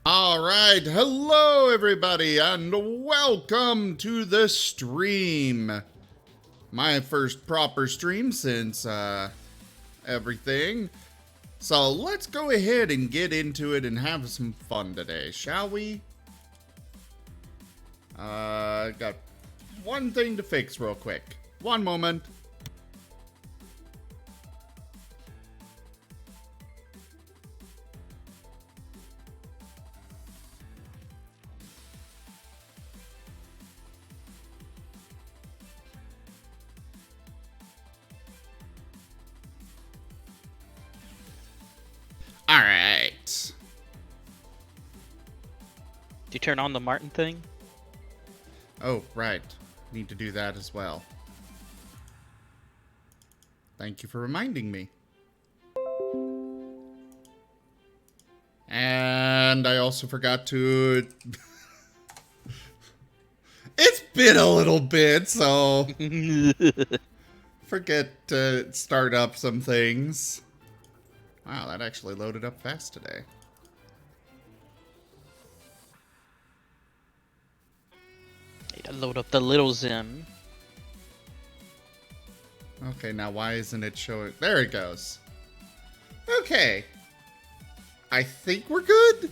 All right, hello everybody, and welcome to the stream. My first proper stream since everything. So let's go ahead and get into it and have some fun today, shall we? Got one thing to fix real quick. One moment. All right. Do you turn on the Marten thing? Oh, right. Need to do that as well. Thank you for reminding me. And I also forgot to... It's been a little bit, so... Forget to start up some things. Wow, that actually loaded up fast today. Need to load up the little Zim. Okay, now why isn't it showing? There it goes. Okay. I think we're good?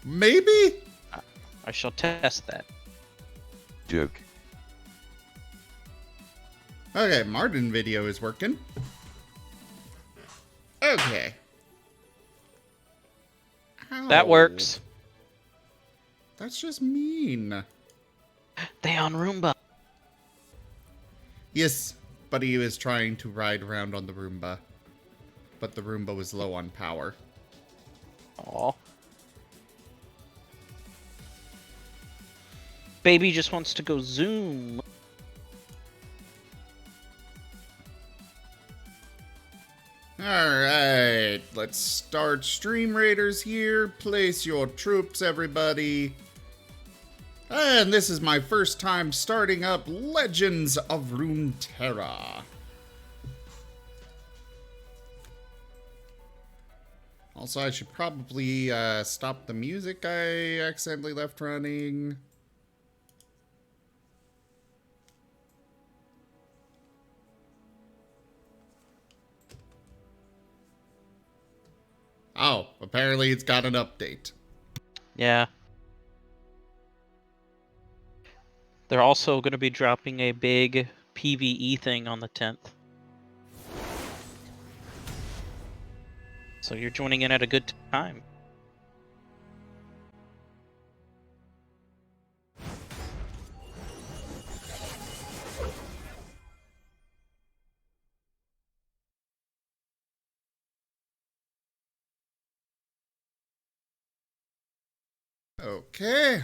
Maybe? I shall test that. Joke. Okay, Marten video is working. Okay. Ow. That works. That's just mean. They on Roomba. Yes, but he was trying to ride around on the Roomba. But the Roomba was low on power. Aw. Baby just wants to go zoom. Alright, let's start Stream Raiders here. Place your troops, everybody. And this is my first time starting up Legends of Runeterra. Also, I should probably stop the music I accidentally left running. Oh, apparently it's got an update. Yeah. They're also going to be dropping a big PvE thing on the 10th. So you're joining in at a good time. Okay.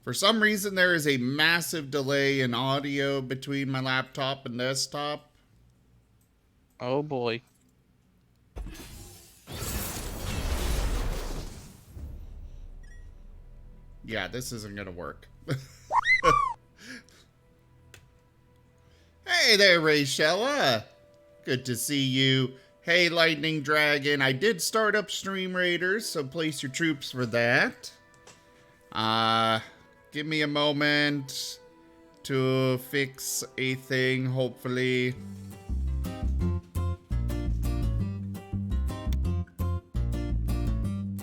For some reason, there is a massive delay in audio between my laptop and desktop. Oh boy. Yeah, this isn't gonna work. Hey there, Rayshella. Good to see you. Hey, Lightning Dragon. I did start up Stream Raiders, so place your troops for that. Give me a moment. to fix a thing, hopefully.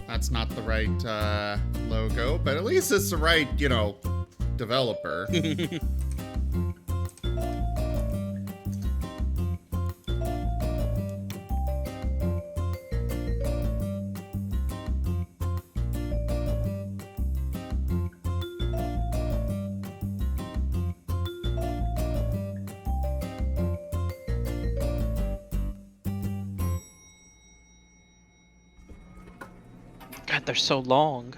That's not the right logo, but at least it's the right, you know, developer. God, they're so long.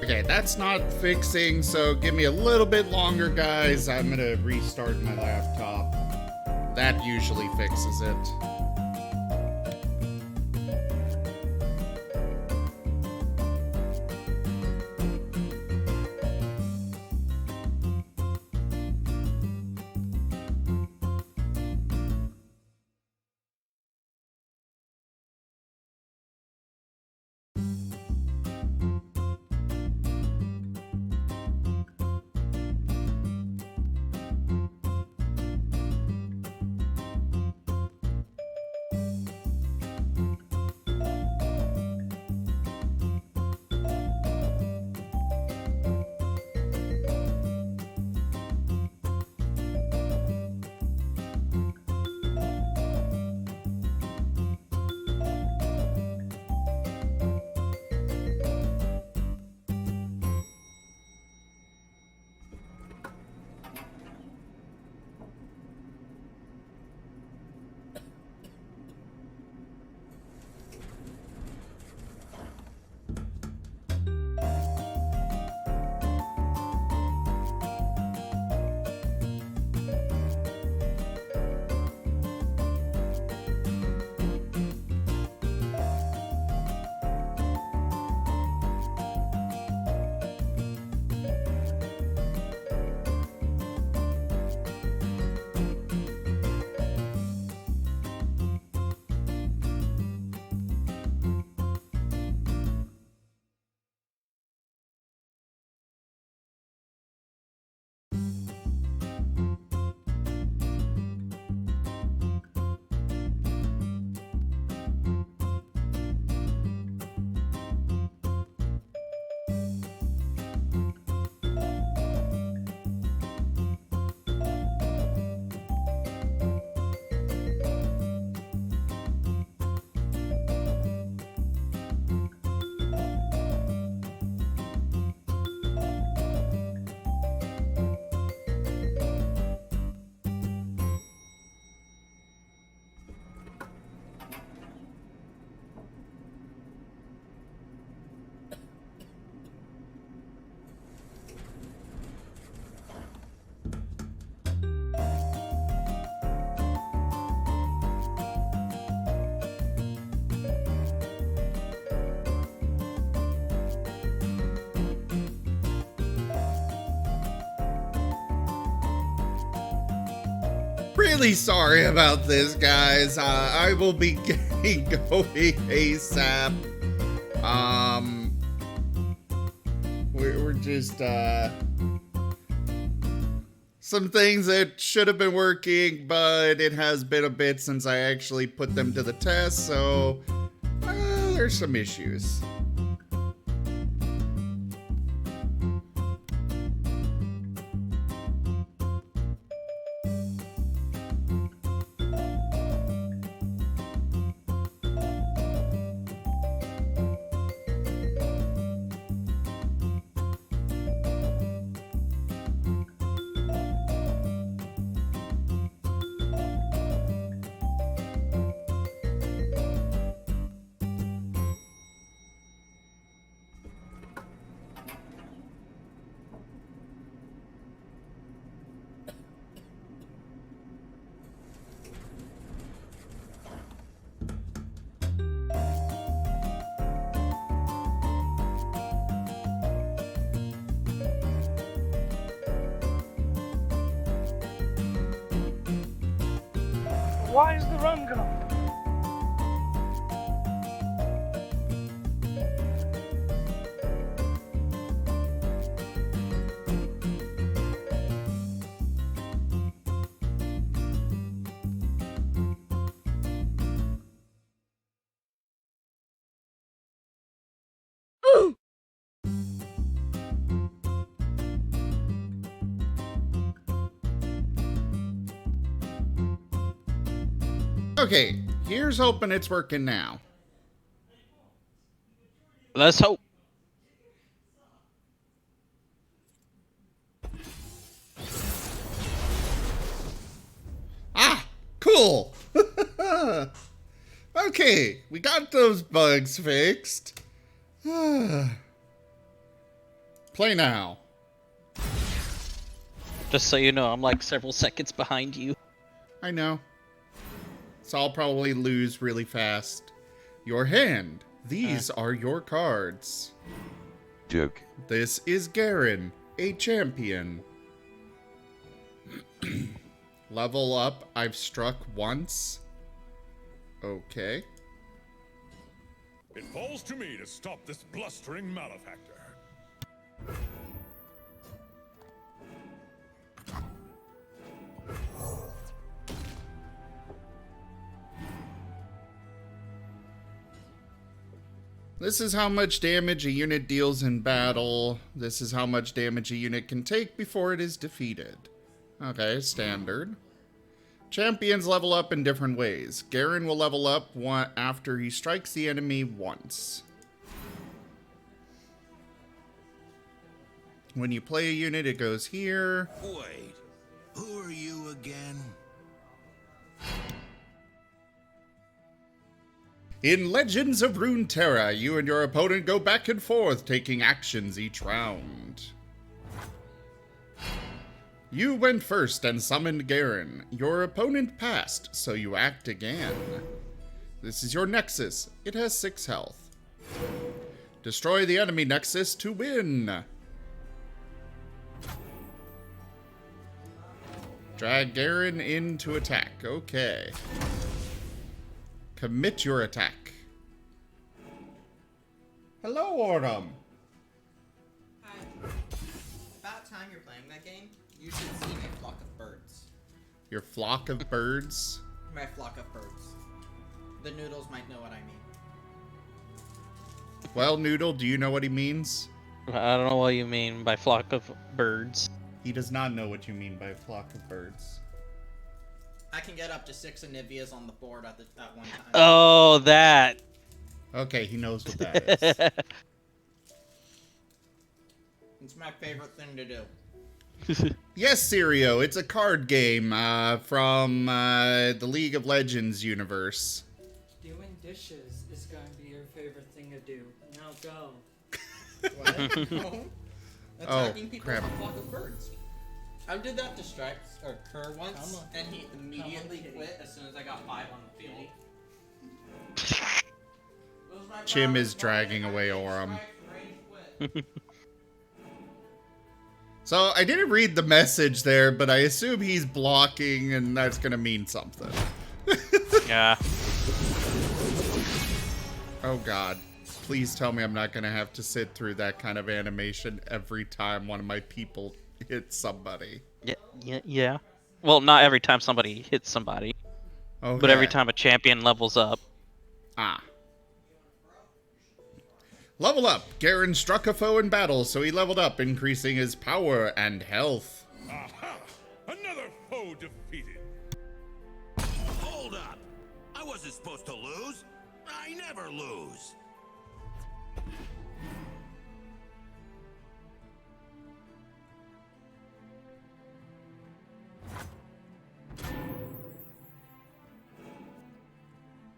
Okay, that's not fixing, so give me a little bit longer, guys. I'm gonna restart my laptop. That usually fixes it. really sorry about this, guys. I will be getting going ASAP. We're just, some things that should have been working, but it has been a bit since I actually put them to the test, so there's some issues. Why is the run gone? Okay, here's hoping it's working now. Let's hope. Ah, cool. Okay, we got those bugs fixed. Play now. Just so you know, I'm like several seconds behind you. I know. So I'll probably lose really fast. Your hand. These are your cards. Joke. This is Garen, a champion. Level up. I've struck once. Okay. It falls to me to stop this blustering malefactor. This is how much damage a unit deals in battle. This is how much damage a unit can take before it is defeated. Okay, standard. Champions level up in different ways. Garen will level up after he strikes the enemy once. When you play a unit, it goes here. Wait, who are you again? In Legends of Runeterra, you and your opponent go back and forth, taking actions each round. You went first and summoned Garen. Your opponent passed, so you act again. This is your Nexus. It has 6 health. Destroy the enemy Nexus to win. Drag Garen in to attack. Okay. Commit your attack. Hello, Autumn. Hi. About time you're playing that game, you should see my flock of birds. Your flock of birds? My flock of birds. The Noodles might know what I mean. Well, Noodle, do you know what he means? I don't know what you mean by flock of birds. He does not know what you mean by flock of birds. I can get up to 6 Anivias on the board at one time. Oh, that. Okay, he knows what that is. It's my favorite thing to do. Yes, Sirio, it's a card game from the League of Legends universe. Doing dishes is going to be your favorite thing to do. Now go. What? No. Attacking people crap. with a flock of birds. I did that to Stripes or Kerr once, and he immediately quit as soon as I got 5 on the field. Chim is dragging away Aurum. So I didn't read the message there, but I assume he's blocking, and that's gonna mean something. Yeah. Oh god. Please tell me I'm not gonna have to sit through that kind of animation every time one of my people hits somebody. Yeah. Well, not every time somebody hits somebody, Okay. but every time a champion levels up. Ah. Level up. Garen struck a foe in battle, so he leveled up, increasing his power and health. Aha! Another foe defeated. Hold up! I wasn't supposed to lose. I never lose.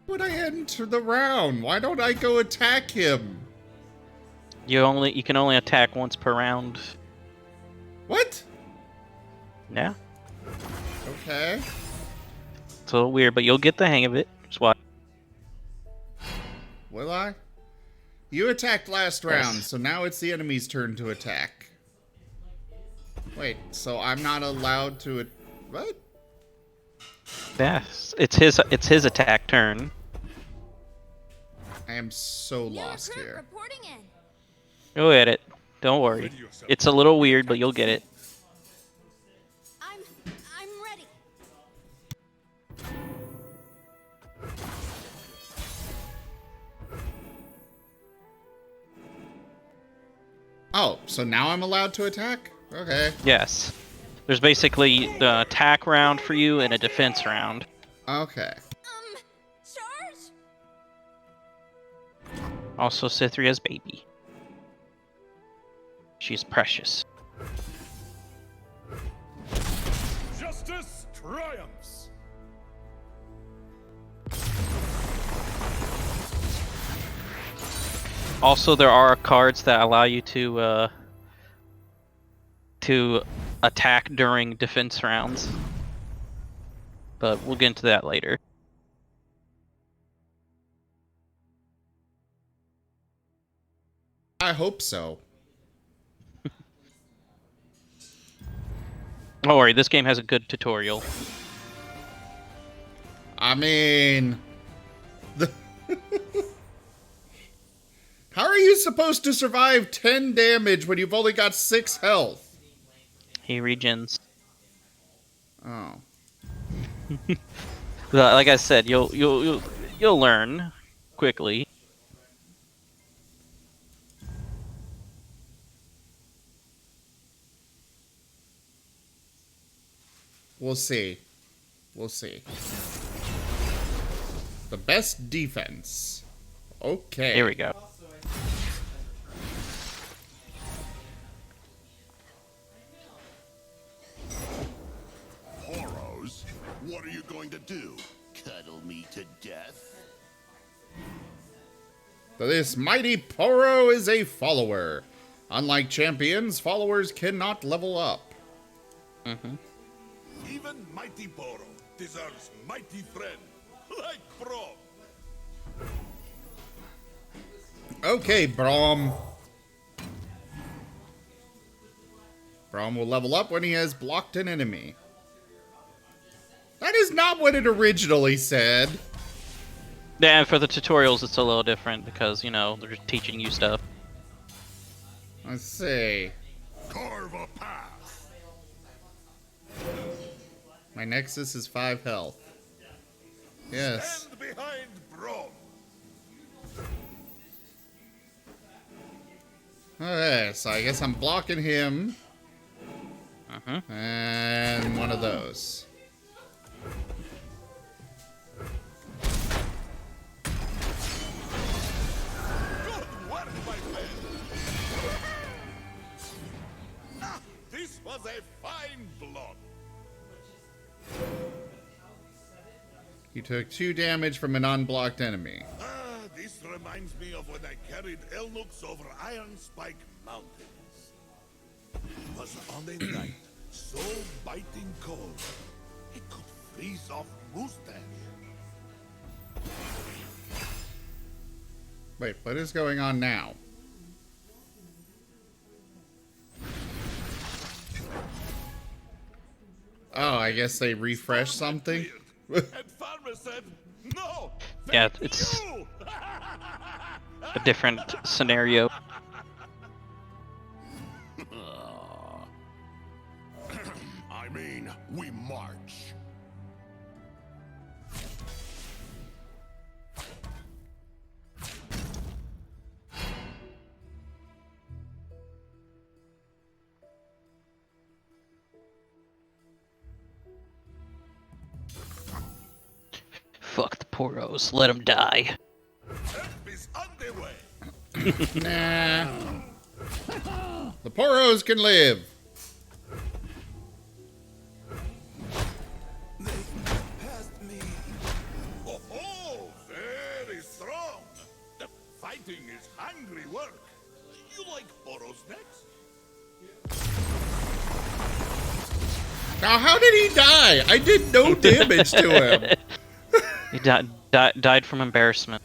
Would I enter the round? Why don't I go attack him? You can only attack once per round. What? Yeah. Okay. It's a little weird, but you'll get the hang of it. Just watch. Will I? You attacked last round, so now it's the enemy's turn to attack. Wait, so I'm not allowed to... What? Yes, it's his attack turn. I am so lost here. Reporting in. Go at it. Don't worry. It's a little weird, but you'll get it. I'm ready. Oh, so now I'm allowed to attack? Okay. Yes. There's basically the attack round for you and a defense round. Okay. Charge? Also, Cythria's baby. She's precious. Justice triumphs. Also, there are cards that allow you to attack during defense rounds. But we'll get into that later. I hope so. Don't worry, this game has a good tutorial. I mean... How are you supposed to survive 10 damage when you've only got 6 health? He regens. Oh. Like I said, you'll learn quickly. We'll see. We'll see. The best defense. Okay. Here we go. Poros, what are you going to do? Cuddle me to death? This mighty Poro is a follower. Unlike champions, followers cannot level up. Mm-hmm. Even mighty Poro deserves mighty friend like Bro. Okay, Braum. Braum will level up when he has blocked an enemy. That is not what it originally said. Yeah, and for the tutorials it's a little different because, you know, they're just teaching you stuff. Let's see. Carve a path. My Nexus is 5 health. Yes. Stand behind Bro. Okay, so I guess I'm blocking him. Mm-hmm. And one of those. Good work, my friend. Ah, this was a fine block. He took 2 damage from an unblocked enemy. Ah, this reminds me of when I carried Elnux over Iron Spike Mountains. It was on a night so biting cold, it could freeze off Moustache. Wait, what is going on now? Oh, I guess they refreshed something. And farmer said, no. Yeah, thank it's you." a different scenario. I mean, we march. Fuck the poros, let them die. Help is underway. Nah. The poros can live. Past me. Oh, very strong. The fighting is hungry work. You like Boros next? Now, how did he die? I did no damage to him. He died from embarrassment.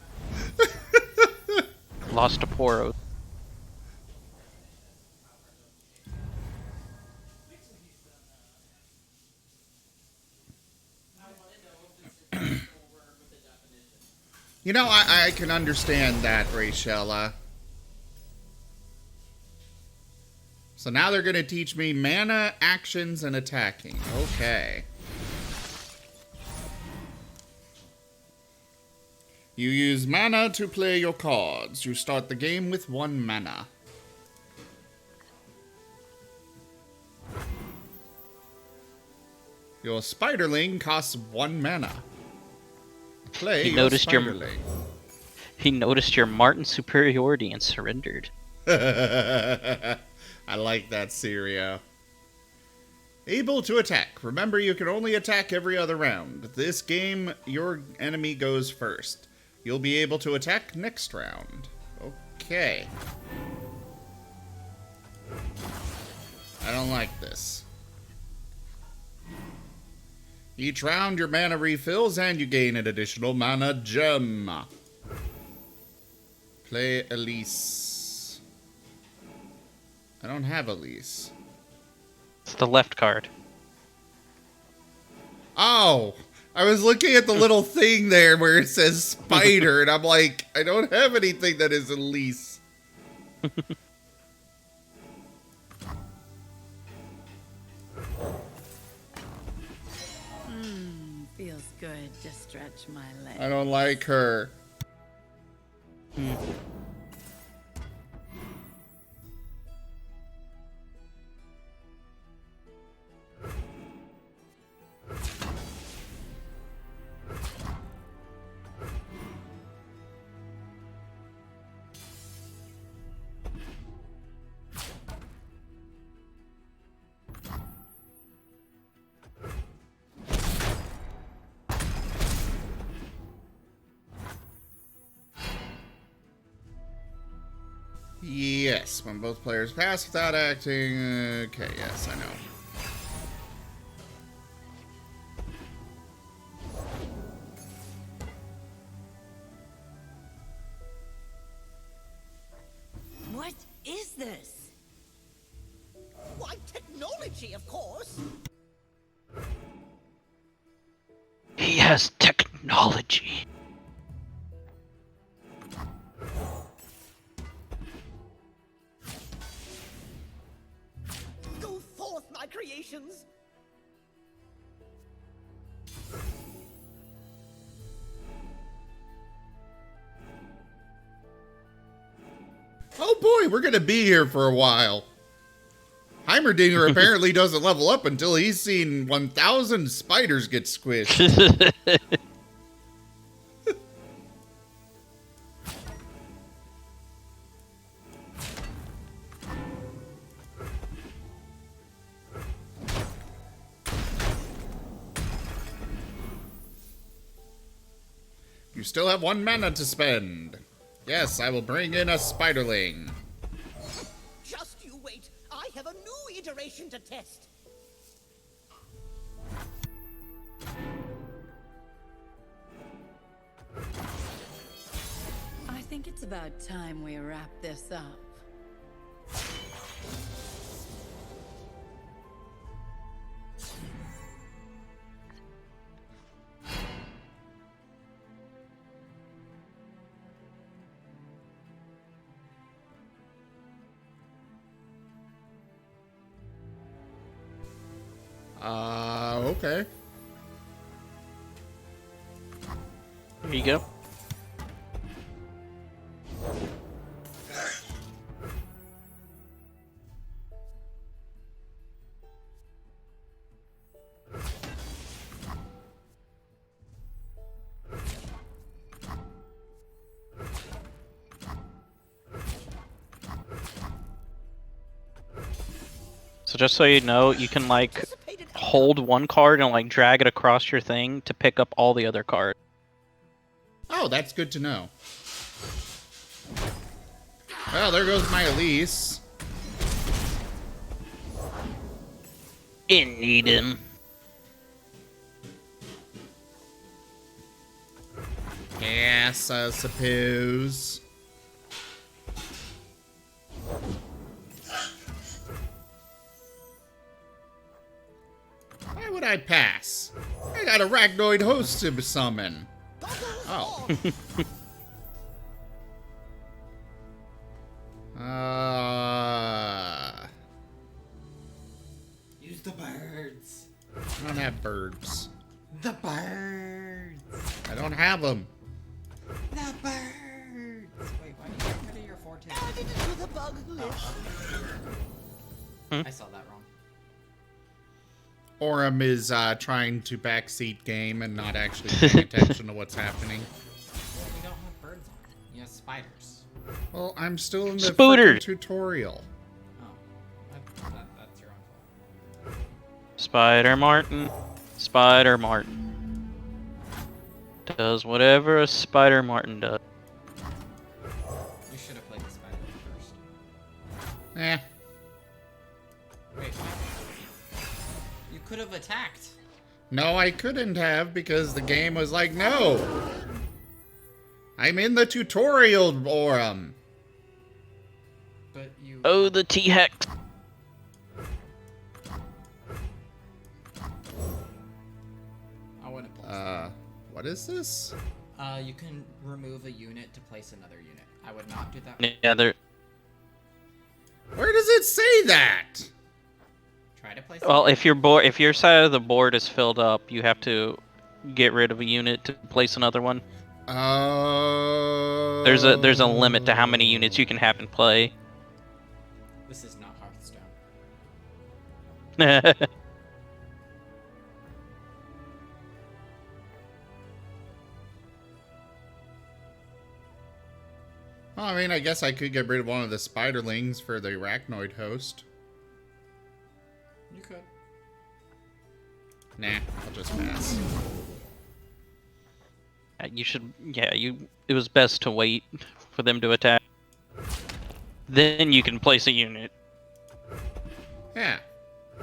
Lost a poro. You know, I can understand that, Rachella. So now they're going to teach me mana, actions, and attacking. Okay. You use mana to play your cards. You start the game with 1 mana. Your Spiderling costs 1 mana. Play He your noticed Spiderling. He noticed your Marten superiority and surrendered. I like that, Sirio. Able to attack. Remember, you can only attack every other round. This game, your enemy goes first. You'll be able to attack next round. Okay. I don't like this. Each round, your mana refills and you gain an additional mana gem. Play Elise. I don't have Elise. It's the left card. Oh! I was looking at the little thing there where it says spider, and I'm like, I don't have anything that is Elise. Feels good to stretch my legs. I don't like her. Yes, when both players pass without acting. Okay, yes, I know. What is this? Why, technology, of course. He has technology. Go forth, my creations. Oh boy, we're gonna be here for a while. Heimerdinger apparently doesn't level up until he's seen 1,000 spiders get squished. You still have 1 mana to spend. Yes, I will bring in a spiderling. Just you wait. I have a new iteration to test. I think it's about time we wrap this up. okay. Here you go. So just so you know, you can like hold one card and like drag it across your thing to pick up all the other cards. Oh, that's good to know. Well, there goes my Elise. In Eden. Yes, I suppose. Why would I pass? I got a Arachnoid host to summon. Oh. Use the birds. I don't have birds. The birds. I don't have them. The birds. Wait, why did you get rid of your forte? Added to the bug list. I saw that wrong. Orem is trying to backseat game and not actually paying attention to what's happening. Well, you don't have birds on. You have spiders. Well, I'm still in the Spooter. frickin' tutorial. Oh, that's your own fault. Spider Marten. Spider Marten. Does whatever a Spider Marten does. You should have played the spider first. Eh. Wait, what? You could have attacked. No, I couldn't have because the game was like, no. I'm in the tutorial, Orem. But you... Oh, the T-Hex. I wouldn't place that. What is this? You can remove a unit to place another unit. I would not do that. Yeah, they're... Where does it say that? Try to place. Well, if your side of the board is filled up, you have to get rid of a unit to place another one. Oh. There's a limit to how many units you can have in play. This is not Hearthstone. Well, I mean, I guess I could get rid of one of the spiderlings for the Arachnoid host. You could. Nah, I'll just pass. You should. Yeah, it was best to wait for them to attack. Then you can place a unit. Yeah.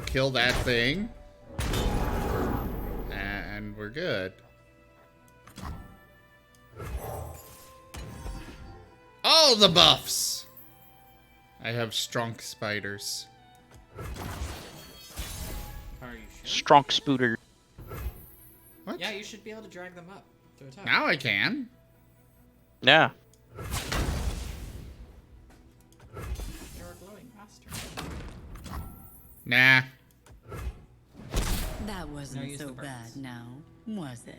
Kill that thing. And we're good. All the buffs! I have strong spiders. Are you sure? Strong spooter. What? Yeah, you should be able to drag them up to attack. Now I can. Yeah. You're a glowing master. Nah. That wasn't use so the birds. bad now, was it?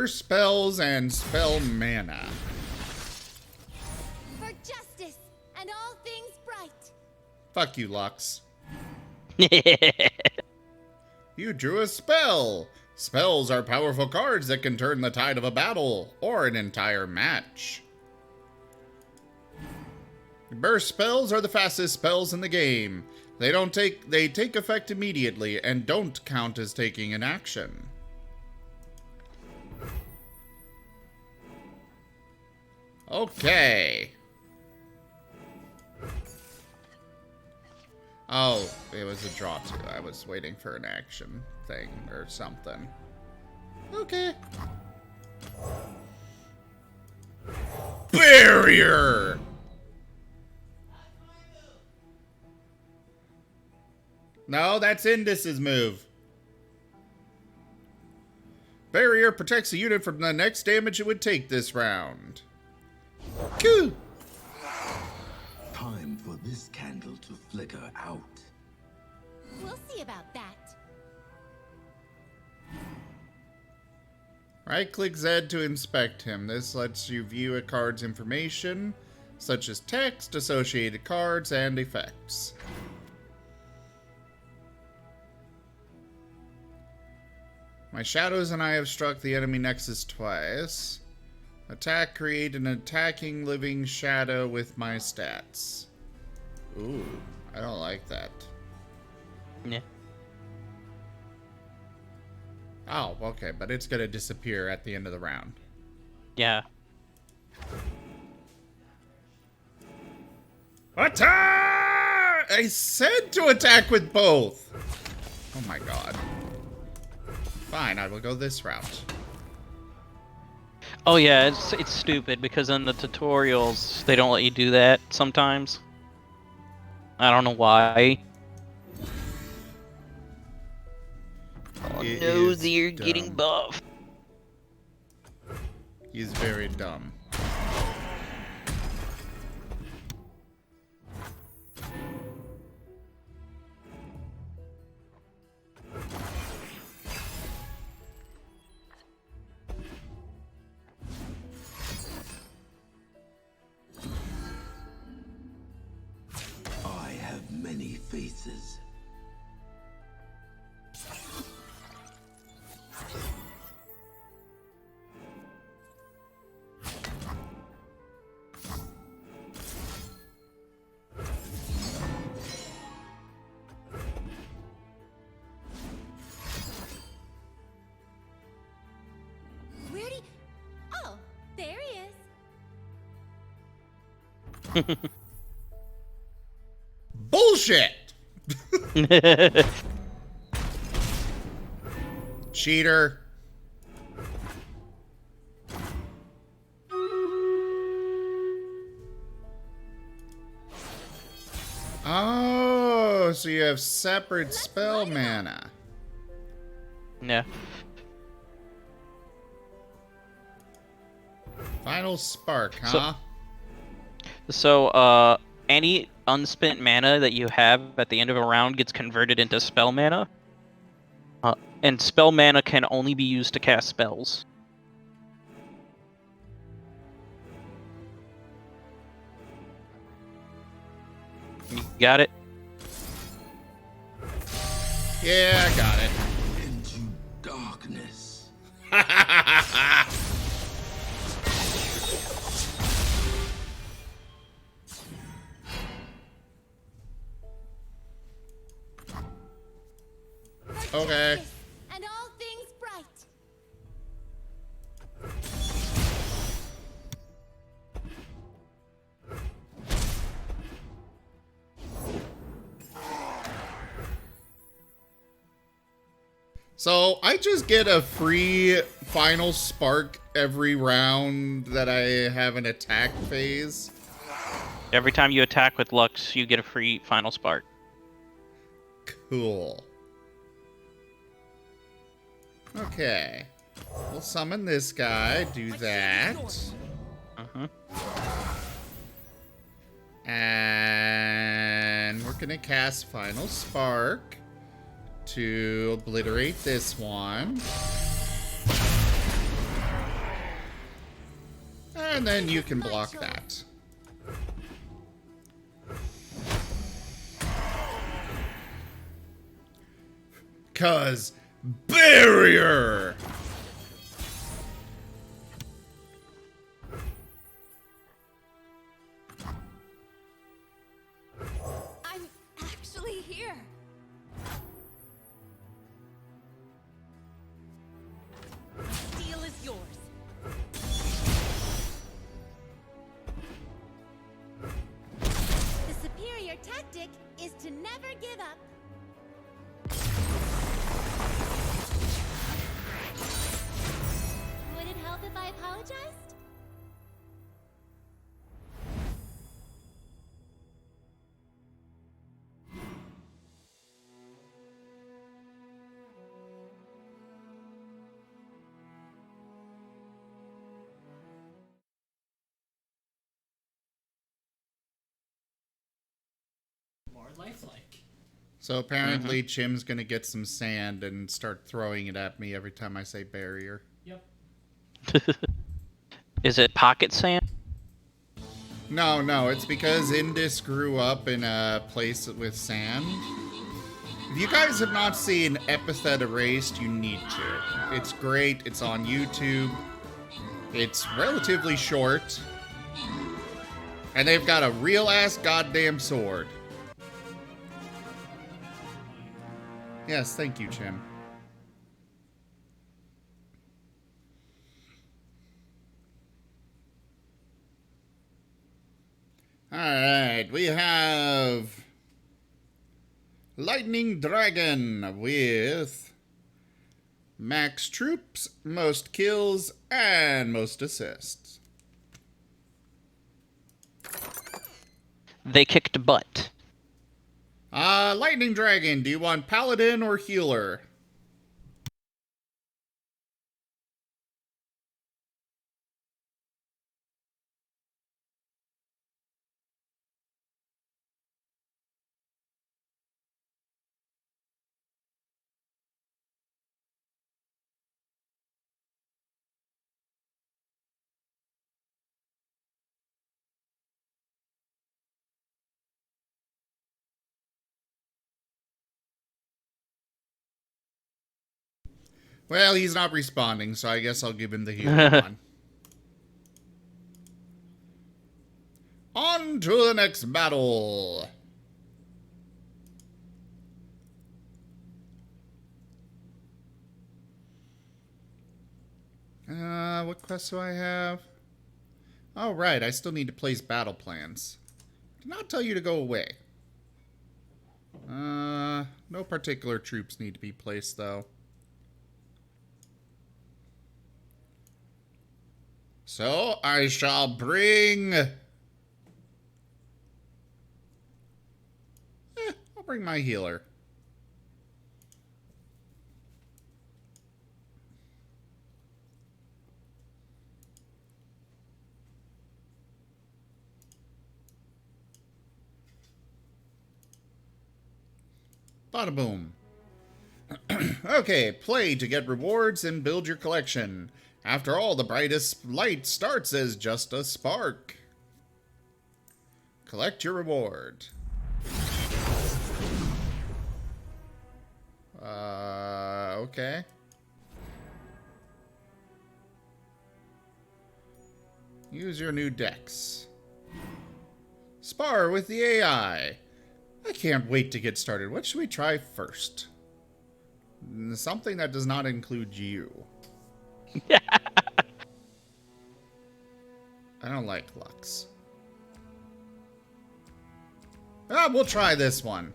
Spells and spell mana. For justice and all things bright. Fuck you, Lux. You drew a spell. Spells are powerful cards that can turn the tide of a battle or an entire match. Burst spells are the fastest spells in the game. They take effect immediately and don't count as taking an action. Okay. Oh, it was a draw too. I was waiting for an action thing or something. Okay. Barrier! No, that's Indus's move. Barrier protects the unit from the next damage it would take this round. Coo! Time for this candle to flicker out. We'll see about that. Right-click Z to inspect him. This lets you view a card's information, such as text, associated cards, and effects. My shadows and I have struck the enemy nexus twice. Attack, create an attacking living shadow with my stats. Ooh, I don't like that. Yeah. Oh, okay, but it's gonna disappear at the end of the round. Yeah. Attack! I said to attack with both! Oh my god. Fine, I will go this route. Oh yeah, it's stupid because in the tutorials they don't let you do that sometimes. I don't know why. Oh no, they're getting buff. He's very dumb. I have many faces. Where'd he... Oh, there he is. Bullshit! Cheater. Oh, so you have separate spell mana. Yeah. Final spark, huh? So, any unspent mana that you have at the end of a round gets converted into spell mana. And spell mana can only be used to cast spells. You got it? Yeah, I got it. Into darkness. Okay. And all things bright. So I just get a free final spark every round that I have an attack phase. Every time you attack with Lux, you get a free final spark. Cool. Okay. We'll summon this guy, do that. And we're gonna cast Final Spark to obliterate this one. And then you can block that. Cause barrier! I'm actually here. Steel is yours. The superior tactic tactic is to never give up. Would it help if I apologized? More lifelike. So apparently Chim's gonna get some sand and start throwing it at me every time I say barrier. Yep. Is it pocket sand? No, it's because Indus grew up in a place with sand. If you guys have not seen Epithet Erased, you need to. It's great, it's on YouTube. It's relatively short. And they've got a real-ass goddamn sword. Yes, thank you, Chim. Alright, we have Lightning Dragon with max troops, most kills, and most assists. They kicked butt. Lightning Dragon, do you want Paladin or Healer? Well, he's not responding, so I guess I'll give him the healer one. On to the next battle. What quests do I have? Oh, right, I still need to place battle plans. Did not tell you to go away. No particular troops need to be placed, though. So, I shall bring... I'll bring my healer. Bada boom. Okay, play to get rewards and build your collection. After all, the brightest light starts as just a spark. Collect your reward. Okay. Use your new decks. Spar with the AI. I can't wait to get started. What should we try first? Something that does not include you. I don't like Lux. We'll try this one.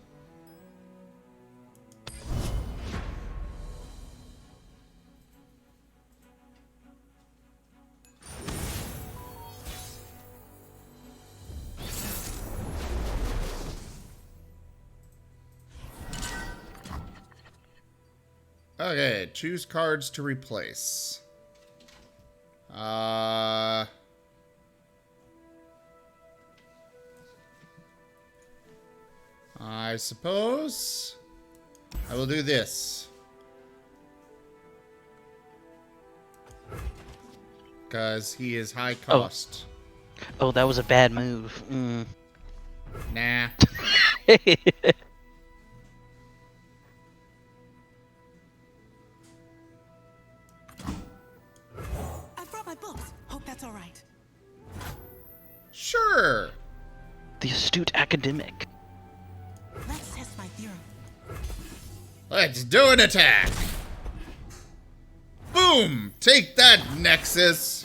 Okay, choose cards to replace. I suppose I will do this. Because he is high cost. Oh, that was a bad move. Nah. Sure. The astute academic. Let's test my theorem. Let's do an attack. Boom! Take that, Nexus.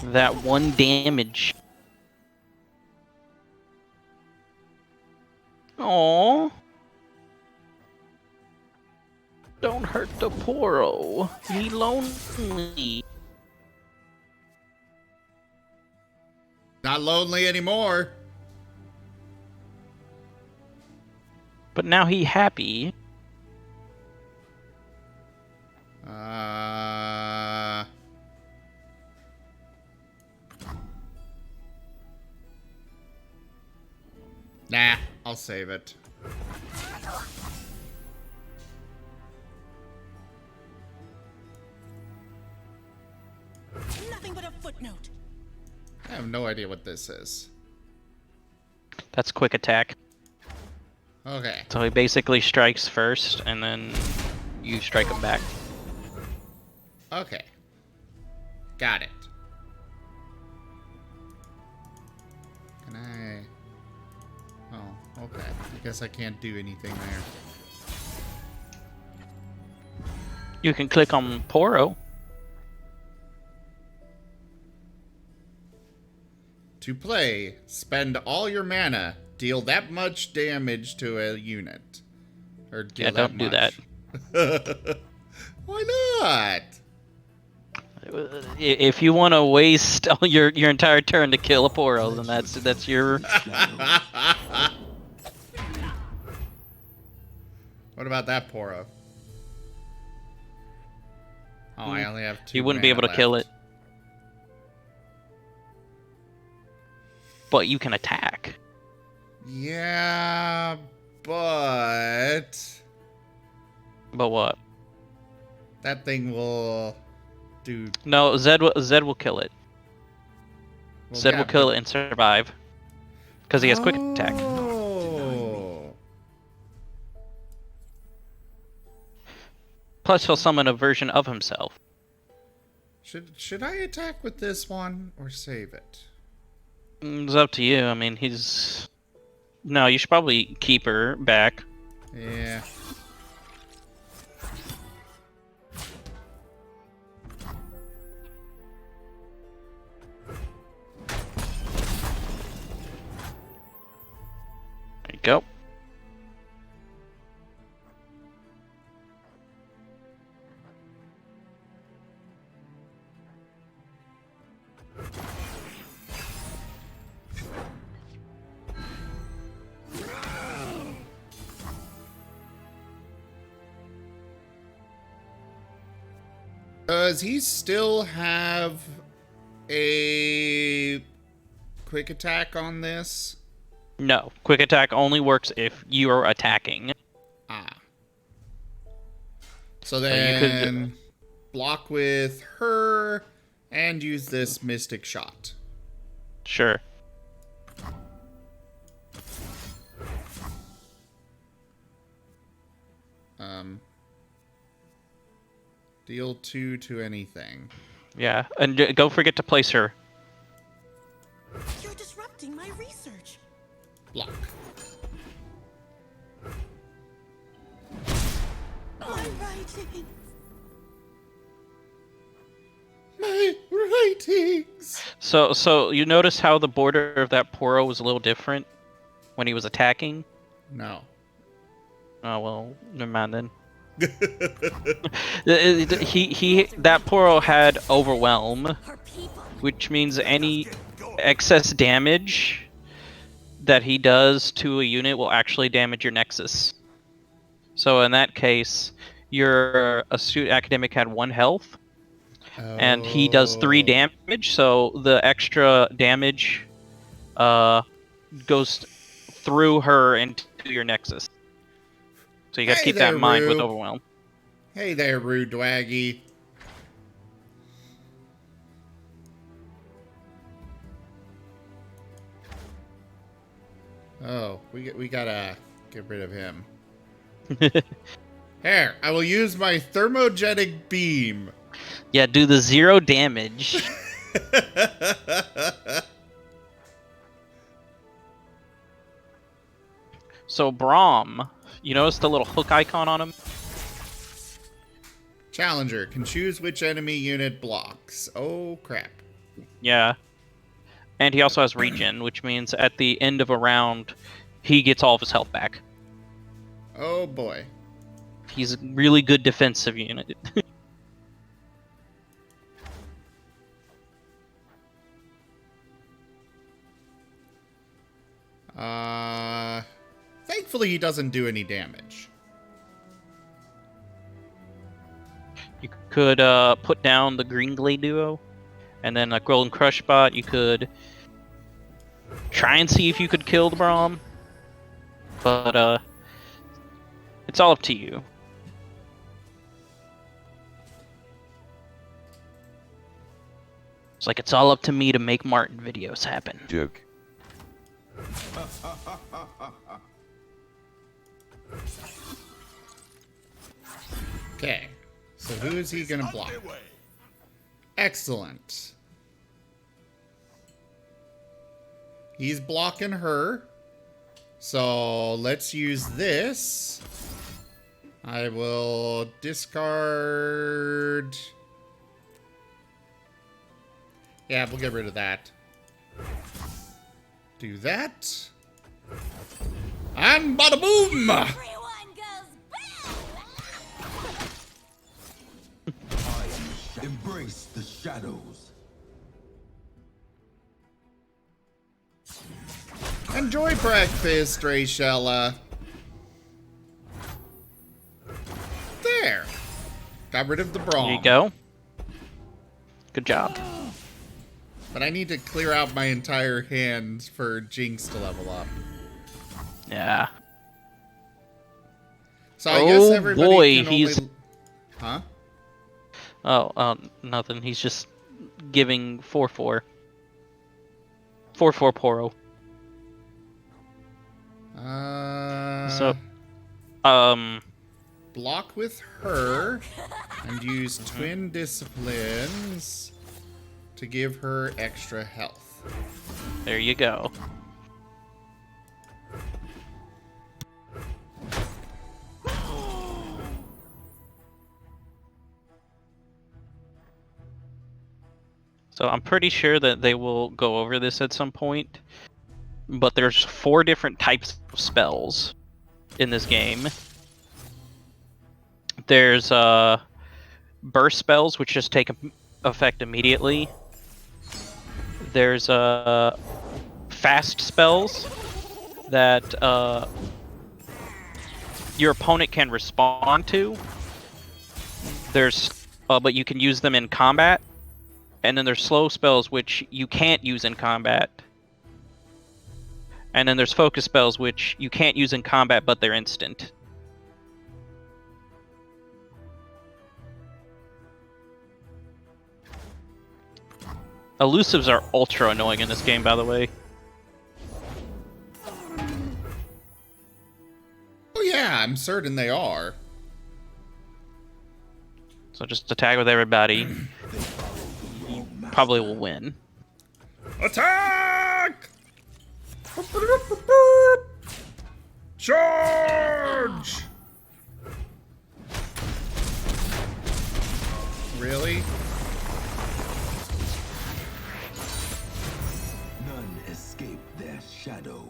That one damage. Aww. Don't hurt the pooro. He lonely. Not lonely anymore. But now he happy. Nah, I'll save it. Nothing but a footnote. I have no idea what this is. That's quick attack. Okay. So he basically strikes first, and then you strike him back. Okay. Got it. Can I... Oh, okay. I guess I can't do anything there. You can click on Poro. To play, spend all your mana. Deal that much damage to a unit. Or deal Yeah, don't do that. Why not? If you want to waste all your entire turn to kill a Poro, then that's your... What about that Poro? Oh, I only have 2 You wouldn't be mana able to kill left. it. But you can attack. Yeah, but... But what? That thing will do... No, Zed will kill it. Well, Zed yeah, will kill but- it and survive. Because he has quick attack. Oh. Plus he'll summon a version of himself. Should I attack with this one or save it? It's up to you. I mean, he's... No, you should probably keep her back. Yeah. There you go. Does he still have a quick attack on this? No, quick attack only works if you are attacking. Ah. So you then could- block with her and use this mystic shot. Sure. Deal 2 to anything. Yeah, and don't forget to place her. You're disrupting my research. Block. My writing. My writings. So you notice how the border of that Poro was a little different when he was attacking? No. Oh well, never mind then. That Poro had overwhelm, which means any excess damage that he does to a unit will actually damage your Nexus. So in that case, your astute academic had 1 health, and he does 3 damage. So the extra damage goes through her into your Nexus. So you gotta Hey keep that there, in mind with Rue. overwhelm. Hey there, Rude Dwaggy. Oh, we gotta get rid of him. Here, I will use my thermogenic beam. Yeah, do the 0 damage. So Braum, you notice the little hook icon on him? Challenger can choose which enemy unit blocks. Oh, crap. Yeah. And he also has regen, which means at the end of a round, he gets all of his health back. Oh boy. He's a really good defensive unit. Thankfully he doesn't do any damage. You could put down the Green Glade duo, and then a Golden Crush bot. You could try and see if you could kill the Braum, but it's all up to you. It's like it's all up to me to make Marten videos happen. Joke. Okay, so who is he gonna block? Excellent. He's blocking her. So let's use this. I will discard. Yeah, we'll get rid of that. Do that. And bada boom! Embrace the shadows. Enjoy breakfast, Rachella. There. Got rid of the brawl. There you go. Good job. But I need to clear out my entire hand for Jinx to level up. Yeah. So I guess everybody boy, can he's... only... Huh? Oh, nothing. He's just giving 4/4. 4/4 Poro. So, block with her and use Twin Disciplines to give her extra health. There you go. So I'm pretty sure that they will go over this at some point, but there's 4 different types of spells in this game. There's burst spells, which just take effect immediately. There's fast spells that your opponent can respond to. There's but you can use them in combat. And then there's slow spells, which you can't use in combat. And then there's focus spells, which you can't use in combat, but they're instant. Elusives are ultra annoying in this game, by the way. Oh yeah, I'm certain they are. So just attack with everybody. You probably will win. Attack! Charge! Really? None escape their shadow.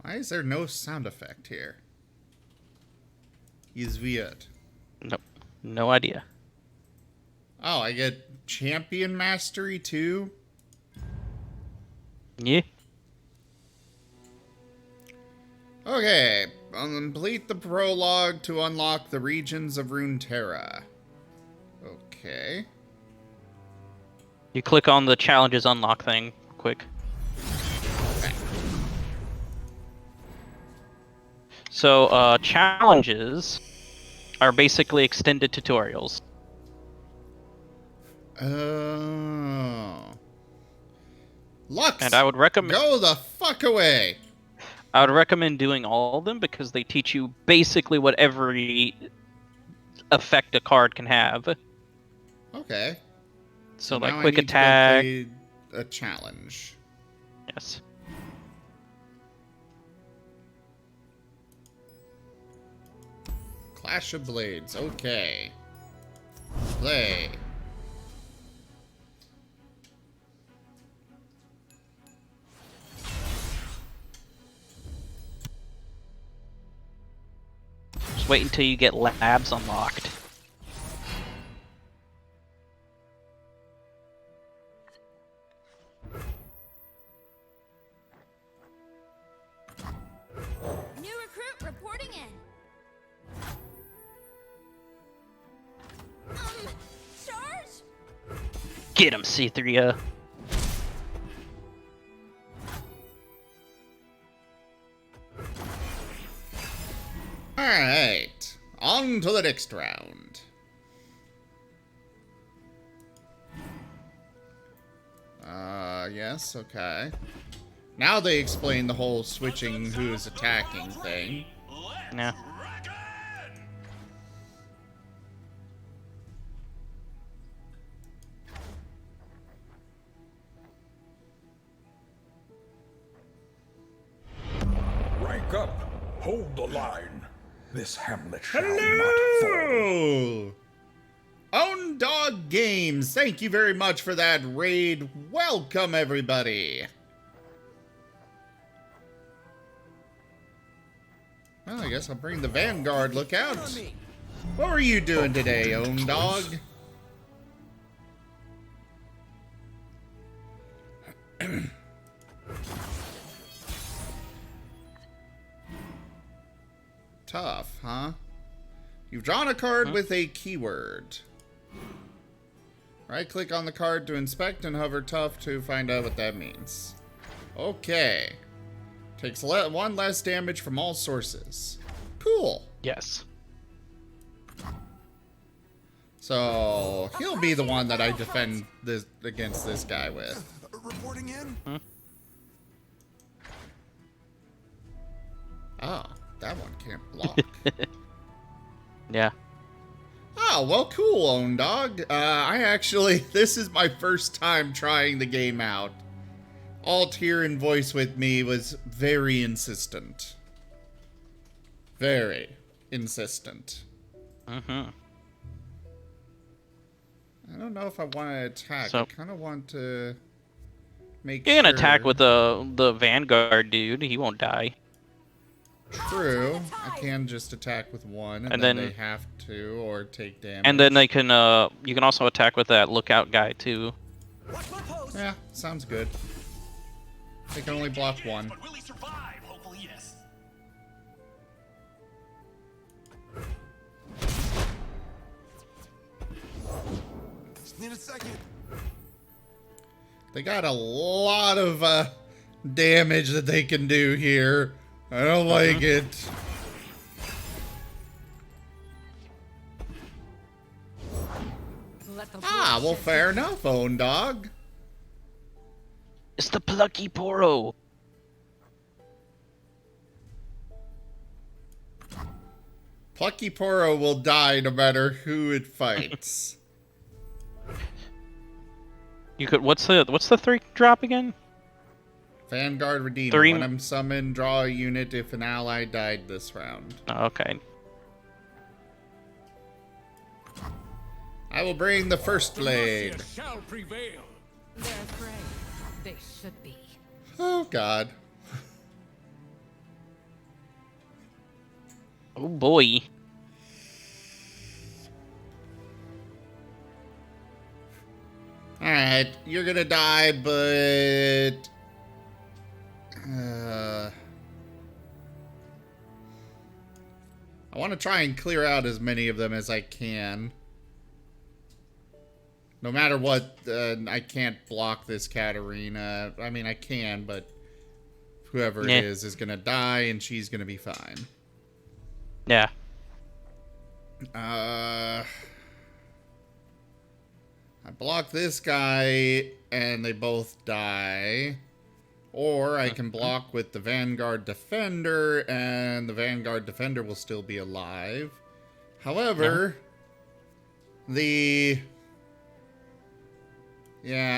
Why is there no sound effect here? He's weird. Nope. No idea. Oh, I get champion mastery too? Yeah. Okay, I'll complete the prologue to unlock the regions of Runeterra. Okay. You click on the challenges unlock thing quick. Okay. So, challenges are basically extended tutorials. Oh. Lux! And I would recommend... Go the fuck away! I would recommend doing all of them because they teach you basically what every effect a card can have. Okay. So now like I quick need to go attack. play a challenge. Yes. Clash of Blades. Okay. Play. Just wait until you get labs unlocked. New recruit reporting in. Charge? Get him, C3. Alright. On to the next round. Yes, okay. Now they explain the whole switching who's attacking thing. Yeah. Rank up. Hold the line. This hamlet shall not fall. Hello! Own Dog Games, thank you very much for that raid. Welcome, everybody. Well, I guess I'll bring the Vanguard lookout. What were you doing today, Own Dog? Tough, huh? You've drawn a card with a keyword. Right-click on the card to inspect and hover tough to find out what that means. Okay. Takes one less damage from all sources. Cool. Yes. So, he'll be the one that I defend this against this guy with. Reporting in? Oh, that one can't block. Yeah. Oh, well, cool, Own Dog. This is my first time trying the game out. Alt here in voice with me was very insistent. Very insistent. Mm-hmm. I don't know if I want to attack. So, I kind of want to make you can attack with the Vanguard dude. He won't die. True. I can just attack with one, and then they have to, or take damage. And then they can, you can also attack with that lookout guy, too. Yeah, sounds good. They can only block one. But will he survive? Hopefully, yes. Just need a second. They got a lot of damage that they can do here. I don't like it. Ah, well, fair enough, Own Dog. It's the Plucky Poro. Plucky Poro will die no matter who it fights. You could. What's the 3 drop again? Vanguard Redeemer. 3. When I'm summoned, draw a unit if an ally died this round. Oh, okay. I will bring the first blade. Shall prevail. They're afraid. They should be. Oh, God. Oh, boy. Alright, you're gonna die, but... I want to try and clear out as many of them as I can. No matter what, I can't block this Katarina. I mean, I can, but whoever it is gonna die, and she's gonna be fine. Yeah. I block this guy, and they both die. Or I can block with the Vanguard Defender, and the Vanguard Defender will still be alive. However, yeah,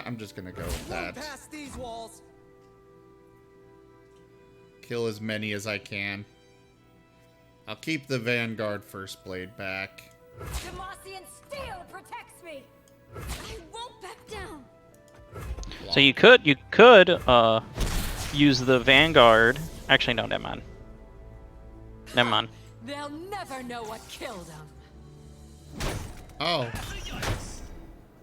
I'm just gonna go with that. Past these walls. Kill as many as I can. I'll keep the Vanguard First Blade back. Demacian steel protects me. I won't back down. So you could use the Vanguard. Actually, no, never mind. Never mind. They'll never know what killed him. Oh.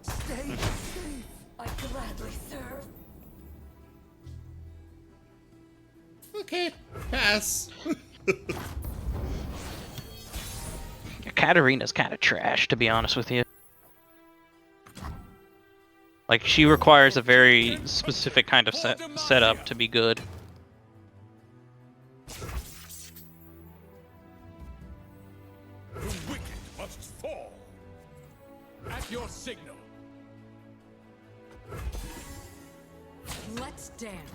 Stay safe. I gladly serve. Okay, pass. Katarina's kind of trash, to be honest with you. Like, she requires a very specific kind of setup to be good. The wicked must fall. At your signal. Let's dance.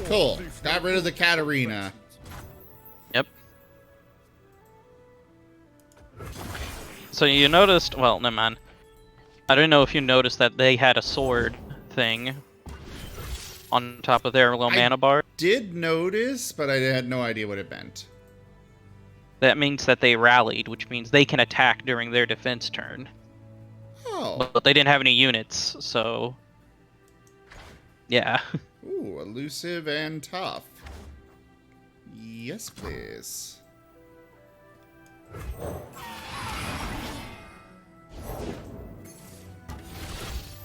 Cool. Got rid of the Katarina. Yep. So you noticed, well, never mind. I don't know if you noticed that they had a sword thing on top of their little mana bar. Did notice, but I had no idea what it meant. That means that they rallied, which means they can attack during their defense turn. Oh. But they didn't have any units, so... yeah. Ooh, elusive and tough. Yes, please.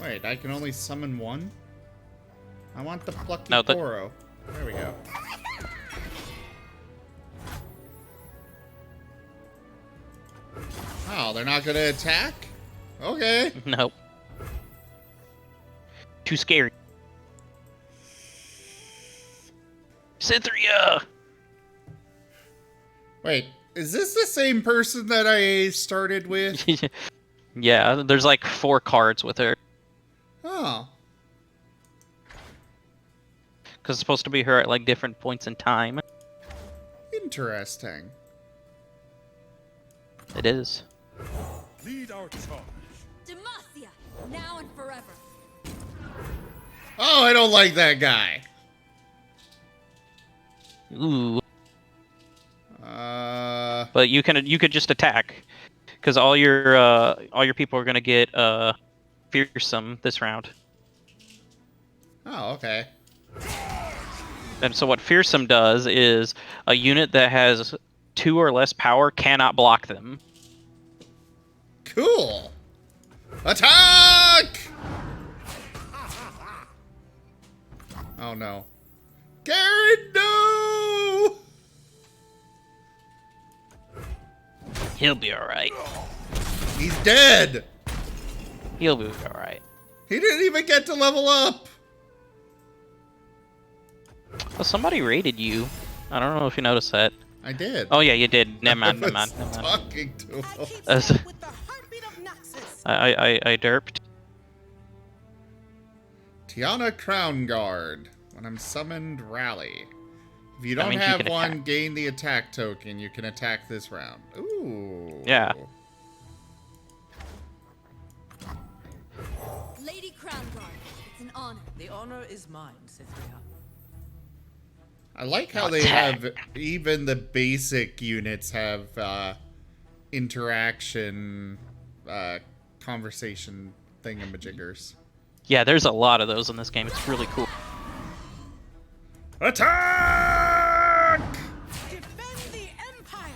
Wait, I can only summon one? I want the Plucky Poro. There we go. Oh, they're not gonna attack? Okay. Nope. Too scary. Cythria! Wait, is this the same person that I started with? Yeah, there's like 4 cards with her. Oh. Because it's supposed to be her at like different points in time. Interesting. It is. Lead our charge. Demacia, now and forever. Oh, I don't like that guy. Ooh. But you could just attack, because all your people are gonna get fearsome this round. Oh, okay. And so what fearsome does is a unit that has 2 or less power cannot block them. Cool. Attack! Oh no. Garrett, no! He'll be alright. He's dead! He'll be alright. He didn't even get to level up! Well, somebody raided you. I don't know if you noticed that. I did. Oh yeah, you did. Never mind, never I mind, was never mind. talking to him. I derped. Tiana Crown Guard. When I'm summoned, rally. If you don't means you have can one, attack. gain the attack token. You can attack this round. Ooh. Yeah. Lady Crown Guard, it's an honor. The honor is mine, Cythria. I like how they have, even the basic units have interaction, conversation thingamajiggers. Yeah, there's a lot of those in this game. It's really cool. Attack! Defend the Empire!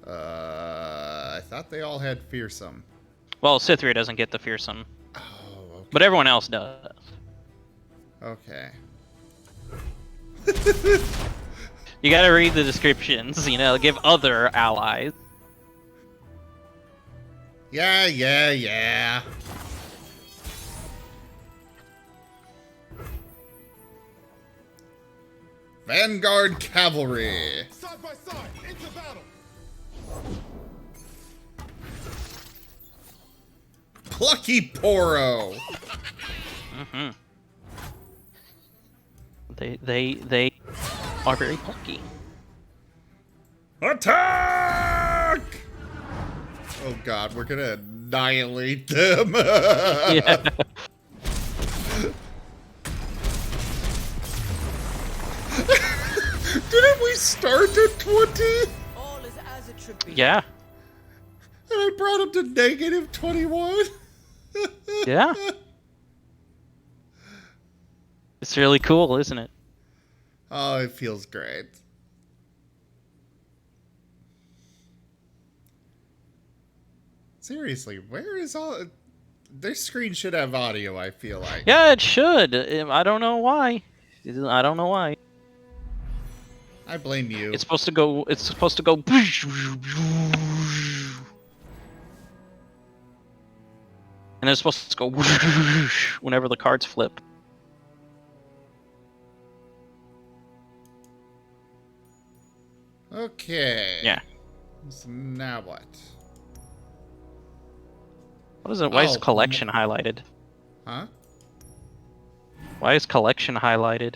I thought they all had fearsome. Well, Cythria doesn't get the fearsome. Oh, okay. But everyone else does. Okay. You gotta read the descriptions, you know, give other allies. Yeah. Vanguard Cavalry. Side by side, into battle. Plucky Poro. Mm-hmm. They are very plucky. Attack! Oh god, we're gonna annihilate them. Yeah. Did we start at 20? All is as it should be. Yeah. And I brought him to negative 21? Yeah. It's really cool, isn't it? Oh, it feels great. Seriously, where is all... This screen should have audio, I feel like. Yeah, it should. I don't know why. I don't know why. I blame you. It's supposed to go... It's supposed to go... And it's supposed to go... whenever the cards flip. Okay. Yeah. So now what? What is it? Why is collection highlighted? Huh? Why is collection highlighted?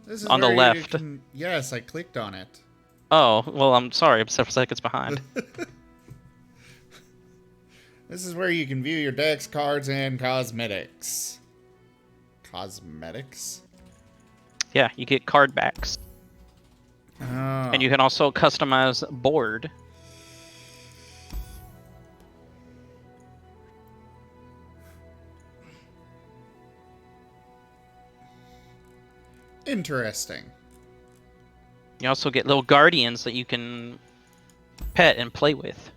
This is on the where you left. Yes, I clicked on it. Oh, well, I'm sorry. I'm 7 seconds behind. This is where you can view your decks, cards, and cosmetics. Cosmetics? Yeah, you get card backs. Oh. And you can also customize board. Interesting. You also get little guardians that you can pet and play with.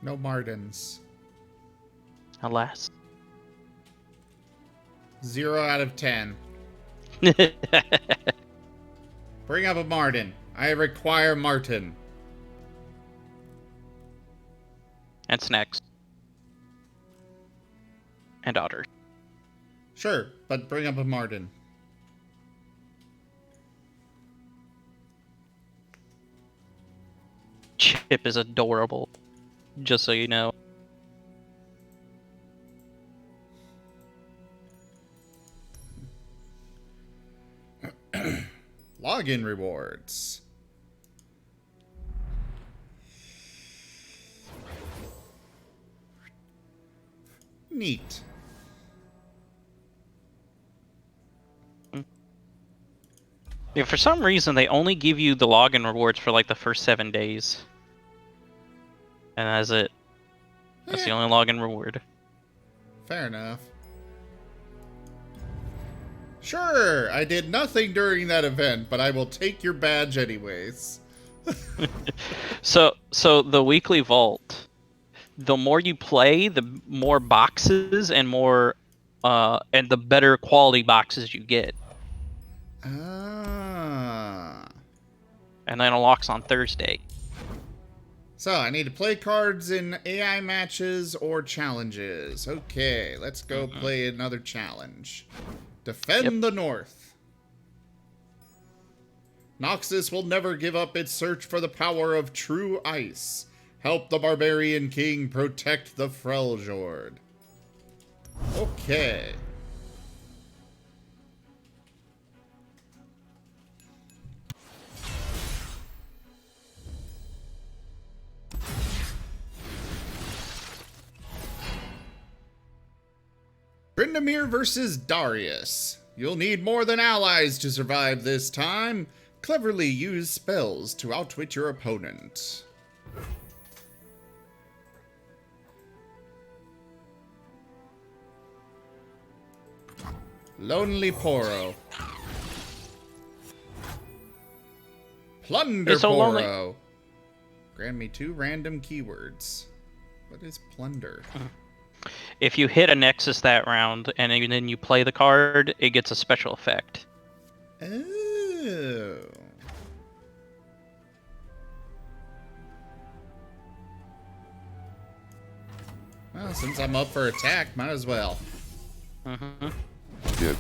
No Martens. Alas. 0 out of 10. Bring up a Marten. I require Marten. And snacks. And otter. Sure, but bring up a Marten. Chip is adorable. Just so you know. Login rewards. Neat. Yeah, for some reason they only give you the login rewards for like the first 7 days. And that's it. That's the only login reward. Fair enough. Sure, I did nothing during that event, but I will take your badge anyways. So the weekly vault, the more you play, the more boxes and more and the better quality boxes you get. Ah. And then unlocks on Thursday. So, I need to play cards in AI matches or challenges. Okay, let's go play another challenge. Defend the North. Noxus will never give up its search for the power of true ice. Help the barbarian king protect the Freljord. Okay. Brindamir versus Darius. You'll need more than allies to survive this time. Cleverly use spells to outwit your opponent. Lonely Poro. Plunder It's so Poro. lonely. Grant me 2 random keywords. What is plunder? If you hit a Nexus that round and then you play the card, it gets a special effect. Oh. Well, since I'm up for attack, might as well. Mm-hmm. Duke.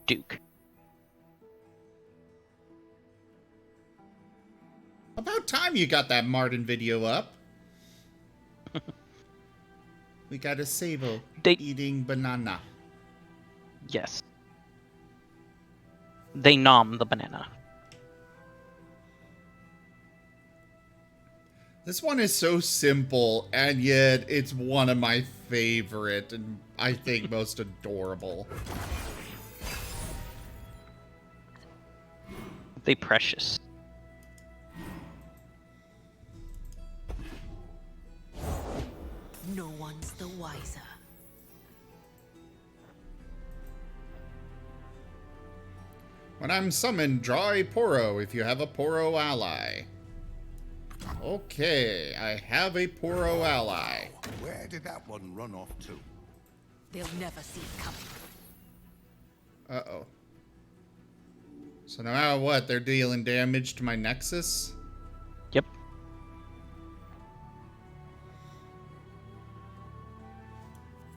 Duke. About time you got that Marten video up. We got a Sable eating banana. Yes. They nom the banana. This one is so simple, and yet it's one of my favorite, and I think most adorable. They precious. No one's the wiser. When I'm summoned, draw a Poro if you have a Poro ally. Okay, I have a Poro ally. Where did that one run off to? They'll never see it coming. Uh-oh. So no matter what, they're dealing damage to my Nexus? Yep.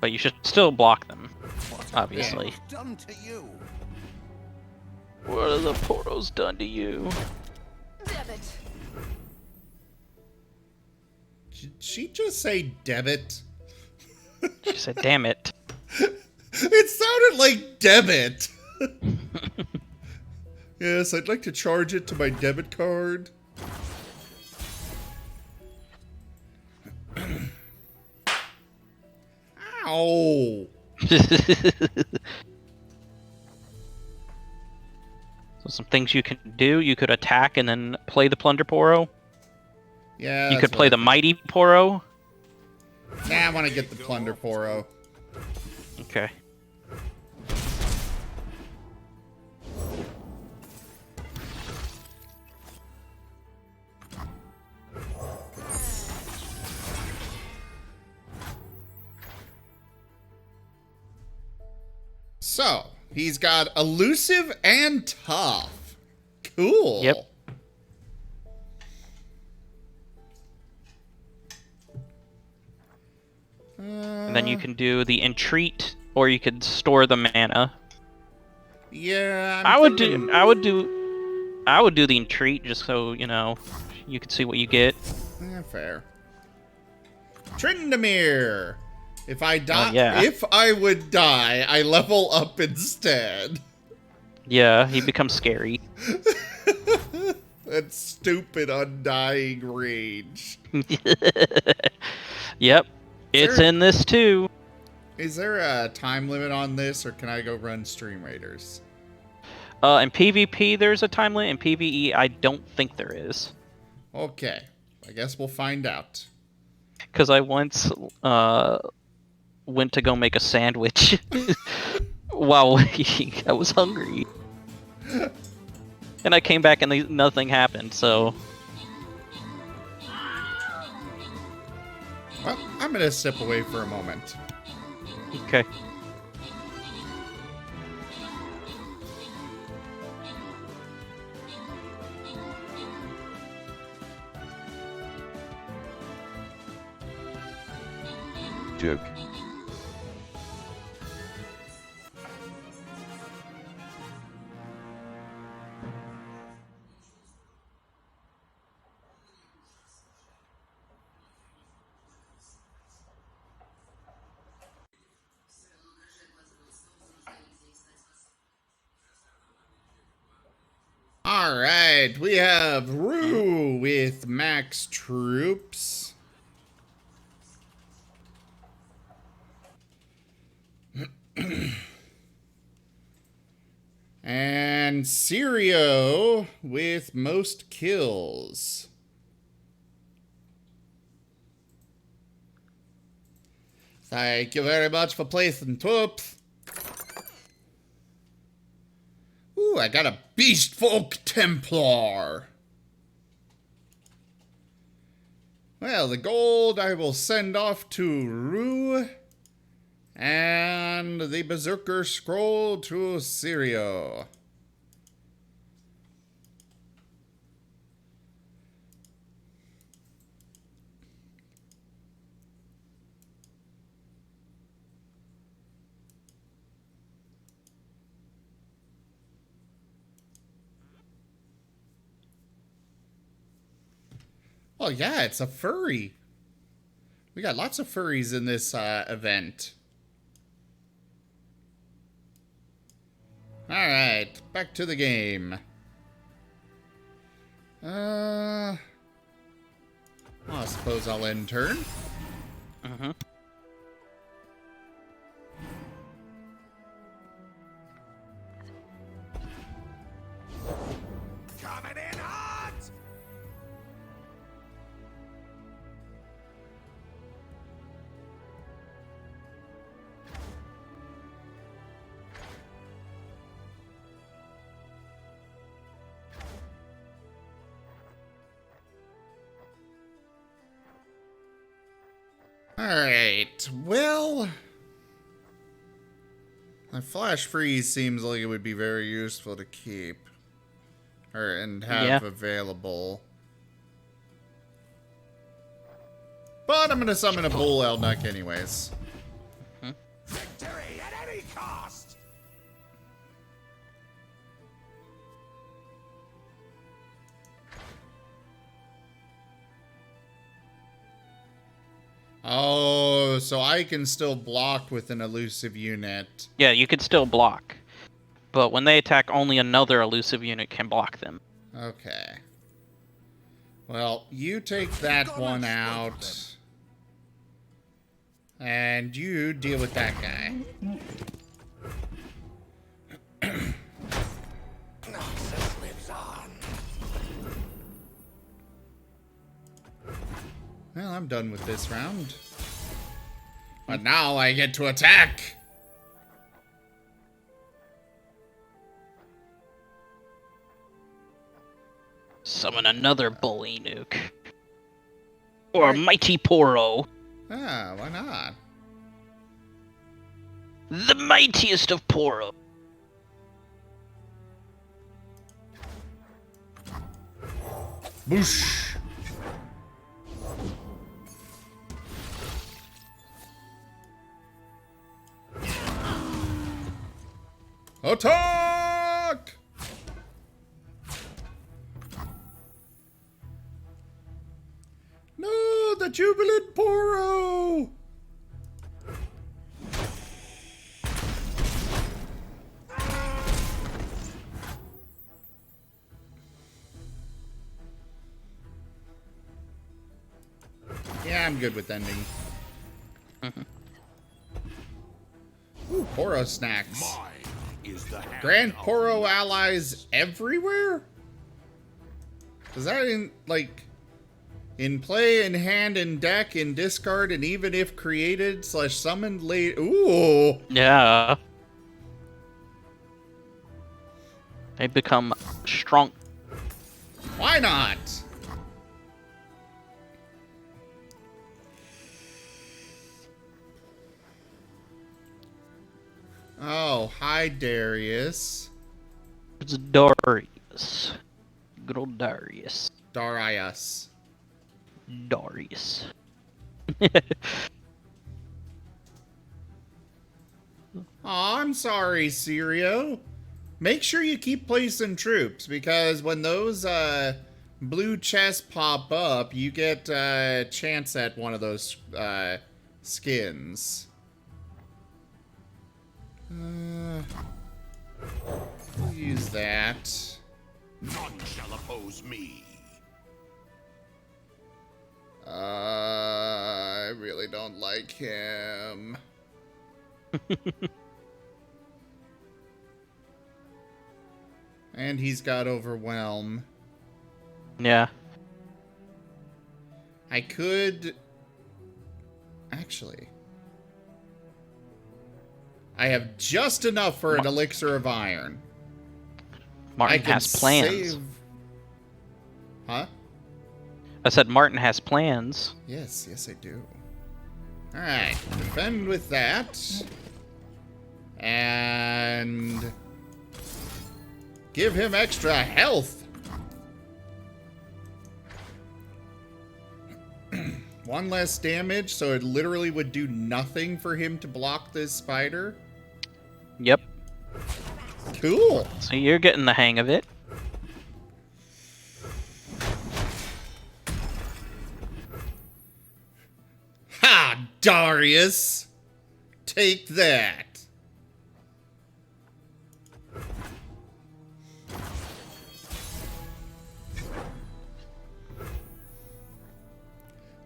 But you should still block them, obviously. What's done to you? What have the Poros done to you? Damn it. Did she just say debit? She said, damn it. It sounded like debit. Yes, I'd like to charge it to my debit card. Ow. So some things you can do, you could attack and then play the Plunder Poro. Yeah. You could play the Mighty Poro. Nah, I want to get the Plunder Poro. Okay. So, he's got elusive and tough. Cool. Yep. And then you can do the entreat, or you could store the mana. Yeah, I would do the entreat just so you know you could see what you get. Yeah, fair. Tryndamere. If I die, yeah. If I would die, I level up instead. Yeah, he becomes scary. That stupid undying rage. Yep. It's in this too. Is there a time limit on this, or can I go run Stream Raiders? In PvP, there's a time limit. In PvE, I don't think there is. Okay. I guess we'll find out. Because I once went to go make a sandwich while waiting. I was hungry. And I came back and nothing happened, so... Well, I'm going to step away for a moment. Okay. Joke. Alright, we have Rue with max troops. And Sirio with most kills. Thank you very much for placing troops. Ooh, I got a Beast Folk Templar. Well, the gold I will send off to Rue. And the Berserker Scroll to Sirio. Oh yeah, it's a furry. We got lots of furries in this event. Alright, back to the game. Oh suppose I'll end turn. Mm-hmm. Coming in hot! Alright, well... My Flash Freeze seems like it would be very useful to keep. And have available. But I'm gonna summon a Bull Elnuck anyways. Victory at any cost! Oh, so I can still block with an elusive unit. Yeah, you could still block. But when they attack, only another elusive unit can block them. Okay. Well, you take that one out. And you deal with that guy. Nonsense lives on. Well, I'm done with this round. But now I get to attack! Summon another bully nuke. Or a mighty Poro. Ah, why not? The mightiest of Poro. Boosh! Attack! No, the jubilant Poro! Yeah, I'm good with ending. Ooh, Poro snacks. Grant Poro allies everywhere? Does that in play, in hand, in deck, in discard, and even if created / summoned late? Ooh. Yeah. They become strong. Why not? Oh, hi, Darius. It's Darius. Good old Darius. Darius. Darius. Aw, I'm sorry, Sirio. Make sure you keep placing troops, because when those blue chests pop up, you get a chance at one of those skins. We'll use that. None shall oppose me. I really don't like him. And he's got Overwhelm. Yeah. I could... Actually... I have just enough for an Elixir of Iron. Marten has plans. Save... Huh? I said Marten has plans. Yes, yes I do. Alright, defend with that. And... give him extra health! One less damage, so it literally would do nothing for him to block this spider? Yep. Cool! So you're getting the hang of it. Ha! Darius! Take that!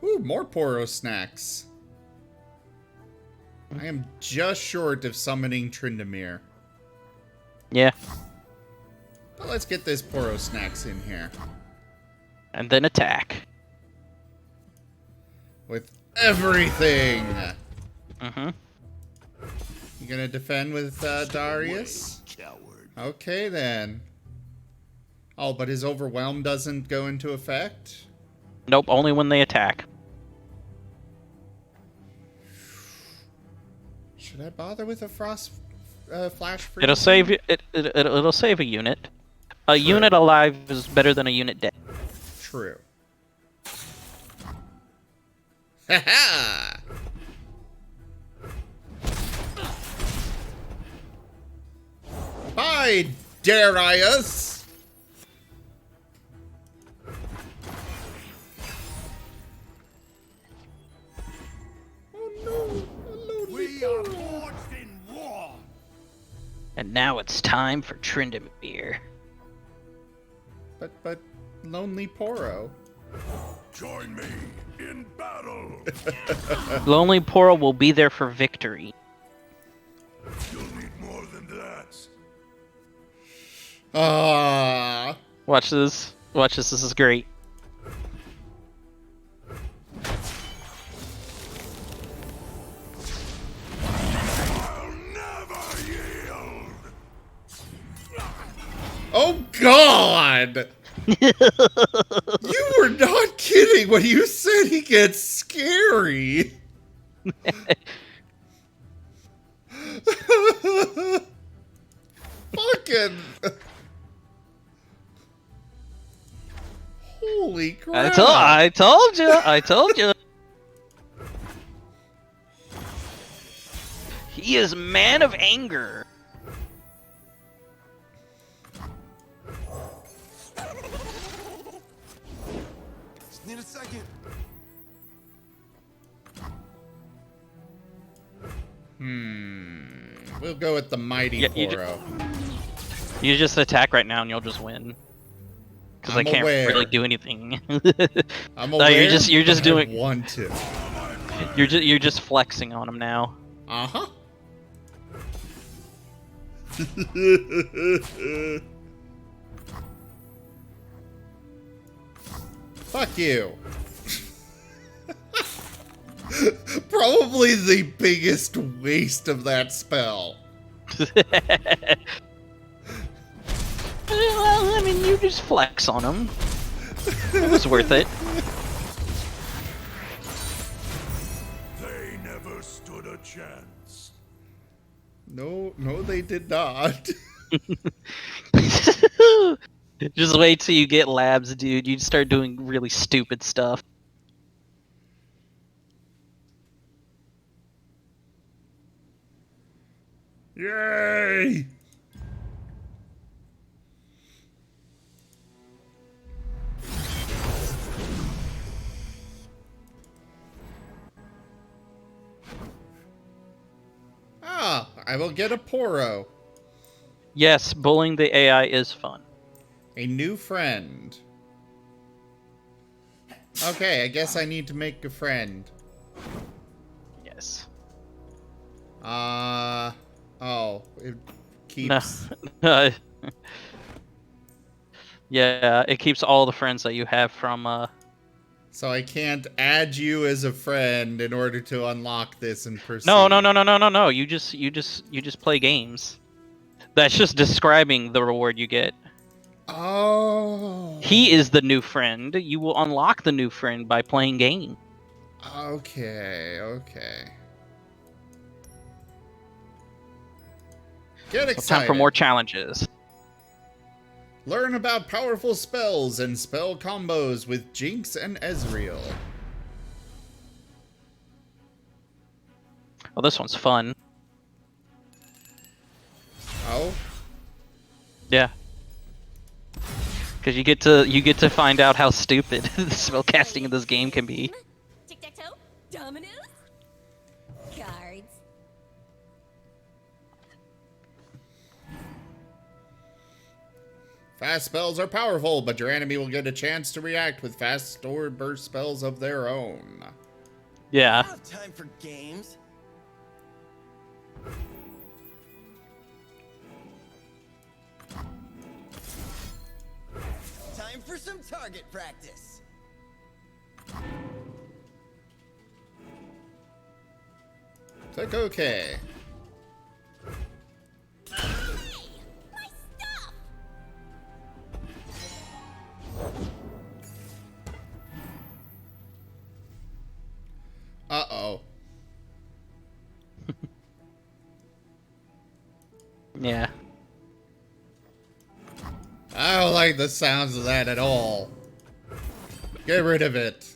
Ooh, more Poro snacks. I am just short of summoning Tryndamere. Yeah. But let's get this Poro snacks in here. And then attack. With everything! Mm-hmm. You gonna defend with Darius? Okay then. Oh, but his overwhelm doesn't go into effect? Nope, only when they attack. Should I bother with a frost flash freeze? It'll save it'll save a unit. A unit alive is better than a unit dead. True. Ha-ha! Bye, Darius! We are forged in war. And now it's time for Tryndamere. But Lonely Poro. Join me in battle. Lonely Poro will be there for victory. You'll need more than that. Ah. Watch this. Watch this. This is great. Oh God! You were not kidding when you said he gets scary. Fucking holy crap! I told you. He is man of anger. Just need a second. We'll go with the mighty Poro. You just attack right now and you'll just win. Because I can't really do anything. I'm aware. You're just doing. I want to. You're just flexing on him now. Uh-huh. Fuck you. Probably the biggest waste of that spell. Well, I mean, you just flex on him. It was worth it. They never stood a chance. No, they did not. Just wait till you get labs, dude. You'd start doing really stupid stuff. Yay! Ah, I will get a Poro. Yes, bullying the AI is fun. A new friend. Okay, I guess I need to make a friend. Yes. Oh, it keeps... Yeah, it keeps all the friends that you have from, So I can't add you as a friend in order to unlock this and proceed. No. You just play games. That's just describing the reward you get. Oh. He is the new friend. You will unlock the new friend by playing game. Okay. Get excited. So time for more challenges. Learn about powerful spells and spell combos with Jinx and Ezreal. Oh, this one's fun. Oh? Yeah. Because you get to find out how stupid the spell casting in this game can be. Tic-tac-toe, dominoes, cards. Fast spells are powerful, but your enemy will get a chance to react with fast or burst spells of their own. Yeah. I don't have time for games. Time for some target practice. Click OK. Uh-oh. Yeah. I don't like the sounds of that at all. Get rid of it.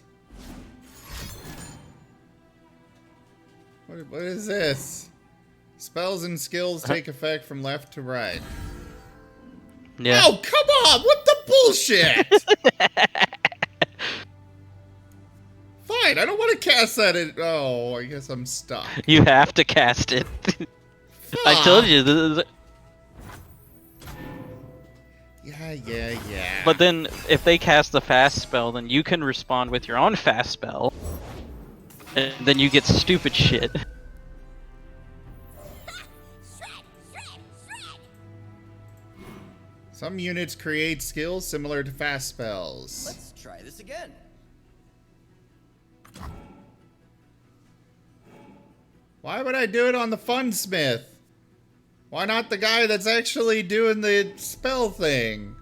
What is this? Spells and skills take effect from left to right. Yeah. Oh, come on! What the bullshit? Fine, I don't want to cast that in. Oh, I guess I'm stuck. You have to cast it. I told you. Yeah. But then, if they cast the fast spell, then you can respond with your own fast spell. And then you get stupid shit. Some units create skills similar to fast spells. Let's try this again. Why would I do it on the Funsmith? Why not the guy that's actually doing the spell thing?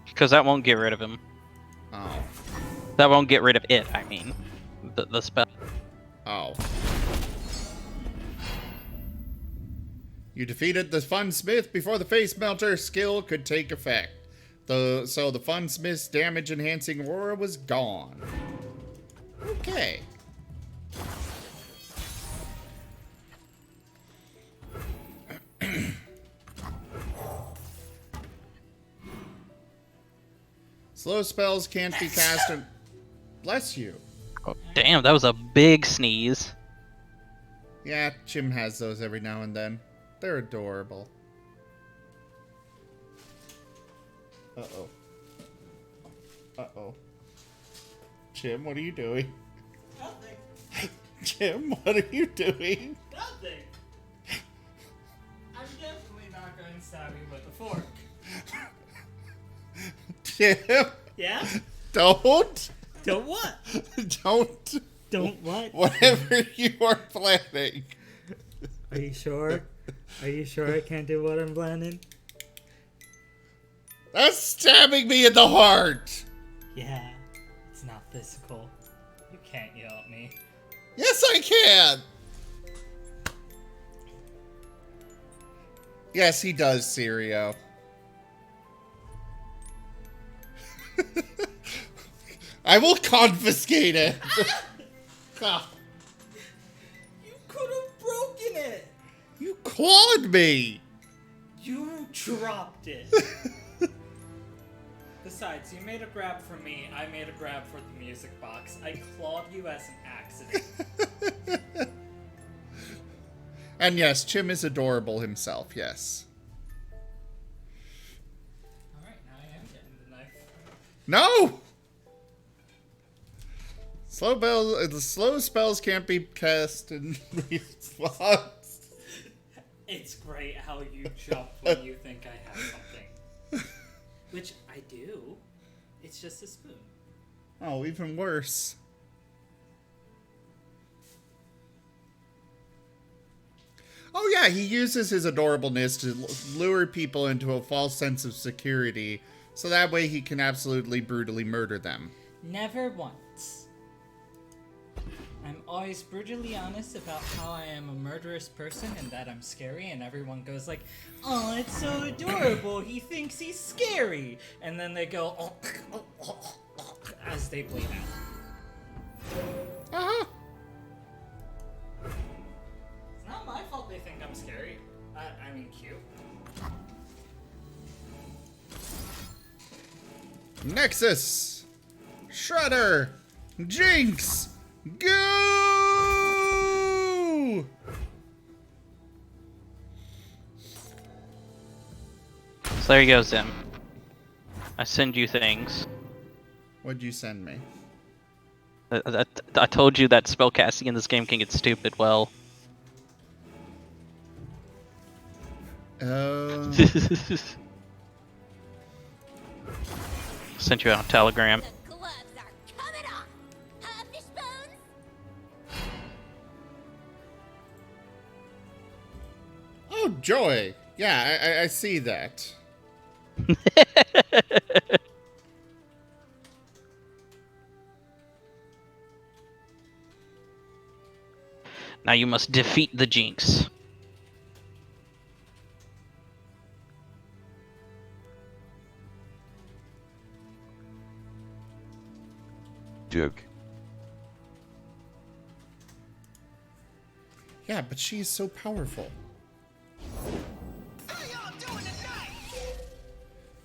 Because that won't get rid of him. Oh. That won't get rid of it, I mean. The spell. Oh. You defeated the Funsmith before the Face Melter skill could take effect. So the Funsmith's damage enhancing aura was gone. Okay. Slow spells can't be cast in... Bless you. Oh, damn, that was a big sneeze. Yeah, Jim has those every now and then. They're adorable. Uh-oh. Uh-oh. Jim, what are you doing? Nothing. Jim, what are you doing? Nothing. I'm definitely not going to stab you with a fork. Jim? Yeah? Don't? Don't what? Don't. Don't what? Whatever you are planning. Are you sure? Are you sure I can't do what I'm planning? That's stabbing me in the heart. Yeah, it's not physical. You can't yell at me. Yes, I can. Yes, he does, Sirio. I will confiscate it. You could have broken it. You clawed me. You dropped it. Besides, you made a grab for me, I made a grab for the music box. I clawed you as an accident. And yes, Chim is adorable himself, yes. Alright, now I am getting the knife. No! Slow spells can't be cast in response. It's great how you jump when you think I have something. Which I do. It's just a spoon. Oh, even worse. Oh yeah, he uses his adorableness to lure people into a false sense of security, so that way he can absolutely brutally murder them. Never once. I'm always brutally honest about how I am a murderous person and that I'm scary, and everyone goes like, "Oh, it's so adorable, he thinks he's scary," and then they go as they bleed out. Uh-huh. It's not my fault they think I'm scary. I mean cute. Nexus! Shredder! Jinx! Go! there you go, Zim. I send you things. What'd you send me? I told you that spellcasting in this game can get stupid well. Sent you out a telegram. Oh, joy! Yeah, I see that. Now you must defeat the Jinx. Joke. Yeah, but she's so powerful.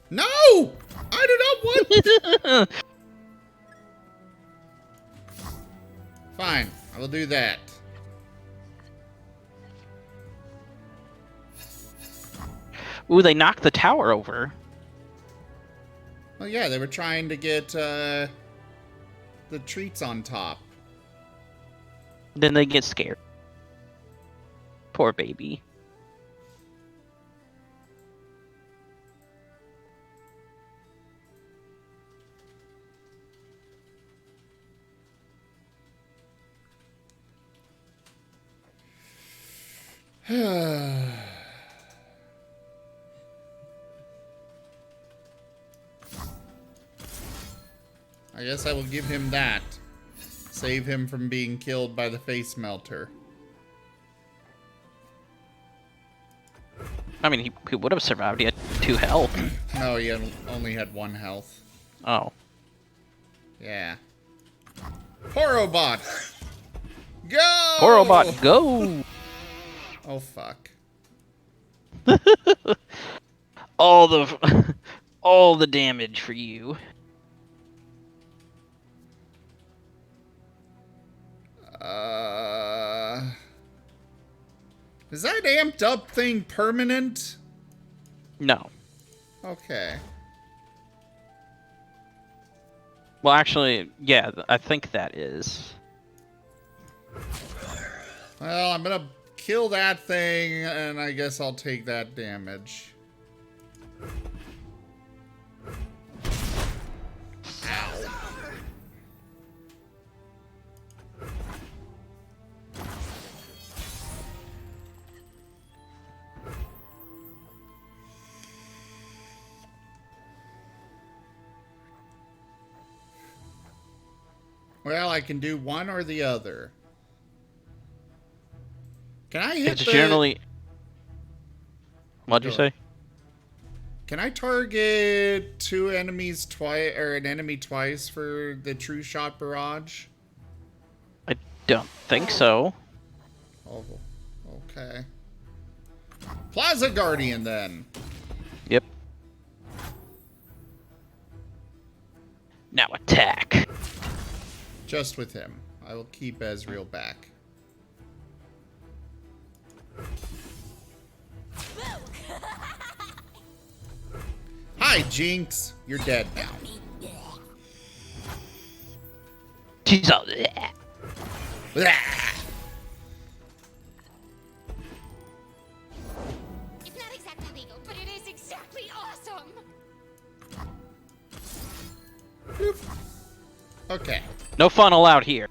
No! I do not want... Fine, I will do that. Ooh, they knocked the tower over. Well, yeah, they were trying to get the treats on top. Then they get scared. Poor baby. I guess I will give him that. Save him from being killed by the face melter. I mean, he would have survived. He had 2 health. No, he only had 1 health. Oh. Yeah. Horobot! Go! Horobot, go! Oh, fuck. all the damage for you. Is that amped up thing permanent? No. Okay. Well, actually, yeah, I think that is. Well, I'm gonna kill that thing, and I guess I'll take that damage. Ow. Well, I can do one or the other. Can I hit It's generally... What'd you say? Can I target 2 enemies twice, or an enemy twice for the True Shot Barrage? I don't think so. Oh, okay. Plaza Guardian, then. Yep. Now attack. Just with him. I will keep Ezreal back. Hi, Jinx. You're dead now. She's all Blah. It's not exactly legal, but it is exactly awesome. Boop. Okay. No fun allowed here.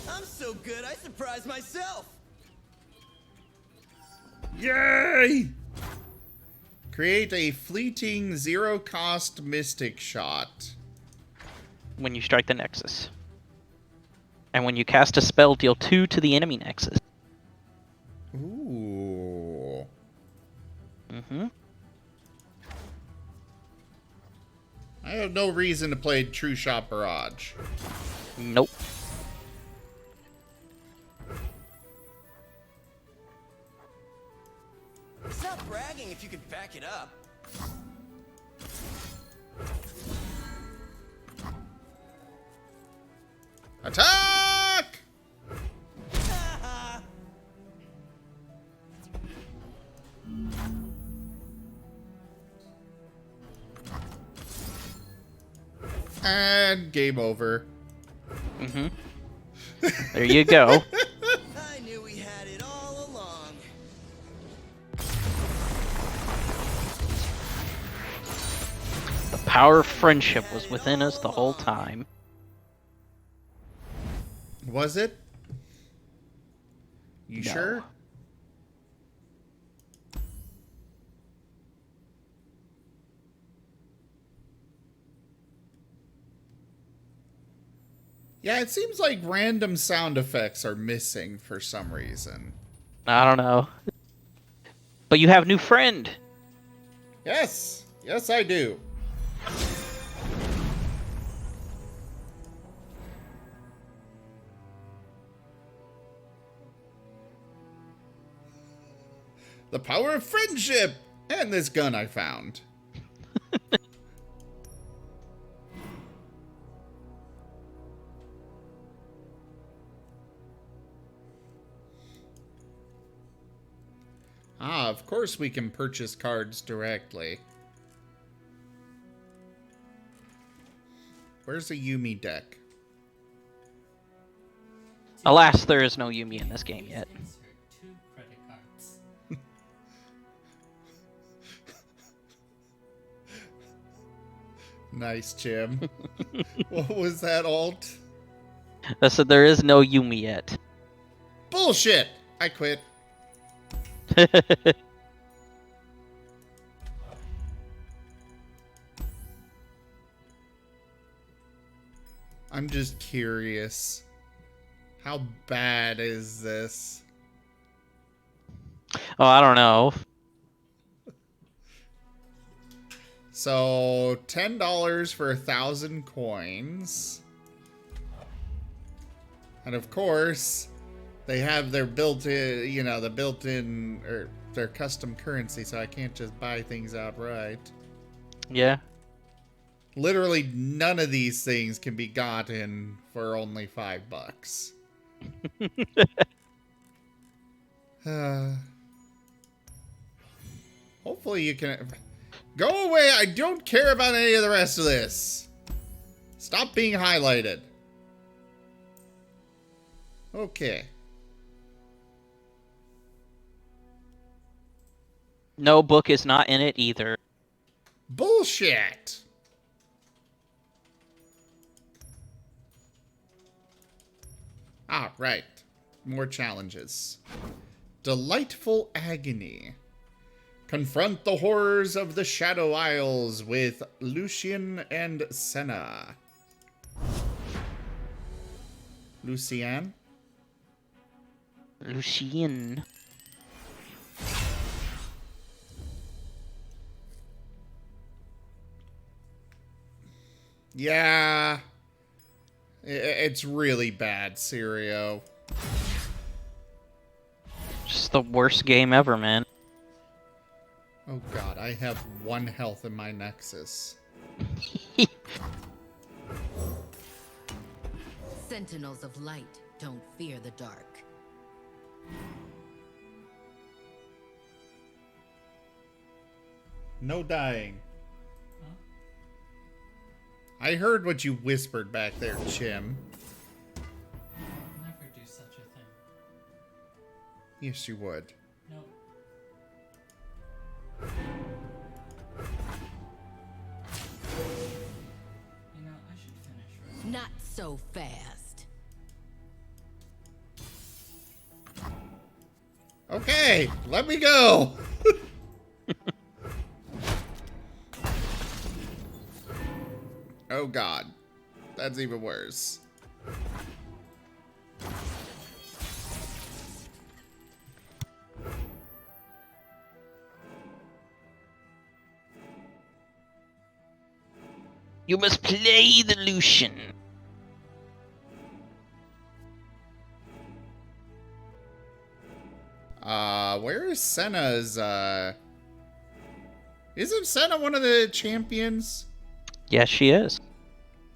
I'm so good, I surprised myself. Yay! Create a fleeting zero-cost Mystic Shot. When you strike the Nexus. And when you cast a spell, deal 2 to the enemy Nexus. Ooh. Mm-hmm. I have no reason to play True Shot Barrage. Nope. It's not bragging if you could back it up. Attack! And game over. Mm-hmm. There you go. I knew we had it all along. The power of friendship was within us the whole time. Was it? You No. sure? Yeah, it seems like random sound effects are missing for some reason. I don't know. But you have new friend. Yes. Yes, I do. The power of friendship! And this gun I found. Ah, of course we can purchase cards directly. Where's the Yumi deck? Alas, there is no Yumi in this game yet. Two credit cards. Nice, Jim. What was that, alt? I said there is no Yumi yet. Bullshit! I quit. I'm just curious. How bad is this? Oh, I don't know. So, $10 for 1,000 coins. And of course, they have their built-in, you know, the built-in, or their custom currency, so I can't just buy things outright. Yeah. Literally none of these things can be gotten for only $5. Hopefully you can... Go away! I don't care about any of the rest of this! Stop being highlighted. Okay. No book is not in it either. Bullshit! Ah, right. More challenges. Delightful Agony. Confront the horrors of the Shadow Isles with Lucien and Senna. Lucien? Lucien. Yeah. It's really bad, Sirio. Just the worst game ever, man. Oh god, I have 1 health in my Nexus. Sentinels of light don't fear the dark. No dying. I heard what you whispered back there, Chim. I'll never do such a thing. Yes, you would. Nope. You know, I should finish right. Not so fast. Okay, let me go. Oh god, that's even worse. You must play the Lucian. Where is Senna's, Isn't Senna one of the champions? Yes, she is.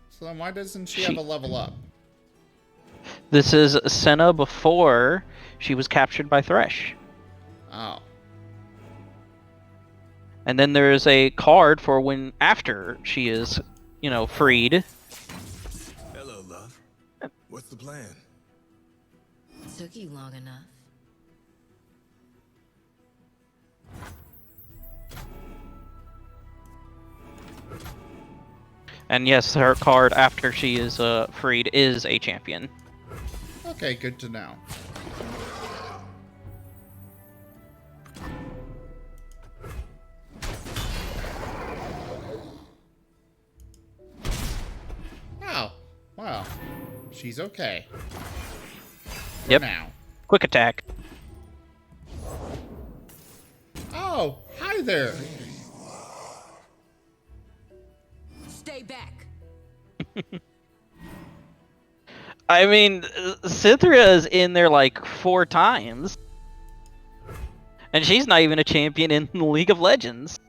So then why doesn't she have a level up? This is Senna before she was captured by Thresh. Oh. And then there's a card for when after she is you know, freed. Hello, love. What's the plan? Took you long enough. And yes, her card after she is freed is a champion. Okay, good to know. Oh, wow. She's okay. For Yep. now. Quick attack. Oh, hi there. Stay back. I mean, Cythria is in there like 4 times. And she's not even a champion in League of Legends.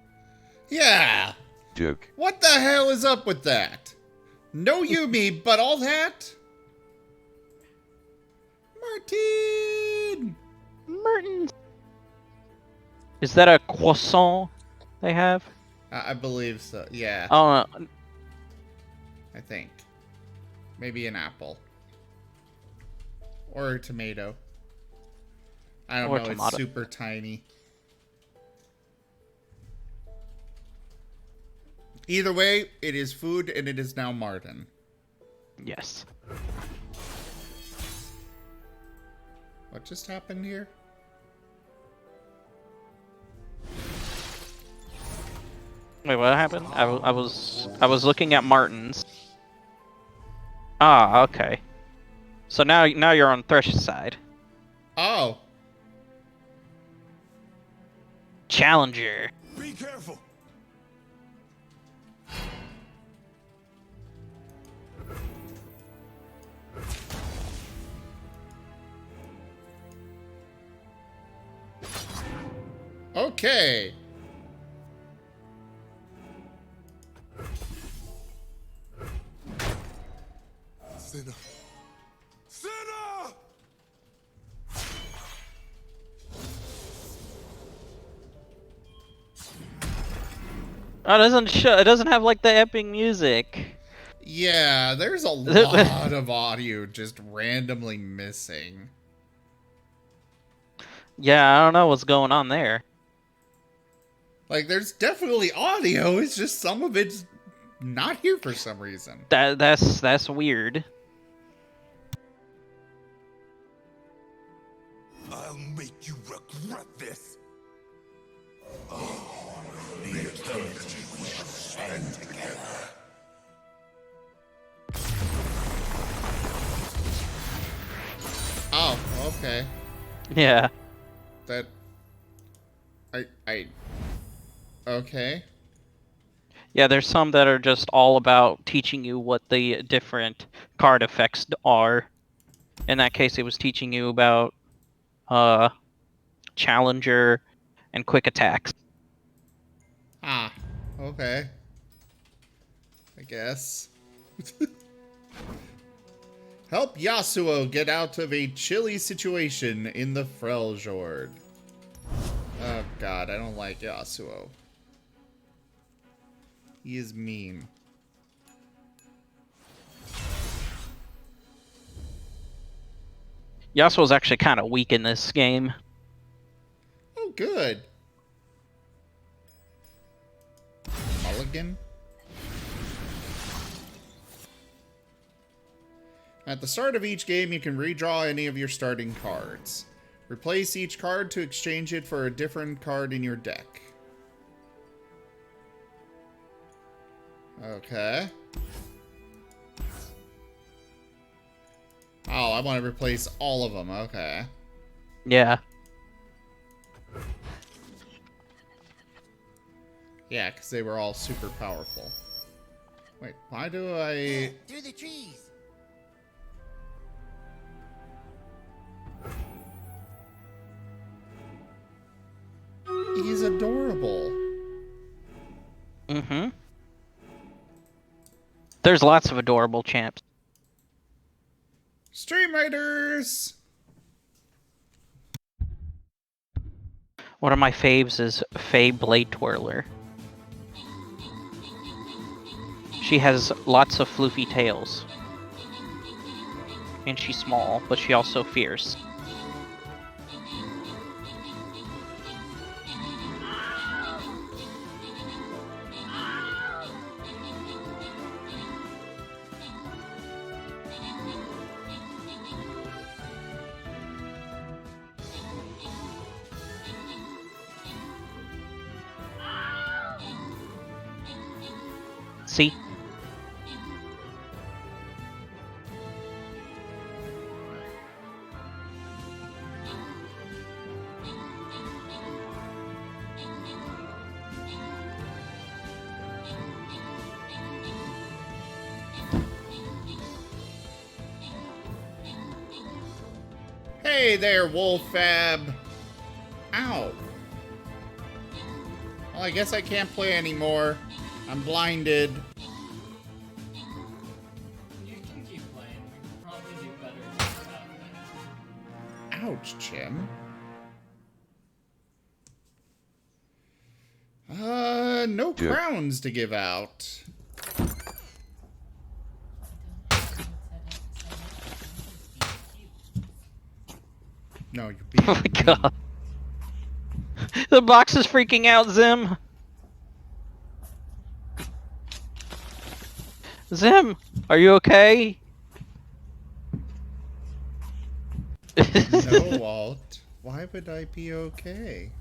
Yeah. Duke. What the hell is up with that? No Yumi, but all that? Marten! Is that a croissant they have? I believe so, yeah. Oh, I think. Maybe an apple. Or a tomato. I don't Or know, tomato. it's super tiny. Either way, it is food and it is now Marten. yes. What just happened here? Wait, what happened? I was looking at Martin's. Ah, okay. So now you're on Thresh's side. Oh. Challenger. Be careful. Okay. Sinner. Sinner! Oh, it doesn't have like the epic music. Yeah, there's a lot of audio just randomly missing. Yeah, I don't know what's going on there. Like, there's definitely audio, it's just some of it's not here for some reason. That's weird. I'll make you regret this. Oh, the eternity we shall spend together. Oh, okay. Yeah. That... Okay. Yeah, there's some that are just all about teaching you what the different card effects are. In that case, it was teaching you about Challenger and quick attacks. Ah, okay. I guess. Help Yasuo get out of a chilly situation in the Freljord. Oh god, I don't like Yasuo. He is mean. Yasuo's actually kind of weak in this game. Oh, good. Mulligan? At the start of each game, you can redraw any of your starting cards. Replace each card to exchange it for a different card in your deck. Okay. Oh, I want to replace all of them. Okay. Yeah. Yeah, because they were all super powerful. Wait, why do I... Through the trees. He's adorable. Mm-hmm. There's lots of adorable champs. Stream Raiders! One of my faves is Faye Blade Twirler. She has lots of floofy tails. And she's small, but she also fierce. See? Hey there, Wolfab. Ow. Well, I guess I can't play anymore. I'm blinded. You can keep playing. We can probably do better without that. Ouch, Jim. No crowns to give out. No, you're being Oh my god. The box is freaking out, Zim. Zim, are you okay? No, Walt. Why would I be okay?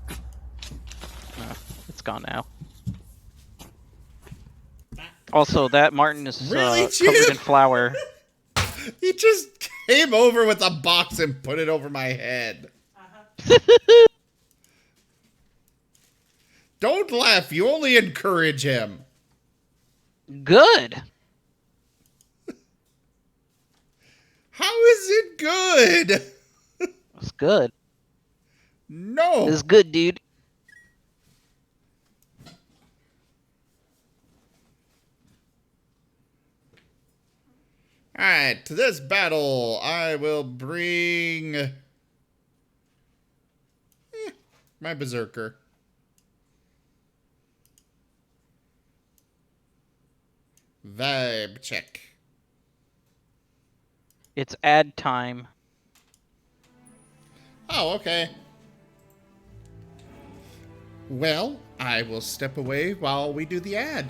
It's gone now. Also, that Marten is Really, covered in flour. He just came over with a box and put it over my head. Don't laugh. You only encourage him. Good. How is it good? It's good. No. It's good, dude. Alright, to this battle, I will bring my berserker. Vibe check. It's ad time. Oh, okay. Well, I will step away while we do the ad.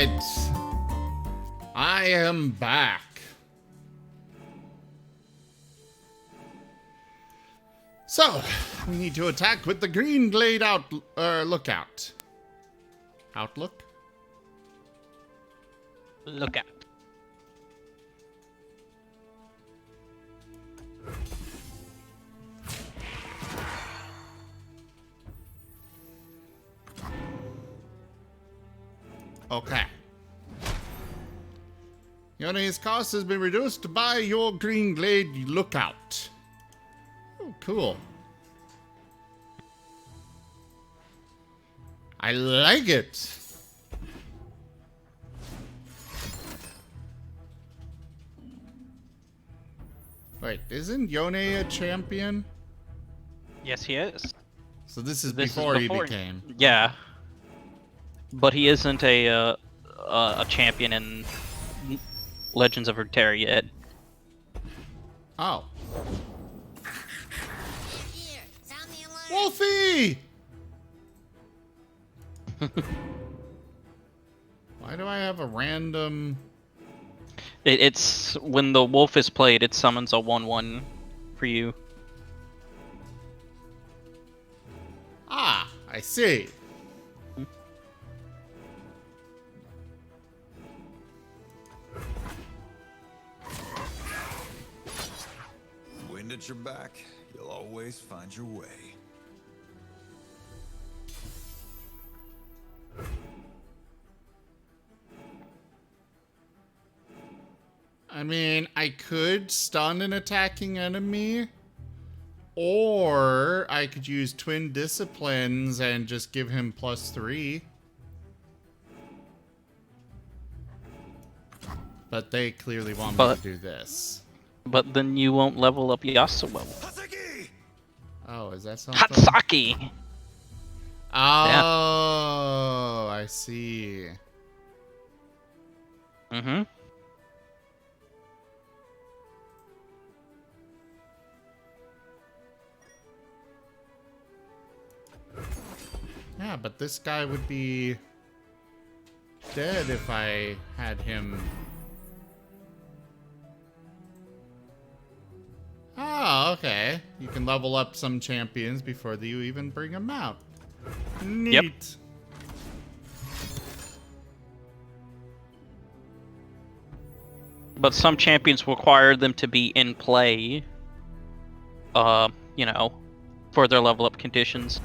right. I am back. So, we need to attack with the green glade lookout. Outlook? Lookout. Okay. Yone's cost has been reduced by your green glade lookout. Oh, cool. I like it. Wait, isn't Yone a champion? Yes, he is. So this is before he became. Yeah. But he isn't a champion in Legends of Runeterra yet. Oh. Wolfie! Why do I have a random... It's when the wolf is played, it summons a 1/1 for you. Ah, I see. Wind at your back, you'll always find your way. I mean, I could stun an attacking enemy, or I could use Twin Disciplines and just give him +3. But they clearly want me to do this. But then you won't level up Yasuo. Oh, is that something? Hatsaki! Oh, I see. Mm-hmm. Yeah, but this guy would be dead if I had him. Oh, okay. You can level up some champions before you even bring them out. Neat. Yep. But some champions require them to be in play, you know, for their level up conditions.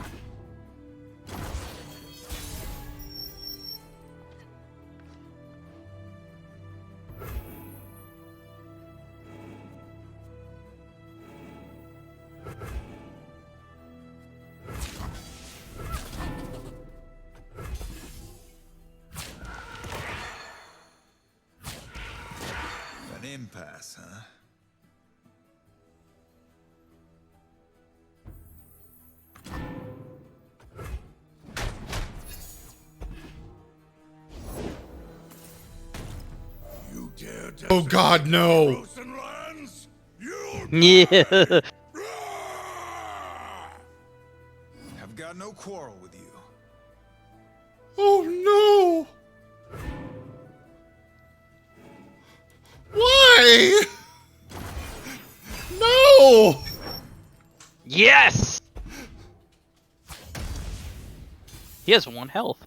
An impasse, huh? You dare Oh God, no! Yeah. I've got no quarrel with you. Oh no! Why? No! Yes! He has 1 health.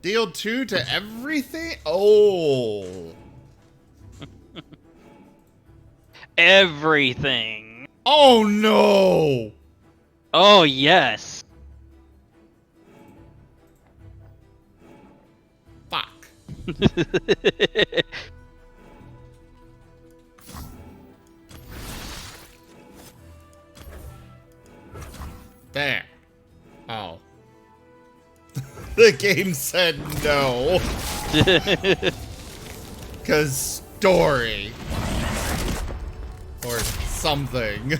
Deal 2 to everything? Oh. Everything. Oh no! Oh yes. Fuck. There. Oh. The game said no. Cause story. Or something.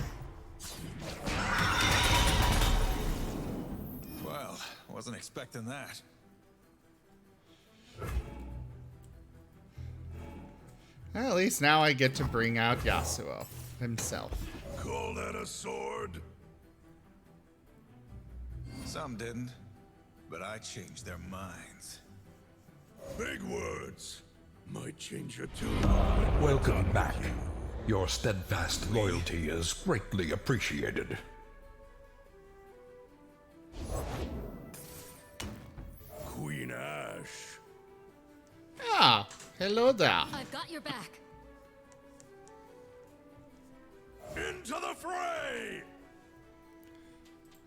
Well, wasn't expecting that. Well, at least now I get to bring out Yasuo himself. Call that a sword? Some didn't, but I changed their minds. Big words. Might change your tune. Welcome back. Your steadfast loyalty is greatly appreciated. Queen Ash. Ah, hello there. I've got your back. Into the fray!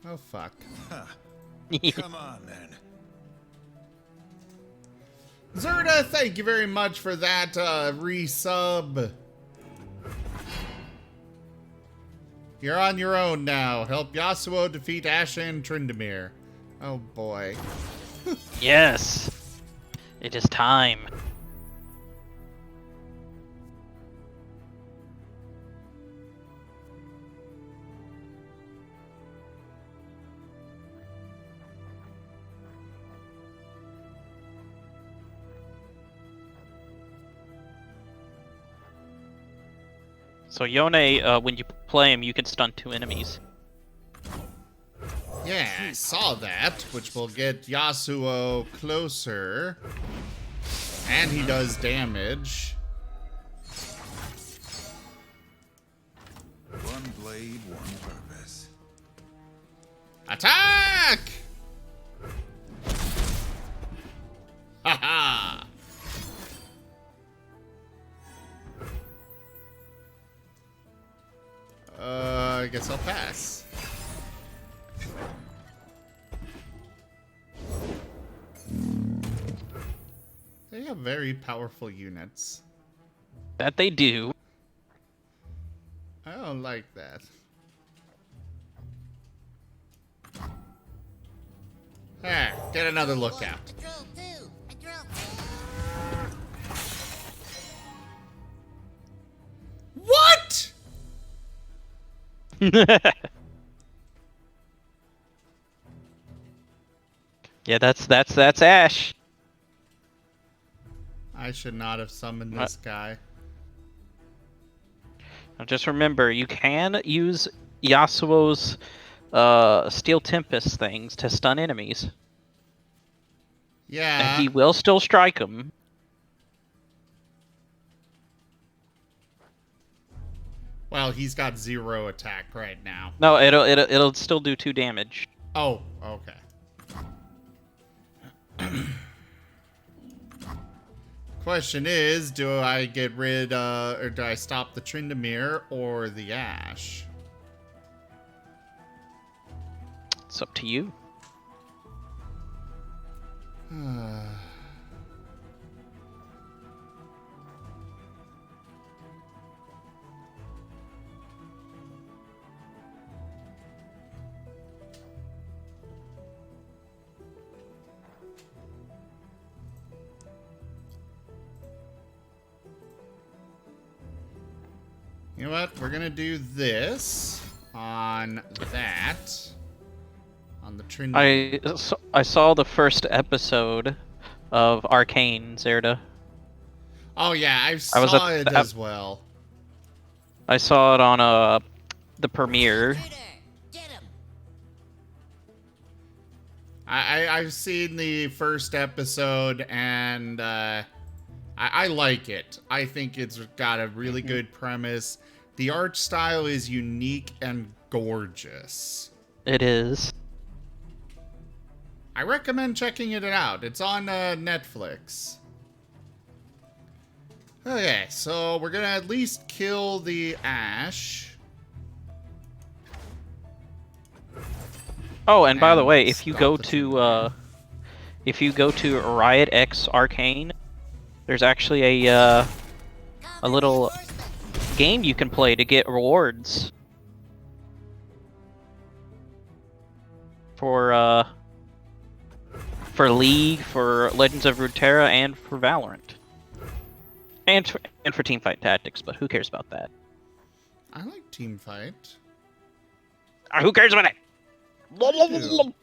Oh, fuck. Come on, then. Zerda, thank you very much for that resub. You're on your own now. Help Yasuo defeat Ashe and Tryndamere. Oh boy. Yes! It is time. So Yone, when you play him, you can stun 2 enemies. Yeah, I saw that, which will get Yasuo closer. And he does damage. One blade, one purpose. Attack! Haha! I guess I'll pass. They have very powerful units. That they do. I don't like that. Ah, get another lookout. What? Yeah, that's Ash. I should not have summoned this guy. Now just remember, you can use Yasuo's Steel Tempest things to stun enemies. Yeah. And he will still strike them. Well, he's got 0 attack right now. No, it'll still do 2 damage. Oh, okay. Question is, do I get rid, or do I stop the Tryndamere or the Ashe? It's up to you. You know what? We're gonna do this on that. On the Tryndamere. I saw the first episode of Arcane, Zerda. Oh yeah, I saw it as well. I saw it on the premiere. I've seen the first episode and I like it. I think it's got a really good premise. The art style is unique and gorgeous. It is. I recommend checking it out. It's on Netflix. Okay, so we're gonna at least kill the Ashe. Oh, and by the way, if you go to Riot X Arcane, there's actually a little game you can play to get rewards for League, for Legends of Runeterra, and for Valorant, and for Teamfight Tactics. But who cares about that? I like team fight. Who cares about it? I do.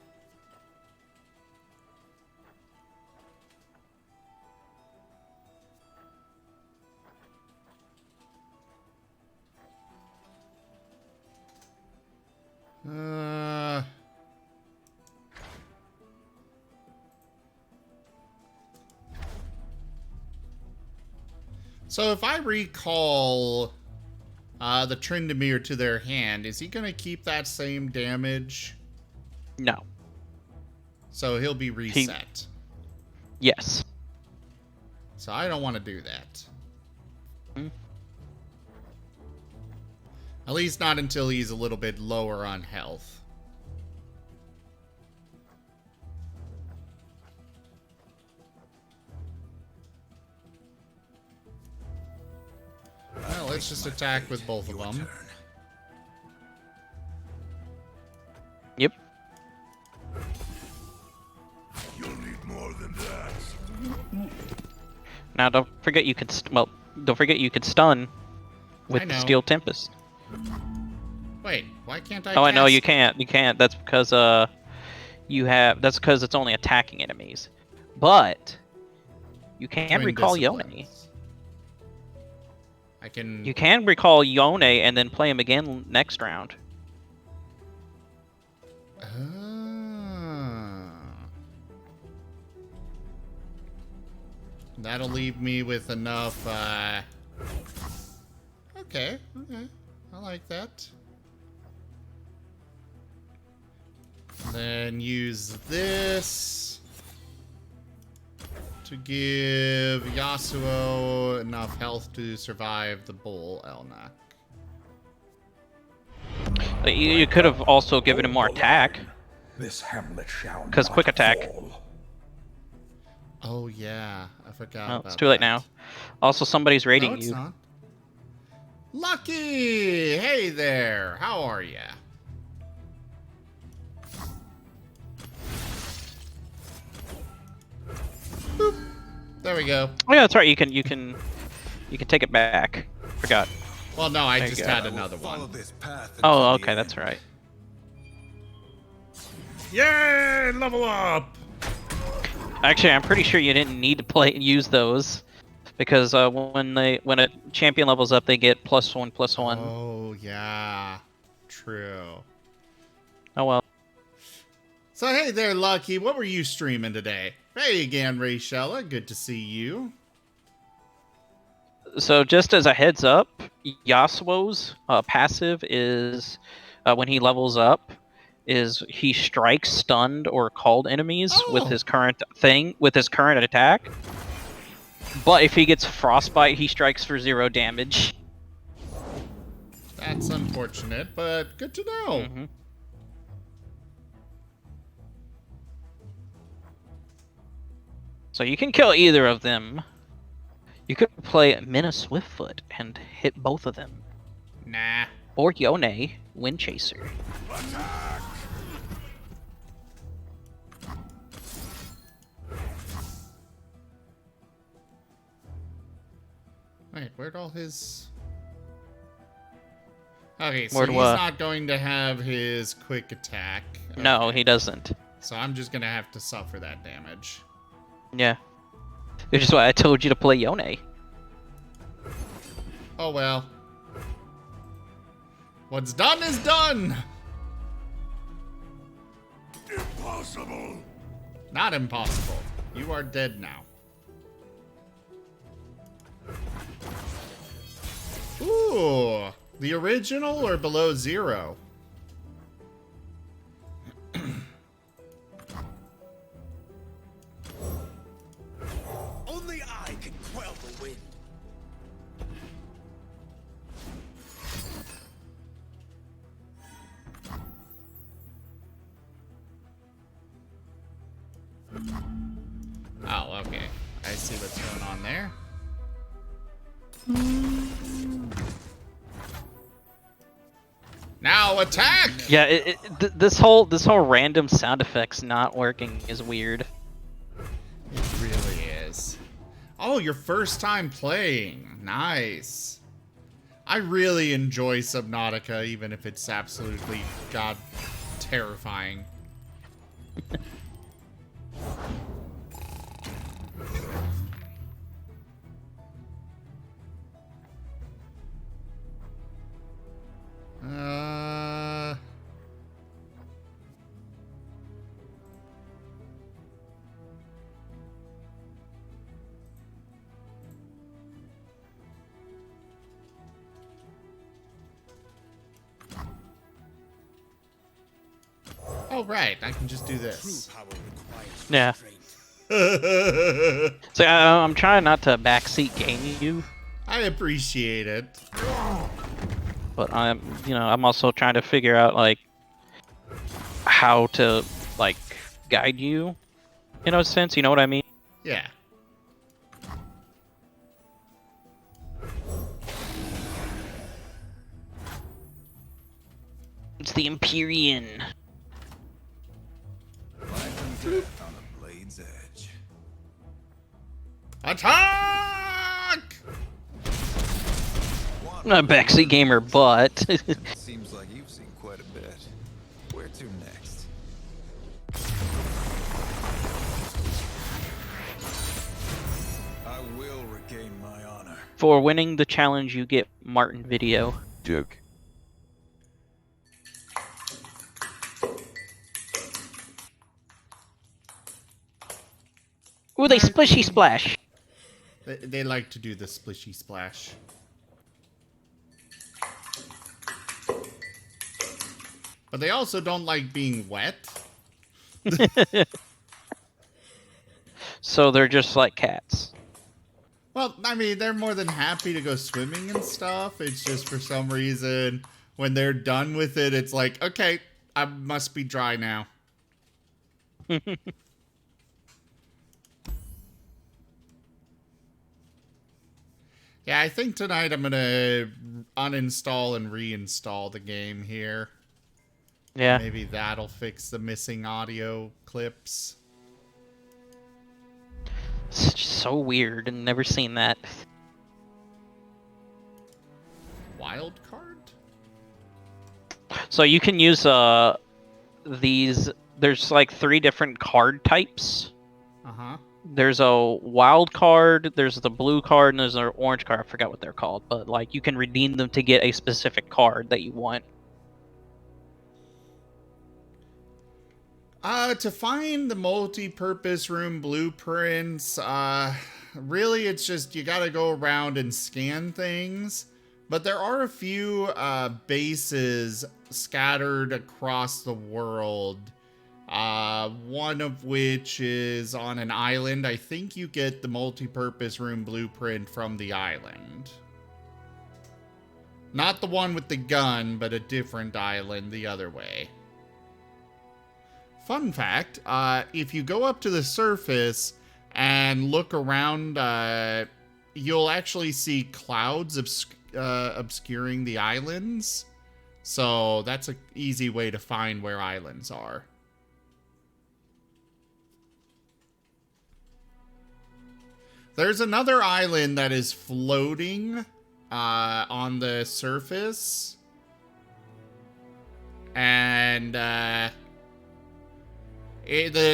So if I recall the Tryndamere to their hand, is he going to keep that same damage? No. So he'll be reset. Yes. So I don't want to do that. At least not until he's a little bit lower on health. Well, let's just attack with both of them. Yep. You'll need more than that. Now don't forget you can don't forget you can stun with the Steel Tempest. Wait, why can't I? Oh, I know cast- you can't. You can't. That's because That's because it's only attacking enemies. But you can Twin recall Yone. disciplines. I can. You can recall Yone and then play him again next round. That'll leave me with enough. Okay, I like that. Then use this to give Yasuo enough health to survive the bull Elnak. You could have also given him more attack. This hamlet shall Because quick attack. Oh yeah, I forgot. Oh, about it's too late that. now. Also, somebody's raiding No, it's you. not. Lucky! Hey there, how are ya? Boop. There we go. Oh yeah, that's right. You can take it back. Forgot. Well, no, I There you just go. had another one. Oh, okay, that's right. Yay! Level up! Actually, I'm pretty sure you didn't need to use those because when a champion levels up, they get +1/+1. Oh yeah, true. Oh well. So hey there, Lucky. What were you streaming today? Hey again, Rayshella. Good to see you. So just as a heads up, Yasuo's passive is when he levels up, is he strikes stunned or called enemies with his current attack. But if he gets frostbite, he strikes for 0 damage. That's unfortunate, but good to know. Mm-hmm. So you can kill either of them. You could play Mina Swiftfoot and hit both of them. Nah. Or Yone, Wind Chaser. Wait, where'd all his... Okay, so Where'd he's what? not going to have his quick attack. No, he doesn't. So I'm just gonna have to suffer that damage. Yeah. Which is why I told you to play Yone. Oh well. What's done is done! Impossible! Not impossible. You are dead now. Ooh, the original or below 0? Only I can quell the wind. Oh, okay. I see what's going on there. Now attack! Yeah, this whole random sound effects not working is weird. It really is. Oh, your first time playing. Nice. I really enjoy Subnautica, even if it's absolutely god terrifying. Oh, right. I can just do this. Yeah. So I'm trying not to backseat game you. I appreciate it. But I'm also trying to figure out, like, how to, like, guide you, in a sense, you know what I mean? Yeah. It's the Empyrean. On the blade's edge. Attack! Not a backseat gamer, but... Seems like you've seen quite a bit. Where to next? I will regain my honor. For winning the challenge, you get Marten video. Duke. Ooh, they splishy splash. They like to do the splishy splash. But they also don't like being wet. So they're just like cats. Well, I mean, they're more than happy to go swimming and stuff. It's just for some reason, when they're done with it, it's like, okay, I must be dry now. Yeah, I think tonight I'm going to uninstall and reinstall the game here. Yeah. Maybe that'll fix the missing audio clips. It's just so weird and never seen that. Wild card? So you can use these. There's like 3 different card types. Uh-huh. There's a wild card, there's the blue card, and there's an orange card. I forgot what they're called, but like you can redeem them to get a specific card that you want. To find the multi-purpose room blueprints, really it's just you gotta go around and scan things. But there are a few bases scattered across the world. One of which is on an island. I think you get the multi-purpose room blueprint from the island. Not the one with the gun, but a different island the other way. Fun fact, if you go up to the surface and look around, you'll actually see clouds obscuring the islands. So that's an easy way to find where islands are. There's another island that is floating on the surface. And the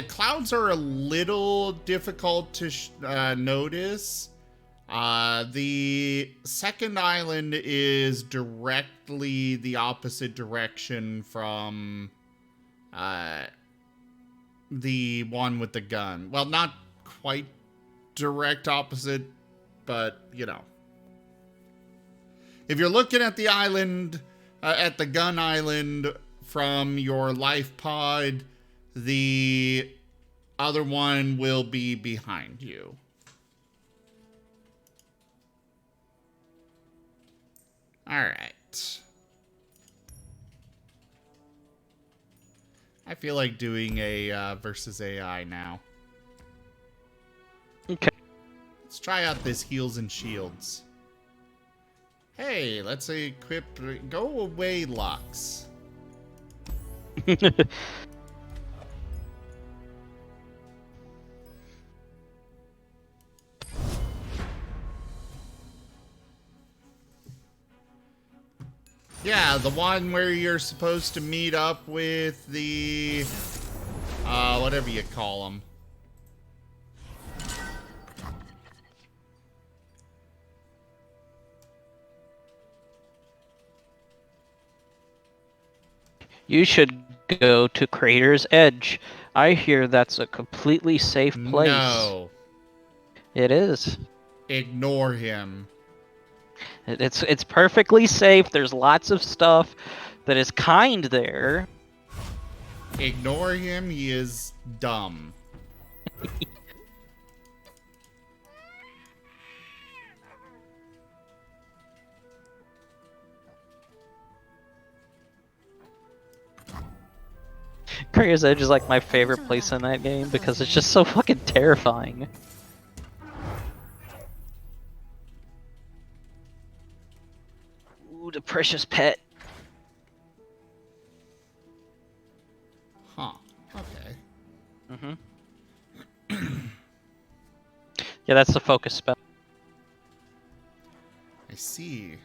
clouds are a little difficult to notice. The second island is directly the opposite direction from the one with the gun. Well, not quite direct opposite, but you know. If you're looking at the island, at the gun island from your life pod, the other one will be behind you. All right. I feel like doing a versus AI now. Okay. Let's try out this heals and shields. Hey, let's equip... Go away, Lux. Yeah, the one where you're supposed to meet up with the... whatever you call them. You should go to Crater's Edge. I hear that's a completely safe place. No. It is. Ignore him. It's perfectly safe. There's lots of stuff that is kind there. Ignore him. He is dumb. Crater's Edge is like my favorite place in that game because it's just so fucking terrifying. Ooh, the precious pet. Huh. Okay. Mm-hmm. Yeah, that's the focus spell. I see.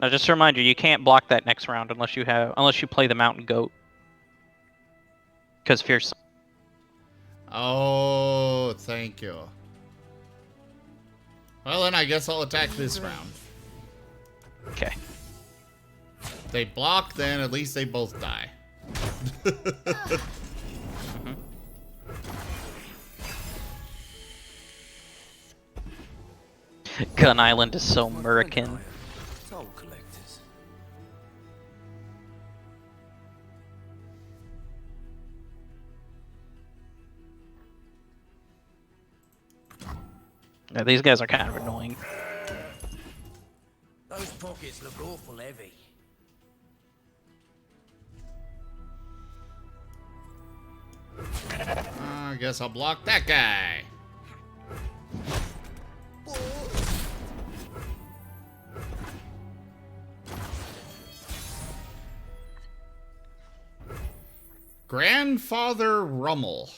Now, just to remind you, you can't block that next round unless you play the mountain goat. Because fierce. Oh, thank you. Well, then I guess I'll attack this round. Okay. If they block, then at least they both die. Gun Island is so American. Toll collectors. Yeah, these guys are kind of annoying. Those pockets look awful heavy. I guess I'll block that guy. Grandfather Rummel.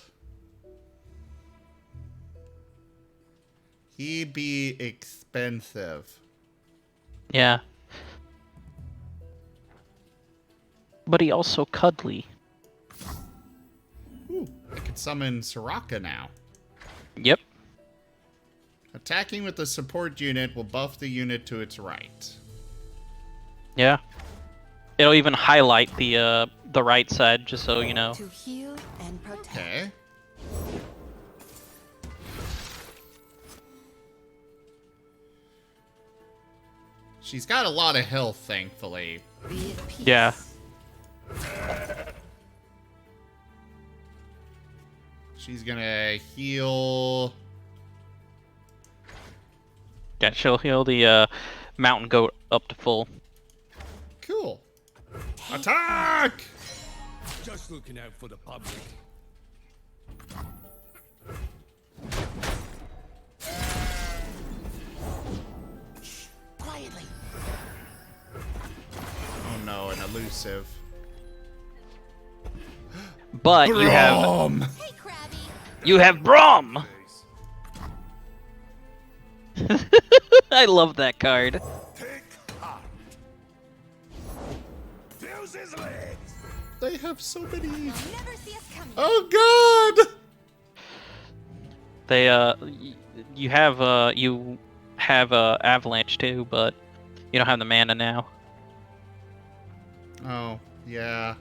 He be expensive. Yeah. But he also cuddly. Ooh, I can summon Soraka now. Yep. Attacking with the support unit will buff the unit to its right. Yeah. It'll even highlight the right side, just so you know. To heal and protect. Okay. She's got a lot of health, thankfully. Yeah. She's gonna heal. Yeah, she'll heal the mountain goat up to full. Cool. Attack! Just looking out for the public. Quietly. Oh no, an elusive. But you have Braum. I love that card. They have so many. Oh god! They you have avalanche too, but you don't have the mana now. Oh, yeah.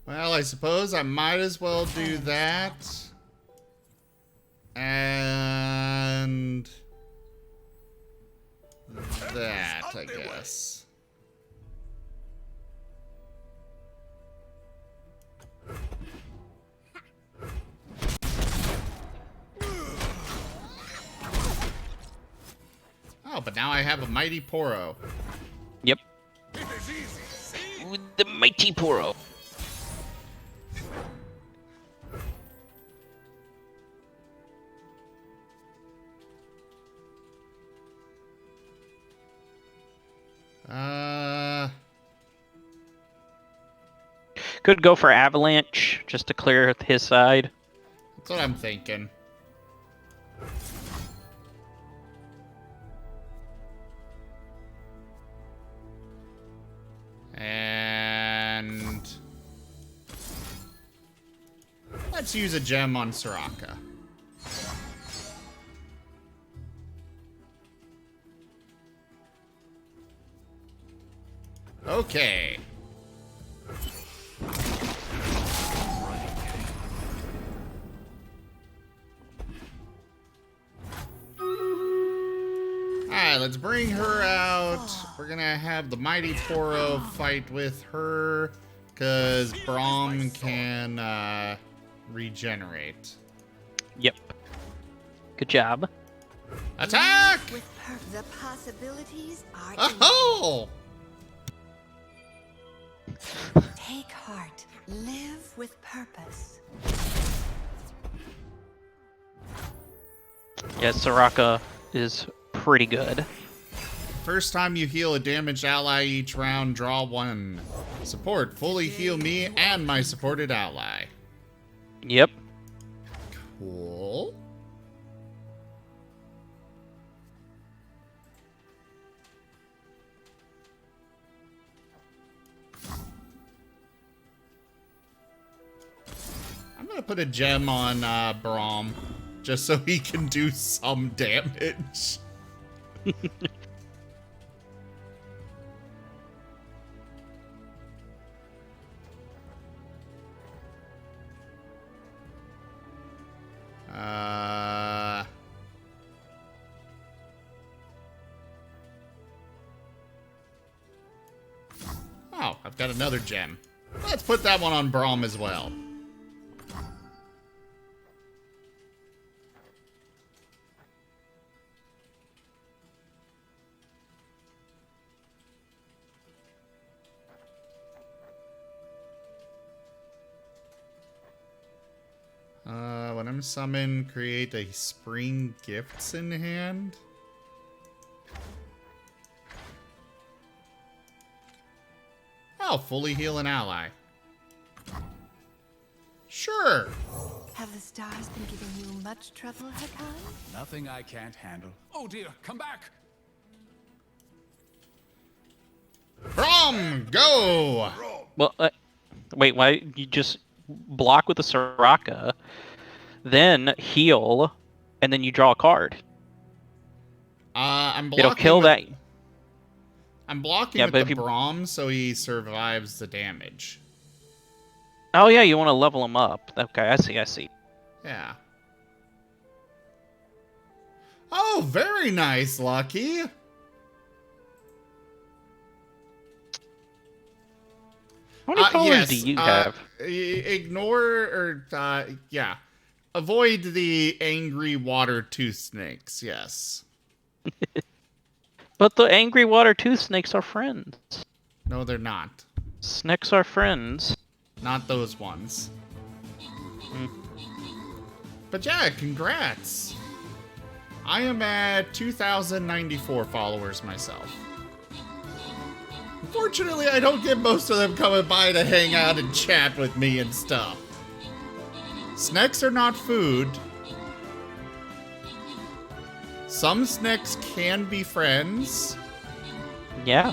Well, I suppose I might as well do that. And that, I guess. Oh, but now I have a mighty Poro. Yep. With the mighty Poro. Could go for avalanche just to clear his side. That's what I'm thinking. Let's use a gem on Soraka. Okay. Alright, let's bring her out. We're gonna have the Mighty Poro fight with her, because Braum can regenerate. Yep. Good job. Attack! The possibilities are Oh! Take heart. Live with purpose. Yeah, Soraka is pretty good. First time you heal a damaged ally each round, draw 1. Support, fully heal me and my supported ally. Yep. Cool. I'm gonna put a gem on Braum, just so he can do some damage. Oh, I've got another gem. Let's put that one on Braum as well. When I'm summoned, create a spring gifts in hand. I'll fully heal an ally. Sure. Have the stars been giving you much trouble, Hakan? Nothing I can't handle. Oh dear, come back! Braum, go! Well, wait, why you just block with the Soraka, then heal, and then you draw a card? I'm blocking. It'll kill that. I'm blocking Yeah, with but the if you... Braum so he survives the damage. Oh yeah, you want to level him up. Okay, I see. Yeah. Oh, very nice, Lucky. How many colors do you have? Ignore or yeah. Avoid the angry water tooth snakes, yes. But the angry water tooth snakes are friends. No, they're not. Snakes are friends. Not those ones. But yeah, congrats. I am at 2,094 followers myself. Unfortunately, I don't get most of them coming by to hang out and chat with me and stuff. Snakes are not food. Some snakes can be friends. Yeah.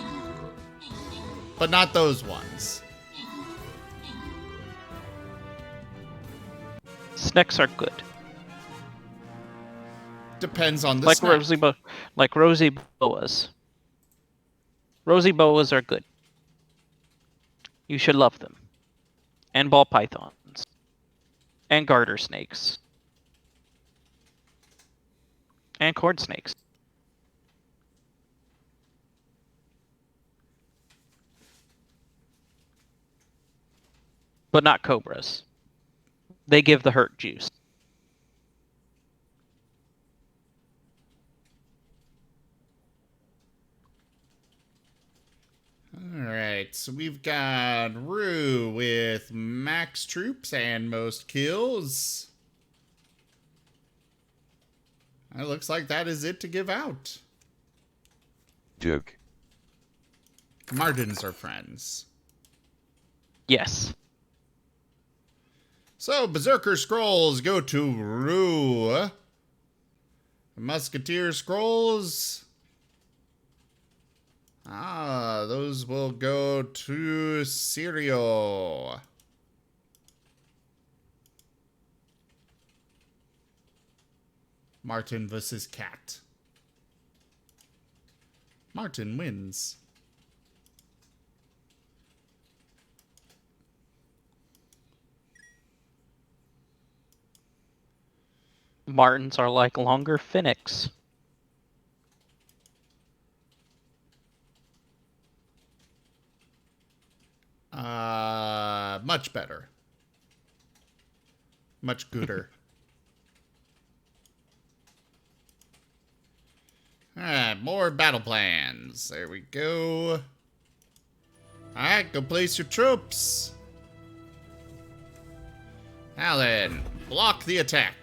But not those ones. Snakes are good. Depends on the like snack. rosy boas. Rosy boas are good. You should love them. And ball pythons. And garter snakes. And cord snakes. But not cobras. They give the hurt juice. Alright, so we've got Rue with max troops and most kills. It looks like that is it to give out. Duke. Martens are friends. Yes. So, Berserker Scrolls go to Rue. Musketeer Scrolls... those will go to Sirio. Marten versus Cat. Marten wins. Martens are like longer Phoenix. Much better. Much gooder. Alright, more battle plans. There we go. Alright, go place your troops. Now then, block the attack.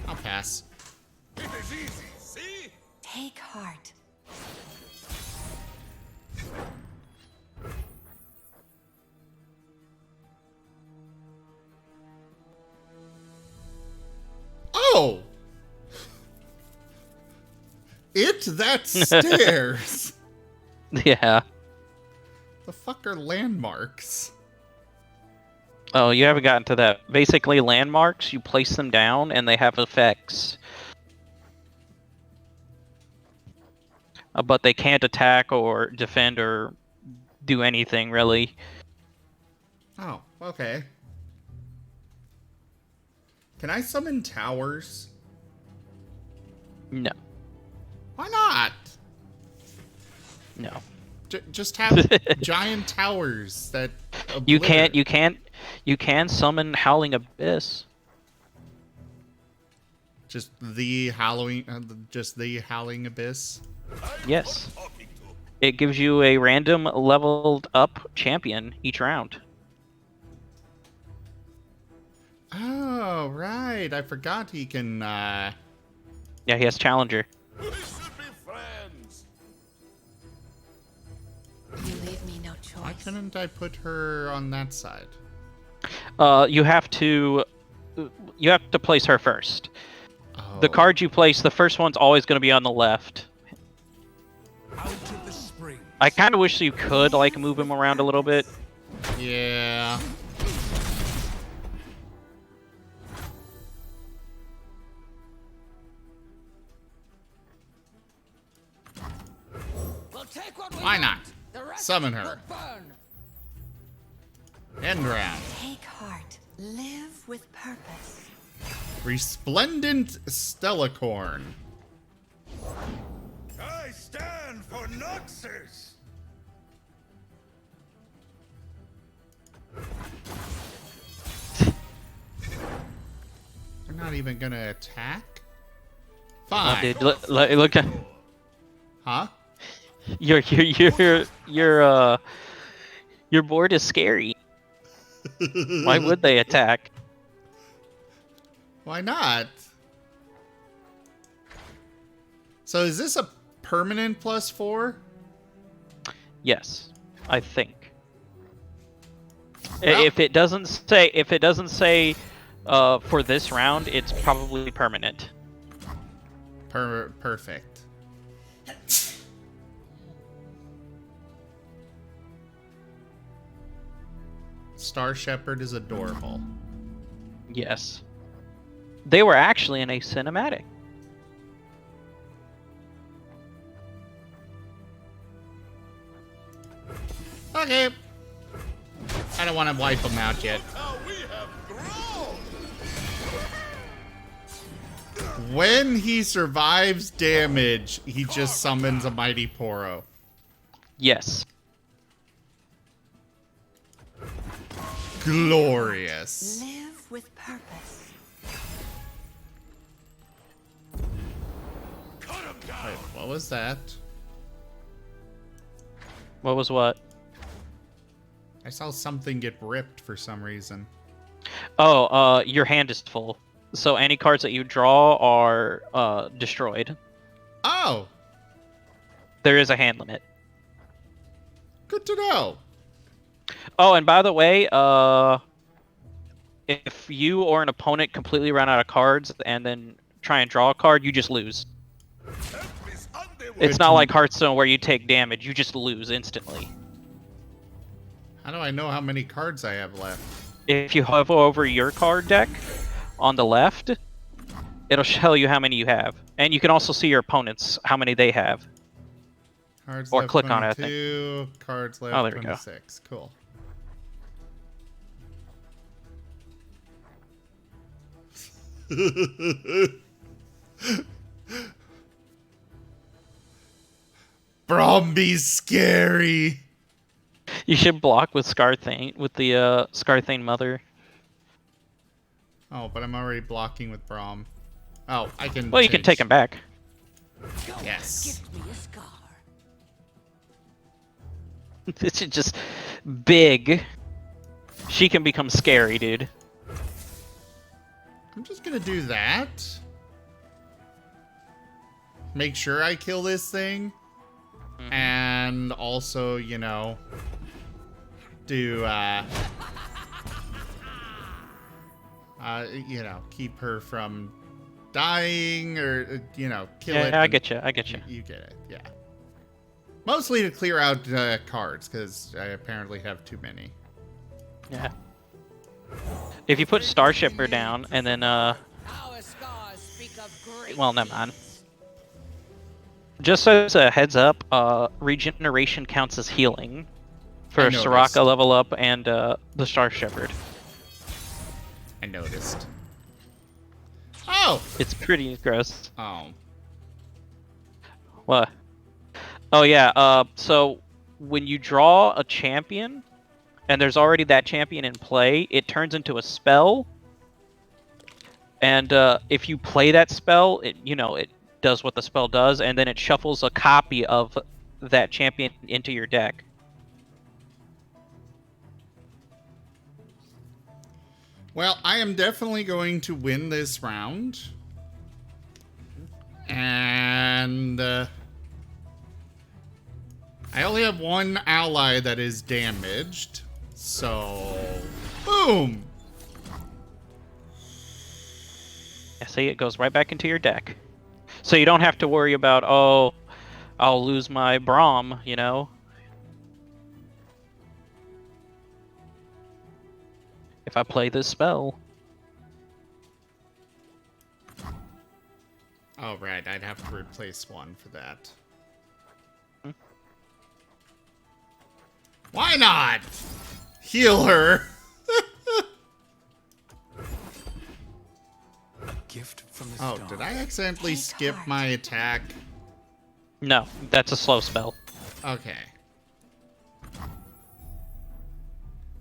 I'll pass. It is easy, see? Take heart. Oh! That stairs! Yeah. The fuck are landmarks? Oh, you haven't gotten to that. Basically, landmarks, you place them down, and they have effects. But they can't attack or defend or do anything, really. Oh, okay. Can I summon towers? No. Why not? No. Just have giant towers that You can summon Howling Abyss. Just the Howling Abyss. Yes. It gives you a random leveled up champion each round. Oh, right. I forgot he can, Yeah, he has Challenger. We should be friends. You leave me no choice. Why couldn't I put her on that side? You have to place her first. Oh. The card you place, the first one's always going to be on the left. Out of the spring. I kind of wish you could like move him around a little bit. Yeah. We'll take what we Why want. not? The rest Summon her. will burn. End round. Take heart. Live with purpose. Resplendent Stellacorn. I stand for Noxus. They're not even gonna attack? Oh, Fine. dude, look at Huh? your board is scary. Why would they attack? Why not? So is this a permanent +4? Yes, I think. Well- If it doesn't say for this round, it's probably permanent. Perfect. Star Shepherd is adorable. Yes. They were actually in a cinematic. Okay. I don't want to wipe them out yet. How we have grown. When he survives damage, he just summons a Mighty Poro. Yes. Glorious. Live with purpose. Wait, what was that? What was what? I saw something get ripped for some reason. Oh, your hand is full. So any cards that you draw are destroyed. Oh! There is a hand limit. Good to know. Oh, and by the way, if you or an opponent completely run out of cards and then try and draw a card, you just lose. It's not like Hearthstone where you take damage, you just lose instantly. How do I know how many cards I have left? If you hover over your card deck on the left, it'll tell you how many you have. And you can also see your opponents, how many they have. Cards or left click 22, on it, I think. cards left Oh, there we go. 26. Cool. Bromby's scary. You should block with Scarthane, with the Scarthane Mother. Oh, but I'm already blocking with Brom. Oh, I can. Well, you can take him back. Yes. Gift me a scar. This is just big. She can become scary, dude. I'm just gonna do that. Make sure I kill this thing. And also, you know, do, you know, keep her from dying or, you know, kill it. Yeah, I get you. I get you. You get it, yeah. Mostly to clear out cards, because I apparently have too many. Yeah. If you put Starshipper down and then, well, never mind. Just as a heads up, regeneration counts as healing for Soraka level up and the Star Shepherd. I noticed. Oh! It's pretty gross. Oh. What? Oh yeah, so when you draw a champion, and there's already that champion in play, it turns into a spell. And if you play that spell, it does what the spell does, and then it shuffles a copy of that champion into your deck. Well, I am definitely going to win this round. And I only have one ally that is damaged. So, boom! Yeah, see, it goes right back into your deck. So you don't have to worry about, oh, I'll lose my Braum, you know? If I play this spell. Oh, right. I'd have to replace one for that. Why not? Heal her. Gift from the Oh, did I accidentally skip my attack? No, that's a slow spell. Okay.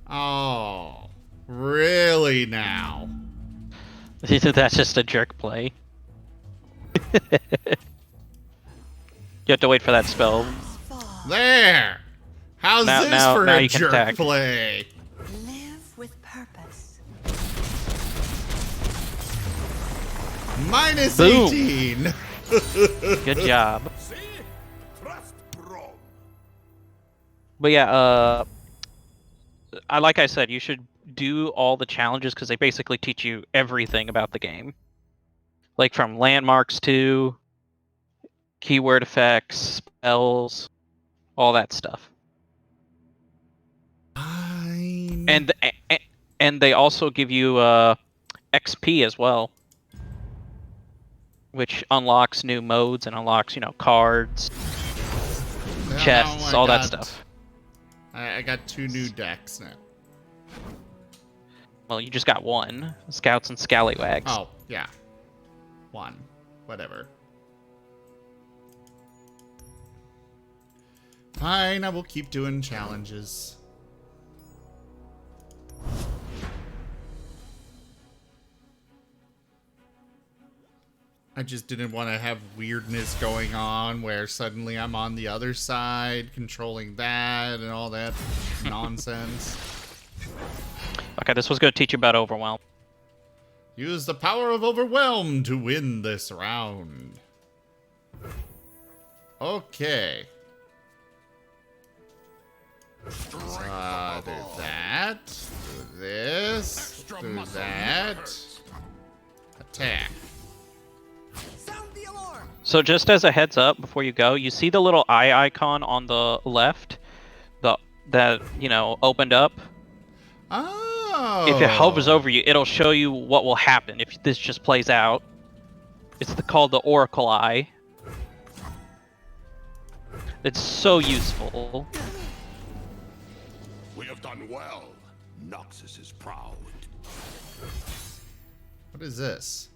Oh, really now? That's just a jerk play. You have to wait for that spell. There! How's this for now a you can jerk attack. play? Live with purpose. Minus Boom. 18. Good job. See? Trust Brom. But yeah, like I said, you should do all the challenges because they basically teach you everything about the game. Like from landmarks to keyword effects, spells, all that stuff. And they also give you XP as well, which unlocks new modes and unlocks, cards, chests, all that stuff. I got 2 new decks now. Well, you just got one. Scouts and Scallywags. Oh, yeah. 1. Whatever. Fine, I will keep doing challenges. I just didn't want to have weirdness going on where suddenly I'm on the other side controlling that and all that nonsense. Okay, this was going to teach you about Overwhelm. Use the power of Overwhelm to win this round. Okay. Do that. Do this. Do that. Attack. So just as a heads up before you go, you see the little eye icon on the left? that, you know, opened up. Oh. If it hovers over you, it'll show you what will happen if this just plays out. It's called the Oracle Eye. It's so useful. We have done well. Noxus is proud. What is this?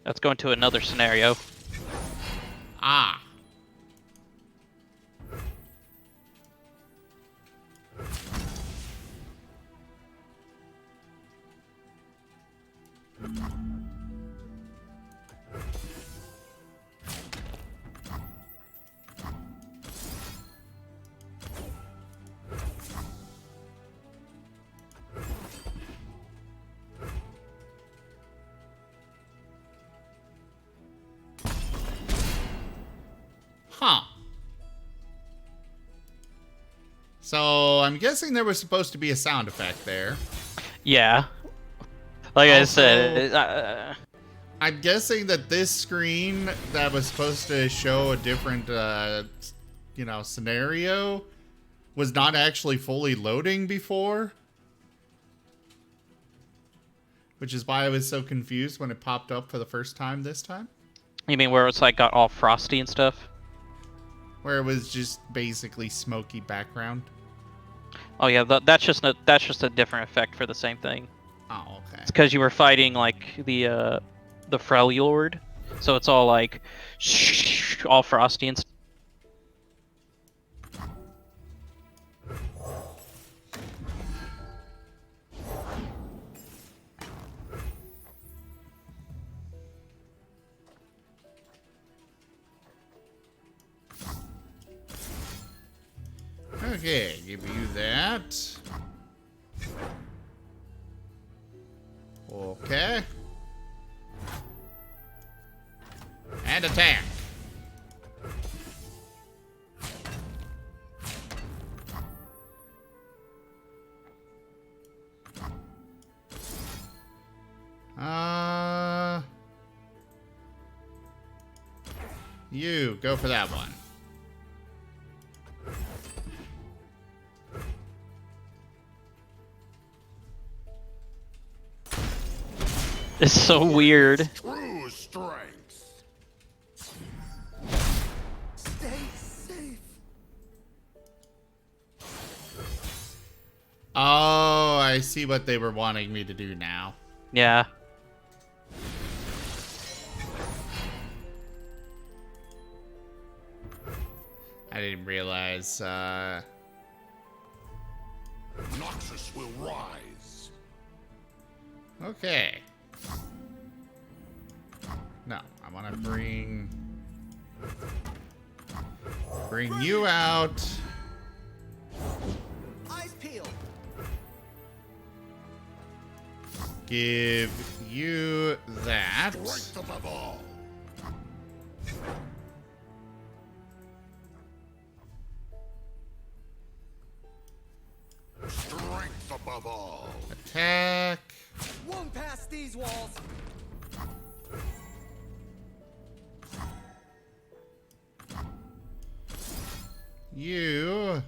Let's go into another scenario. Ah. Huh. So I'm guessing there was supposed to be a sound effect there. Yeah. Like Also, I said, I'm guessing that this screen that was supposed to show a different, you know, scenario was not actually fully loading before. Which is why I was so confused when it popped up for the first time this time. you mean where it's like got all frosty and stuff? Where it was just basically smoky background. Oh yeah, that's just a different effect for the same thing. Oh, okay. It's because you were fighting like the Freljord, so it's all like all frosty and stuff. Okay, give you that. Okay. And attack. You go for that one. It's so weird. True strength. Stay safe. Oh, I see what they were wanting me to do now. Yeah. I didn't realize, Noxus will rise. Okay. No, I want to bring you out. Eyes peeled. Give you that. Strength above all. Strength above all. Attack. Won't pass these walls. You.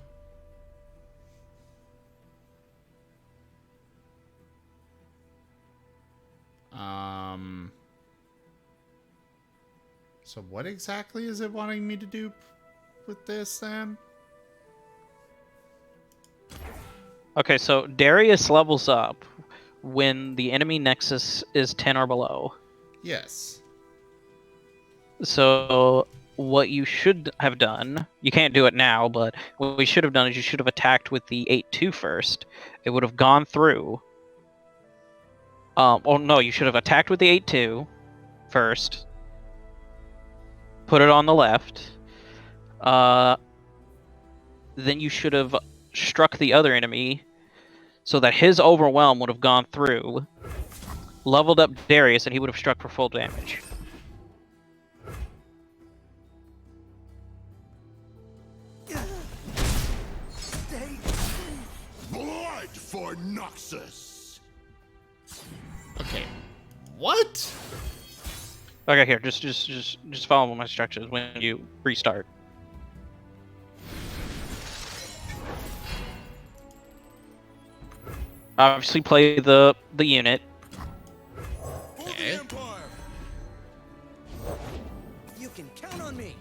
So what exactly is it wanting me to do with this then? Okay, so Darius levels up when the enemy nexus is 10 or below. Yes. So what you should have done, you can't do it now, but what we should have done is you should have attacked with the 8-2 first. It would have gone through. Oh no, you should have attacked with the 8-2 first. Put it on the left. Then you should have struck the other enemy so that his overwhelm would have gone through, leveled up Darius, and he would have struck for full damage. Blood for Noxus. Okay. What? Okay, here, just follow my instructions when you restart. Obviously, play the unit. Okay. You can count on me.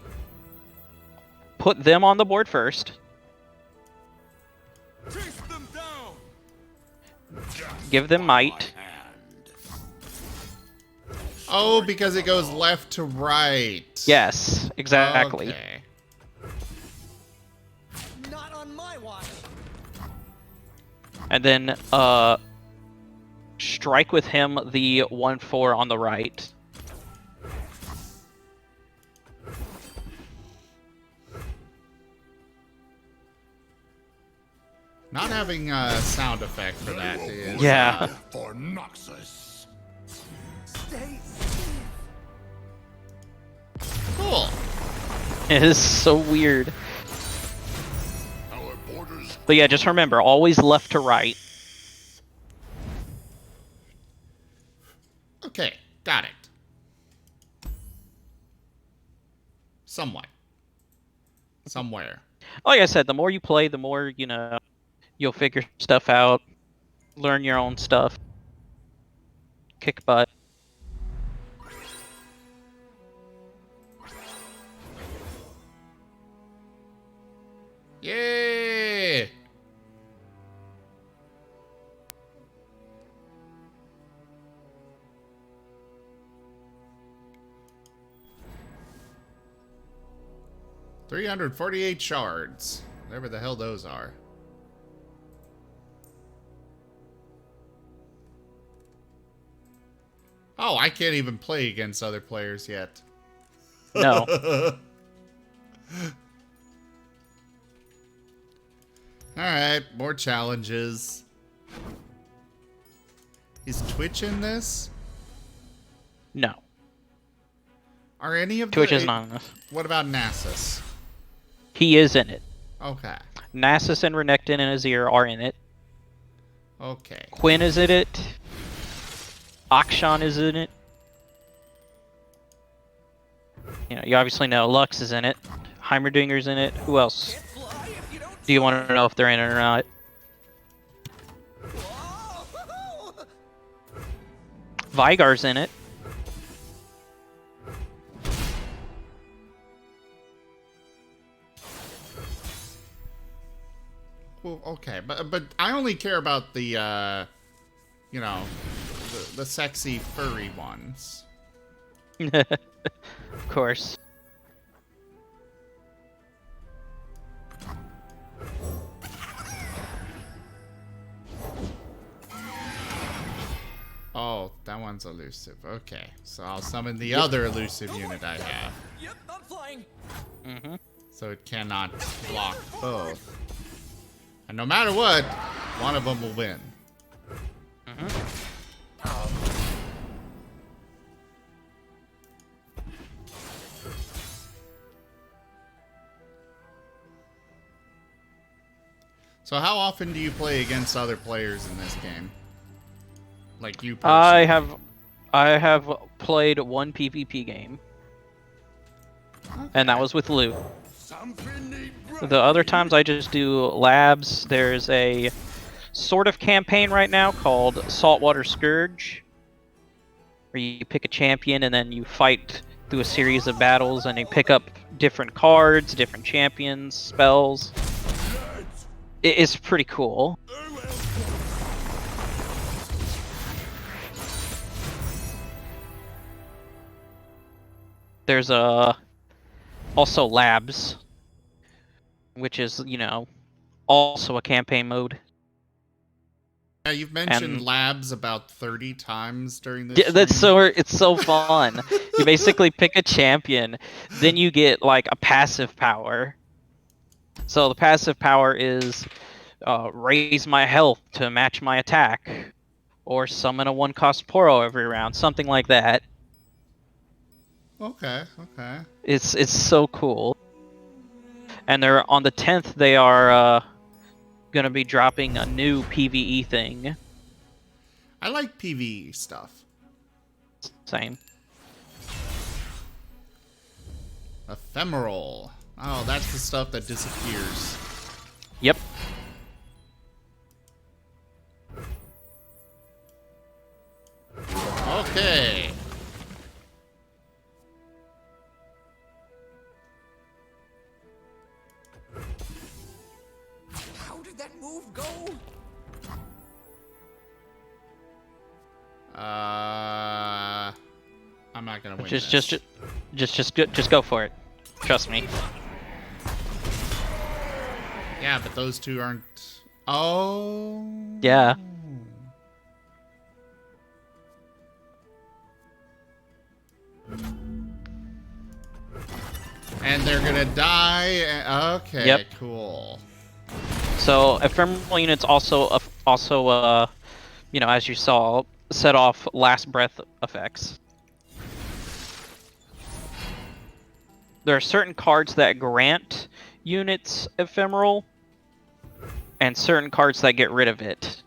Put them on the board first. Chase them down. Give them might. Oh, because it goes left to right. Yes, exactly. Okay. Not on my watch. And then strike with him the 1/4 on the right. Not having a sound effect for that is... Yeah. For Noxus. Stay. Cool. It is so weird. Our borders. But yeah, just remember, always left to right. Okay, got it. Somewhat. Somewhere. Like I said, the more you play, the more, you know, you'll figure stuff out, learn your own stuff, kick butt. Yay! $348 shards. Whatever the hell those are. Oh, I can't even play against other players yet. No. Alright, more challenges. Is Twitch in this? No. Are any of Twitch the... is not in this. What about Nasus? He is in it. Okay. Nasus and Renekton and Azir are in it. Okay. Quinn is in it. Akshan is in it. You know, you obviously know Lux is in it. Heimerdinger's in it. Who else? Do you want to know if they're in it or not? Vigar's in it. Well, okay, but I only care about the, you know, the sexy furry ones. Of course. Oh, that one's elusive. Okay, so I'll summon the other elusive unit I have. Yep, I'm flying. Mm-hmm. So it cannot block both. And no matter what, one of them will win. So how often do you play against other players in this game? Like you personally? I have played one PvP game. Okay. And that was with Lou. The other times I just do labs. There's a sort of campaign right now called Saltwater Scourge, where you pick a champion and then you fight through a series of battles and you pick up different cards, different champions, spells. It's pretty cool. There's also labs, which is, you know, also a campaign mode. Yeah, you've mentioned labs about 30 times during this. Yeah, it's so fun. You basically pick a champion, then you get like a passive power. So the passive power is raise my health to match my attack, or summon a 1-cost Poro every round, something like that. Okay, okay. It's so cool. And they're on the 10th. They are gonna be dropping a new PvE thing. I like PvE stuff. Same. Ephemeral. Oh, that's the stuff that disappears. Yep. did that move go? I'm not gonna win Just go for it. Trust me. Yeah, but those two aren't. Oh. Yeah. And they're gonna die. Okay, Yep. cool. So ephemeral units also you know, as you saw, set off last breath effects. There are certain cards that grant units ephemeral, and certain cards that get rid of it.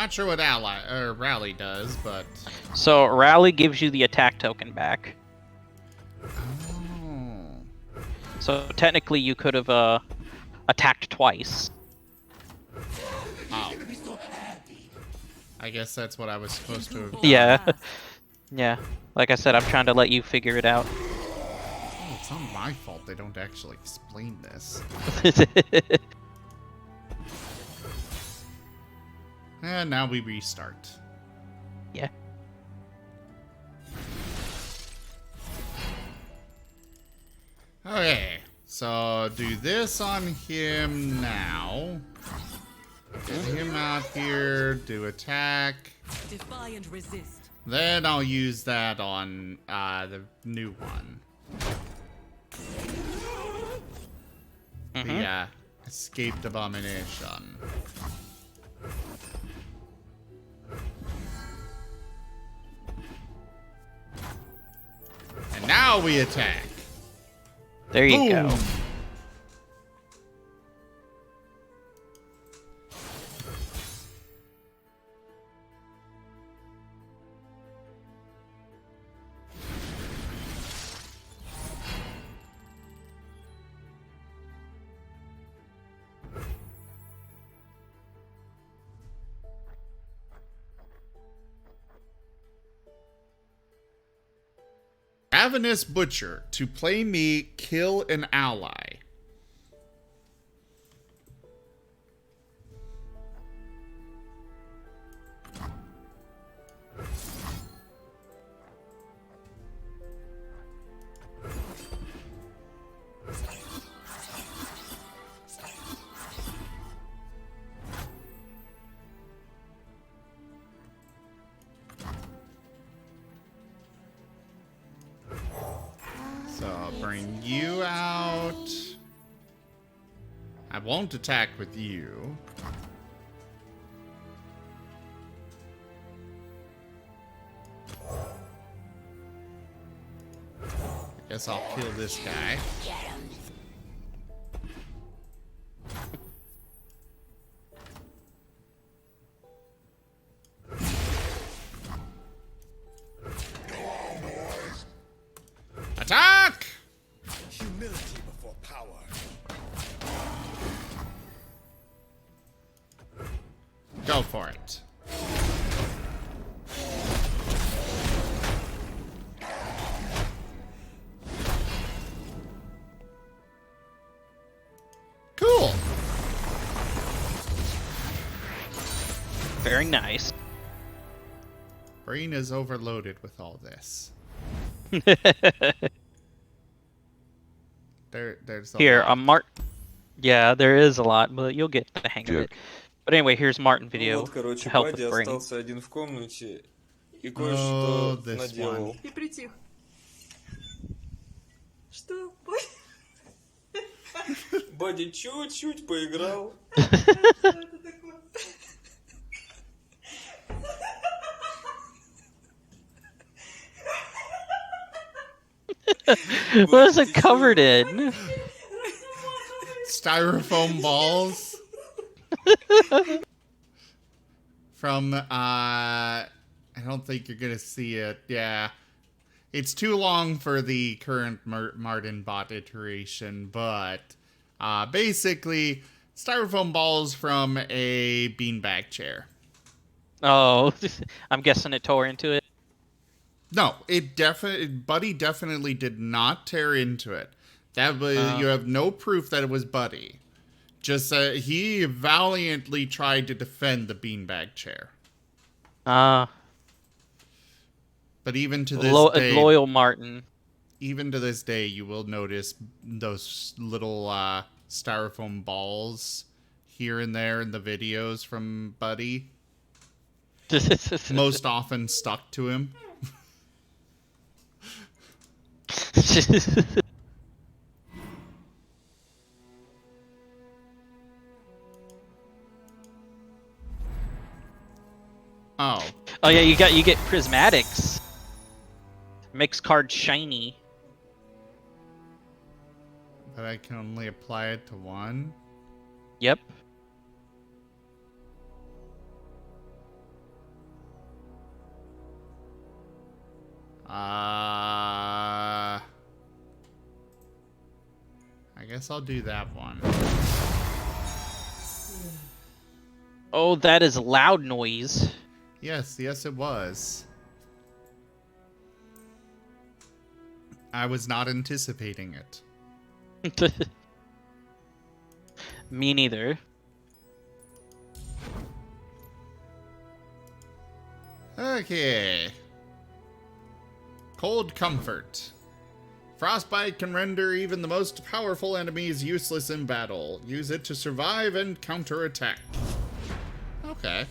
Not sure what rally does, but So rally gives you the attack token back. oh. So technically you could have attacked twice. Oh. I guess that's what I was supposed to have done. Yeah. Yeah. Like I said, I'm trying to let you figure it out. Oh, it's not my fault they don't actually explain this. And now we restart. Yeah. Okay, so do this on him now. Get him out here, do attack. Defy and resist. Then I'll use that on the new one. The escaped abomination. And now we attack. There you go. Boom. Ravenous Butcher. To play me, kill an ally. So I'll bring you out. I won't attack with you. I guess I'll kill this guy. Attack! Humility before power. Go for it. Cool. Very nice. Brain is overloaded with all this. There's a Here, lot. Yeah, there is a lot, but you'll get the hang of it. But anyway, here's Marten video Вот, короче, to help Бадди with brain. остался один в комнате и Oh, кое-что this наделал. one. И притих. Что? Бадди чуть-чуть поиграл. What is it covered in? It's styrofoam balls from, I don't think you're gonna see it. Yeah. It's too long for the current Marten bot iteration, but basically, styrofoam balls from a beanbag chair. Oh, I'm guessing it tore into it. No, Buddy definitely did not tear into it. That was you have no proof that it was Buddy. Just he valiantly tried to defend the beanbag chair. But even to this day, loyal Marten. Even to this day, you will notice those little styrofoam balls here and there in the videos from Buddy. Most often stuck to him. Oh. Oh yeah, you get prismatics. Makes cards shiny. But I can only apply it to one? Yep. I guess I'll do that one. Oh, that is loud noise. Yes, it was. I was not anticipating it. Me neither. Okay. Cold Comfort. Frostbite can render even the most powerful enemies useless in battle. Use it to survive and counterattack. Okay.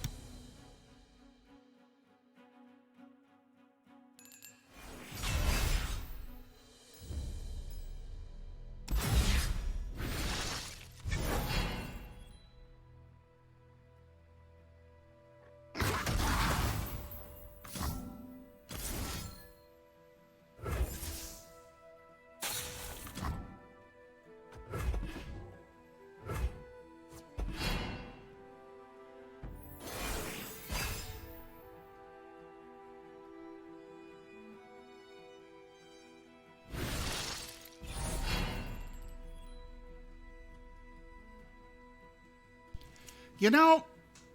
You know,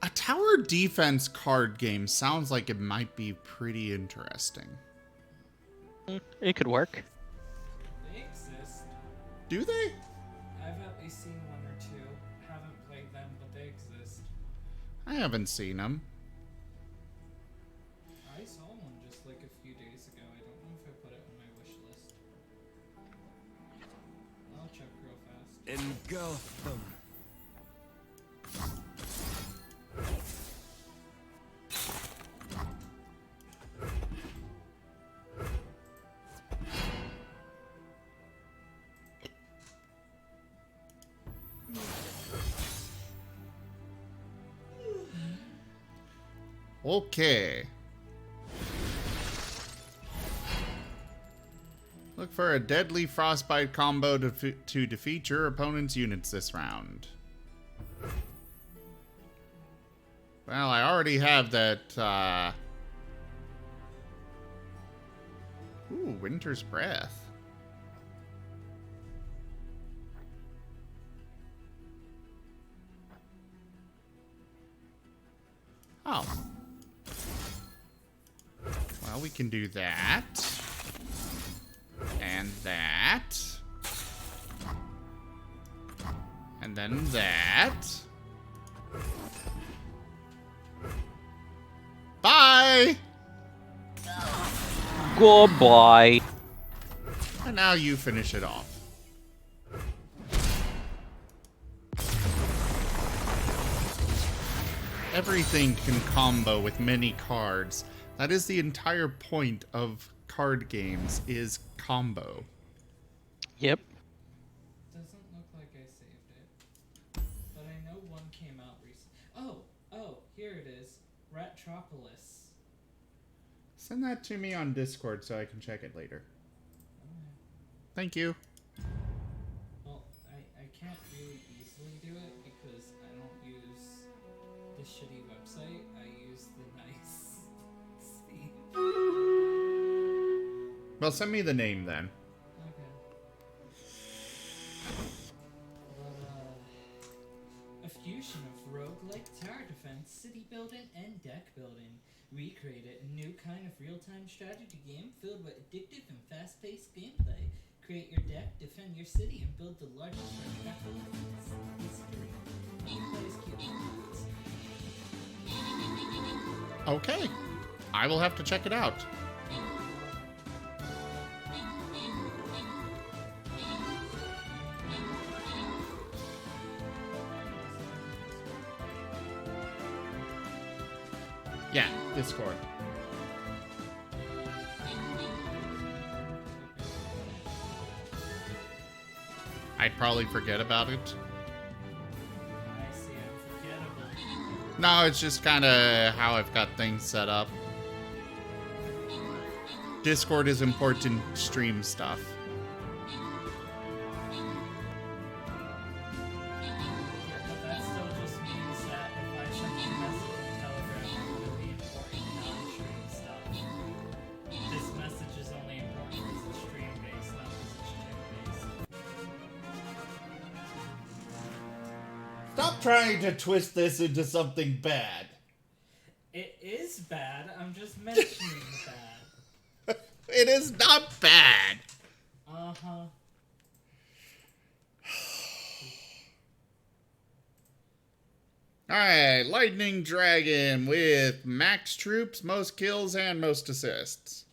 a tower defense card game sounds like it might be pretty interesting. It could work. They exist. Do they? I've at least seen one or two. Haven't played them, but they exist. I haven't seen them. I saw one just like a few days ago. I don't know if I put it on my wish list. I'll check real fast. Engulf them. Okay. Look for a deadly frostbite combo to defeat your opponent's units this round. Well, I already have that, Ooh, Winter's Breath. Oh. Well, we can do that. And that. And then that. Bye! Goodbye. And now you finish it off. Everything can combo with many cards. That is the entire point of card games, is combo. Yep. Doesn't look like I saved it. But I know one came out recently. Oh, here it is. Retropolis. Send that to me on Discord so I can check it later. Thank you. Well, I can't really easily do it because I don't use the shitty website. I use the nice Steam. Well, send me the name then. Okay. A fusion of roguelike tower defense, city building, and deck building. We created a new kind of real-time strategy game filled with addictive and fast-paced gameplay. Create your deck, defend your city, and build the largest residential history. Gameplay is cute. Okay. I will have to check it out. Yeah, Discord. I'd probably forget about it. I see, I'm forgettable. No, it's just kind of how I've got things set up. Discord is important stream stuff. But that still just means that if I send you a message on Telegram, it would be important non-stream stuff. This message is only important because it's stream-based, not because it's chat-based. Stop trying to twist this into something bad. It is bad, I'm just mentioning bad. It is not bad. Uh-huh. Alright, Lightning Dragon with max troops, most kills, and most assists.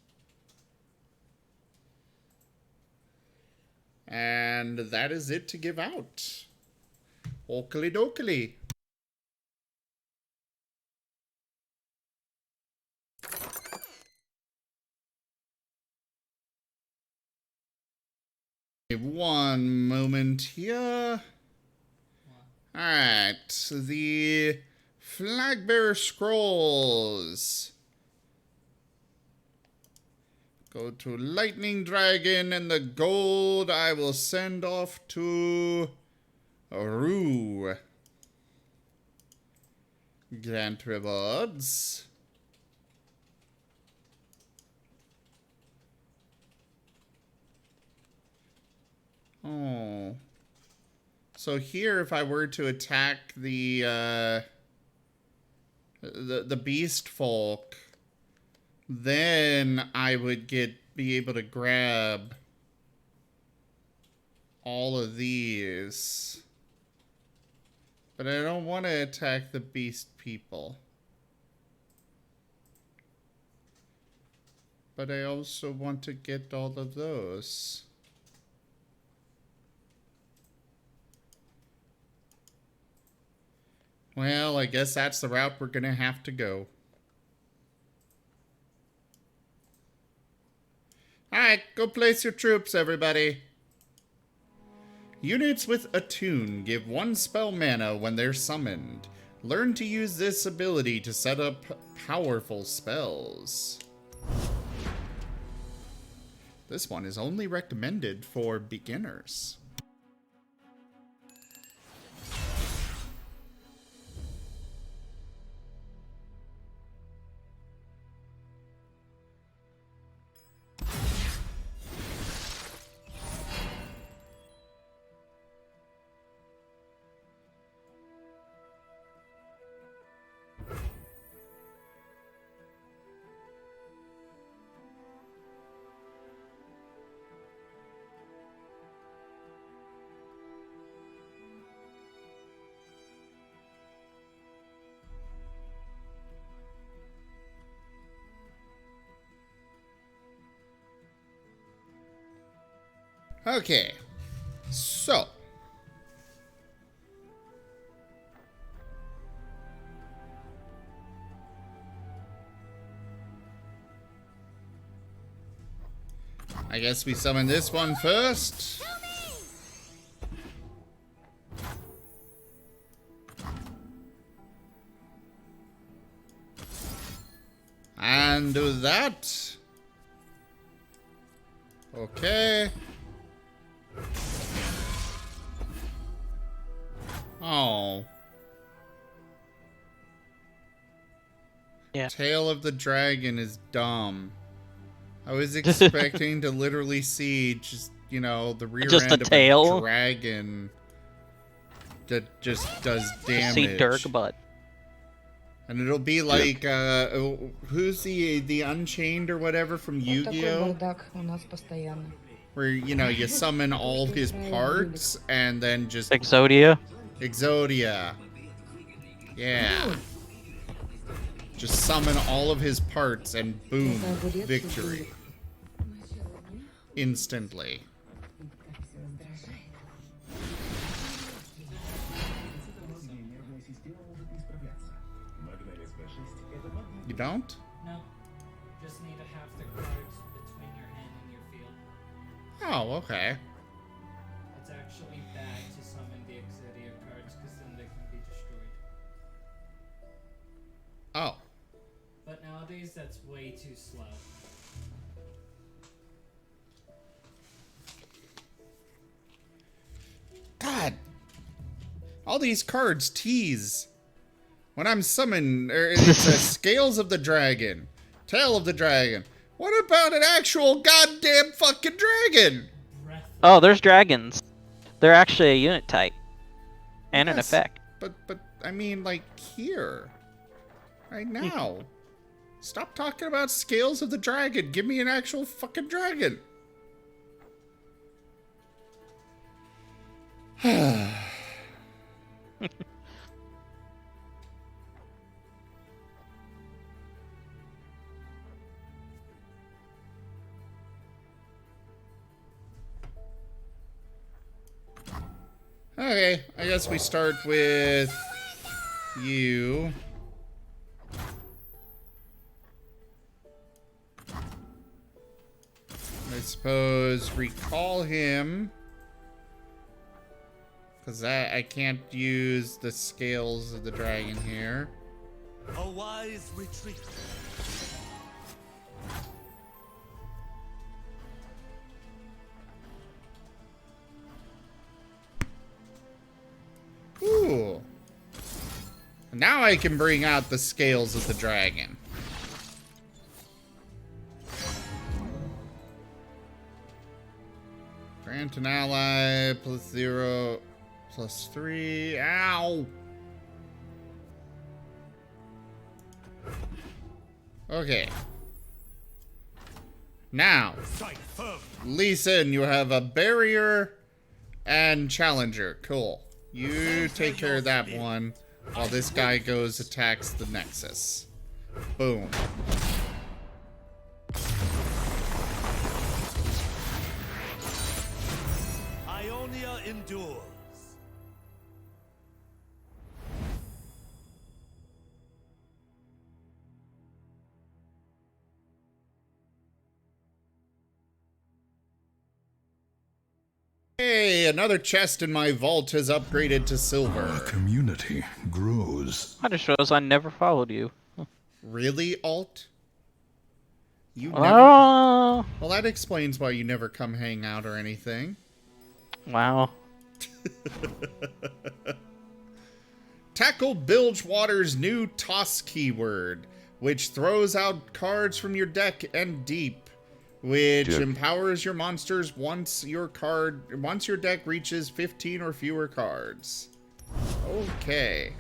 And that is it to give out. Oakley dokley. One moment here. Alright, the Flagbearer Scrolls. Go to Lightning Dragon, and the gold I will send off to Rue. Grant rewards. Oh. So here, if I were to attack the beast folk, then I would be able to grab all of these. But I don't want to attack the beast people. But I also want to get all of those. Well, I guess that's the route we're gonna have to go. Alright, go place your troops, everybody. Units with Attune give 1 spell mana when they're summoned. Learn to use this ability to set up powerful spells. This one is only recommended for beginners. Okay, so I guess we summon this one first. And do that. Okay. Yeah. Tail of the dragon is dumb. I was expecting to literally see just, you know, the rear Just end a of tail? a dragon that just does damage. See Dirk butt. And it'll be like, who's the Unchained or whatever from Yu-Gi-Oh? Where, you know, you summon all his parts and then just... Exodia? Exodia. Yeah. Just summon all of his parts and boom, victory. Instantly. You don't? No. Just need to have the cards between your hand and your field. Oh, okay. It's actually bad to summon the Exodia cards because then they can be destroyed. Oh. But nowadays that's way too slow. God. All these cards tease. When I'm summoned, it's a Scales of the Dragon, Tail of the Dragon. What about an actual goddamn fucking dragon? Oh, there's dragons. They're actually a unit type. And an effect. But, I mean, like, here. Right now. Stop talking about Scales of the Dragon. Give me an actual fucking dragon. Okay, I guess we start with you. I suppose recall him. Because I can't use the Scales of the Dragon here. A wise retreat. Ooh. Now I can bring out the Scales of the Dragon. Grant an ally +0 +3. Ow! Okay. Now, Lee Sin, you have a barrier and challenger. Cool. You take care of that one while this guy goes attacks the Nexus. Boom. Ionia endures. Hey, another chest in my vault has upgraded to silver. Our community grows. I just realized I never followed you. Really, Alt? You never... Oh. Well, that explains why you never come hang out or anything. Wow. Tackle Bilgewater's new toss keyword, which throws out cards from your deck and deep, which empowers your monsters once your deck reaches 15 or fewer cards. Okay.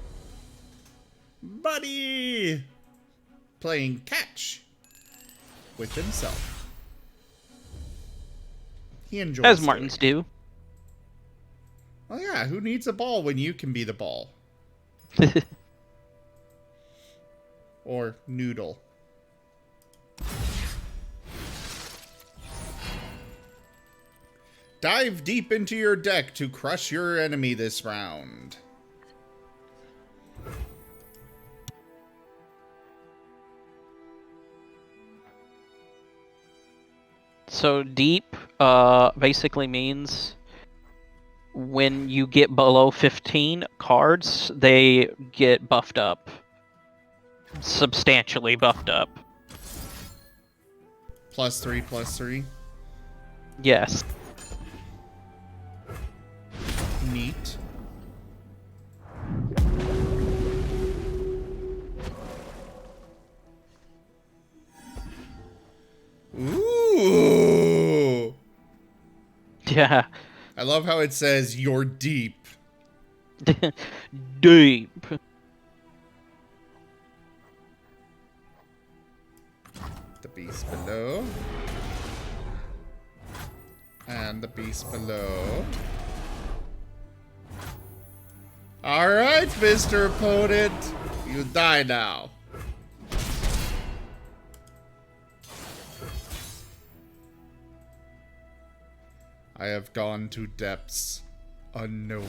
Buddy! Playing catch with himself. He enjoys As Martens do. Oh yeah, who needs a ball when you can be the ball? Or Noodle. Dive deep into your deck to crush your enemy this round. So deep basically means when you get below 15 cards, they get buffed up. Substantially buffed up. +3/+3. Yes. Neat. Yeah. I love how it says you're deep. Deep. The beast below. And the beast below. Alright, Mr. Opponent. You die now. I have gone to depths unknowable,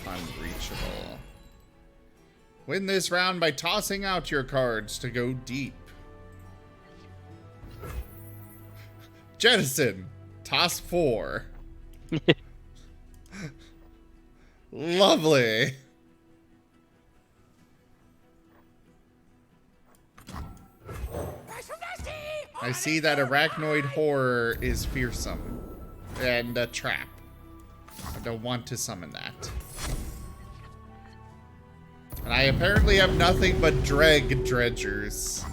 unreachable. Win this round by tossing out your cards to go deep. Jettison, toss 4. Lovely. I see that arachnoid horror is fearsome. And a trap. I don't want to summon that. And I apparently have nothing but dredgers.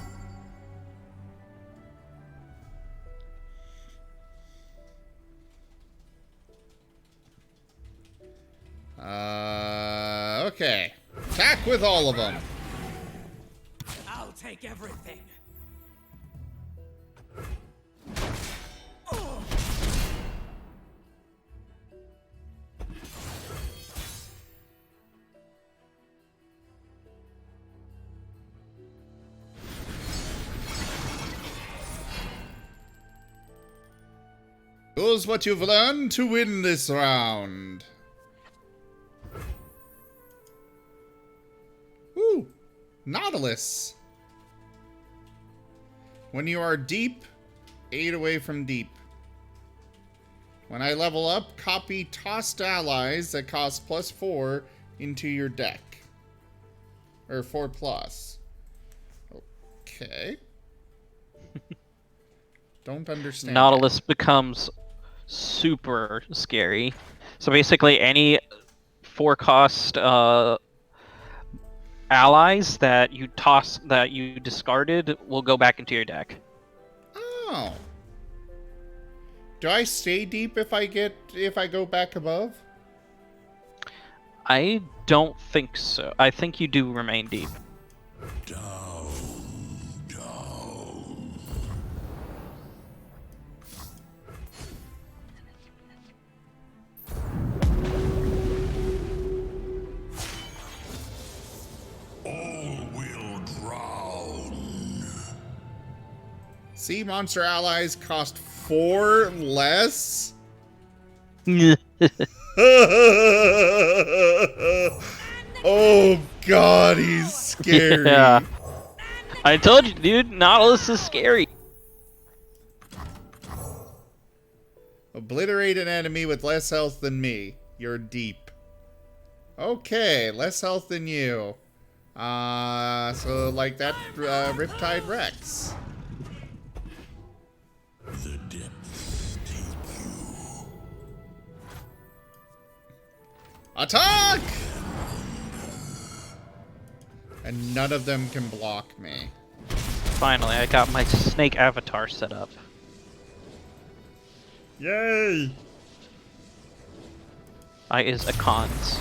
Okay. Attack with all of them. I'll take everything. Use what you've learned to win this round. Woo! Nautilus. When you are deep, 8 away from deep. When I level up, copy tossed allies that cost +4 into your deck. Or 4+. Okay. Don't understand. Nautilus becomes super scary. So basically any 4-cost allies that you discarded will go back into your deck. Oh. Do I stay deep if I go back above? I don't think so. I think you do remain deep. Sea monster allies cost 4 less? Oh god, he's scary. Yeah. I told you, dude, Nautilus is scary. Obliterate an enemy with less health than me. You're deep. Okay, less health than you. So like that Riptide Rex. The depths take you. Attack! And none of them can block me. Finally, I got my snake avatar set up. Yay! I is a cons.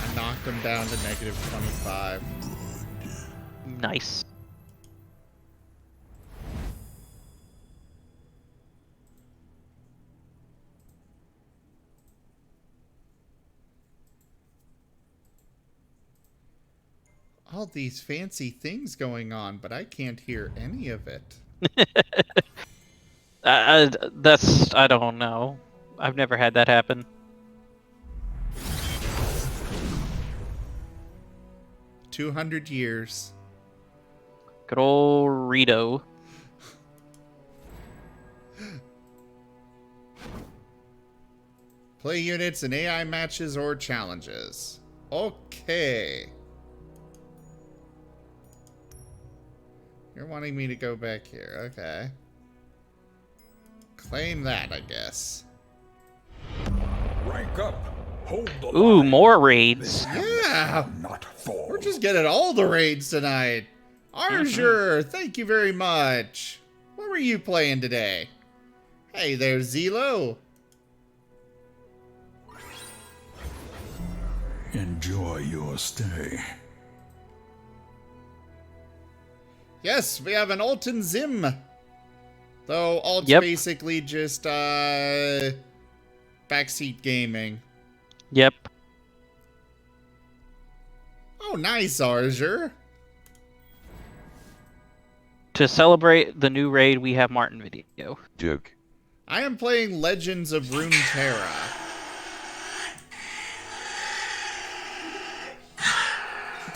I knocked them down to -25. Nice. All these fancy things going on, but I can't hear any of it. I don't know. I've never had that happen. $200 years. Good old Rito. Play units in AI matches or challenges. Okay. You're wanting me to go back here. Okay. Claim that, I guess. Rank up. Hold the Ooh, line. more raids. Yeah. Not fall. We're just getting all the raids tonight. Arjur, thank you very much. What were you playing today? Hey there, Zelo. Enjoy your stay. Yes, we have an alt and Zim. Though alt's Yep. basically just backseat gaming. Yep. Oh, nice, Arger. To celebrate the new raid, we have Marten video. Duke. I am playing Legends of Runeterra.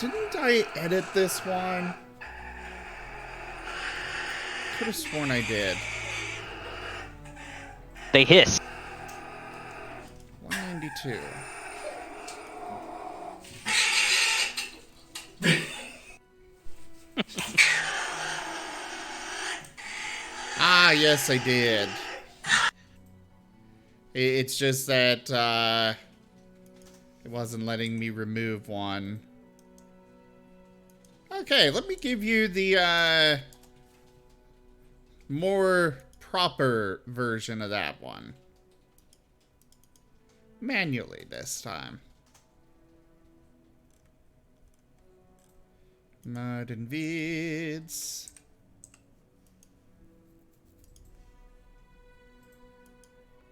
Didn't I edit this one? Could have sworn I did. They hiss. 192. Ah, yes, I did. It's just that it wasn't letting me remove one. Okay, let me give you the more proper version of that one. Manually this time. Marten vids.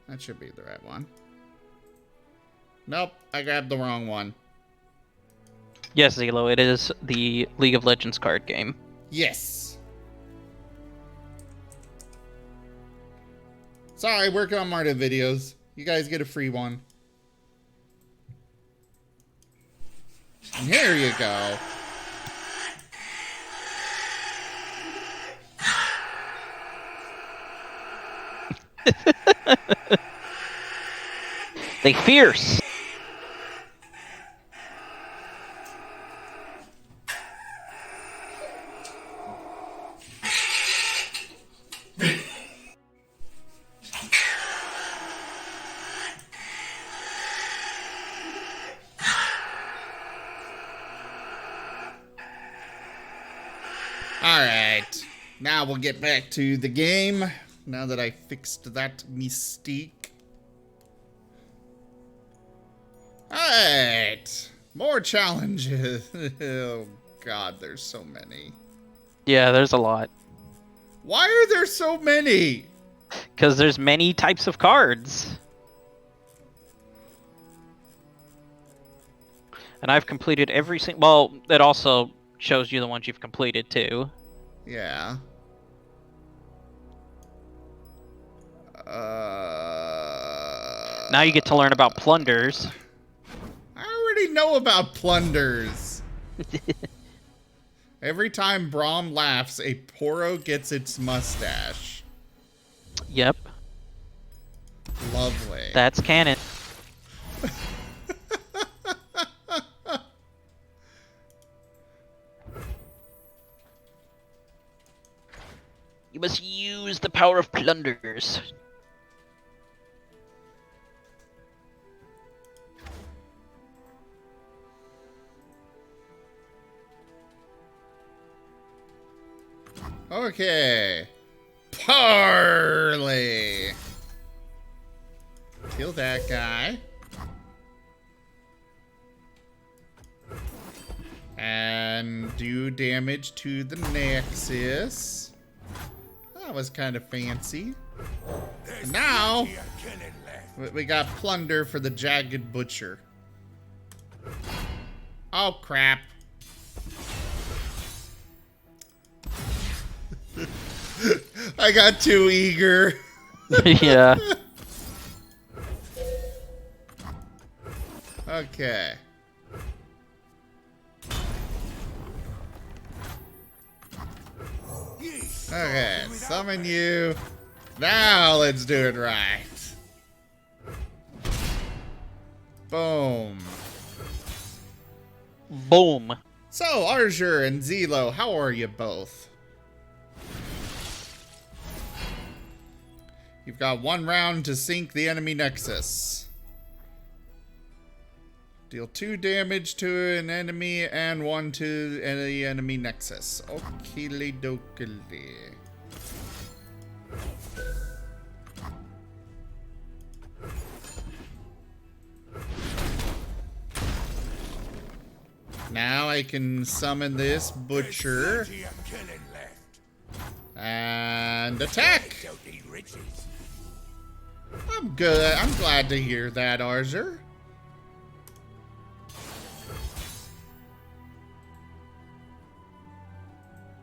That should be the right one. Nope, I grabbed the wrong one. Yes, Zelo, it is the League of Legends card game. Yes. Sorry, working on Marten videos. You guys get a free one. And here you go. They fierce. Alright, now we'll get back to the game, now that I fixed that mystique. Alright, more challenges. Oh god, there's so many. Yeah, there's a lot. Why are there so many? Because there's many types of cards. And I've completed every single... Well, it also shows you the ones you've completed, too. Yeah. Now you get to learn about plunders. I already know about plunders. Every time Braum laughs, a Poro gets its mustache. Yep. Lovely. That's canon. You must use the power of plunders. Okay. Parley. Kill that guy. And do damage to the Nexus. That was kind of fancy. And now, we got plunder for the Jagged Butcher. Oh, crap. I got too eager. Yeah. Okay. Okay, summon you. Now let's do it right. Boom. Boom. So, Arger and Zelo, how are you both? You've got 1 round to sink the enemy Nexus. Deal 2 damage to an enemy and 1 to the enemy Nexus. Okily dokily. Now I can summon this butcher. And attack! I'm good. I'm glad to hear that, Arzer.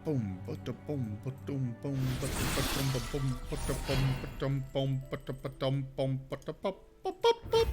Boom, bada boom, ba-dum, boom, ba-dum, ba-dum, ba-boom, ba-dum, boom, ba-dum, boom, ba-dum, boom, ba-da-ba-ba-ba-da-ba.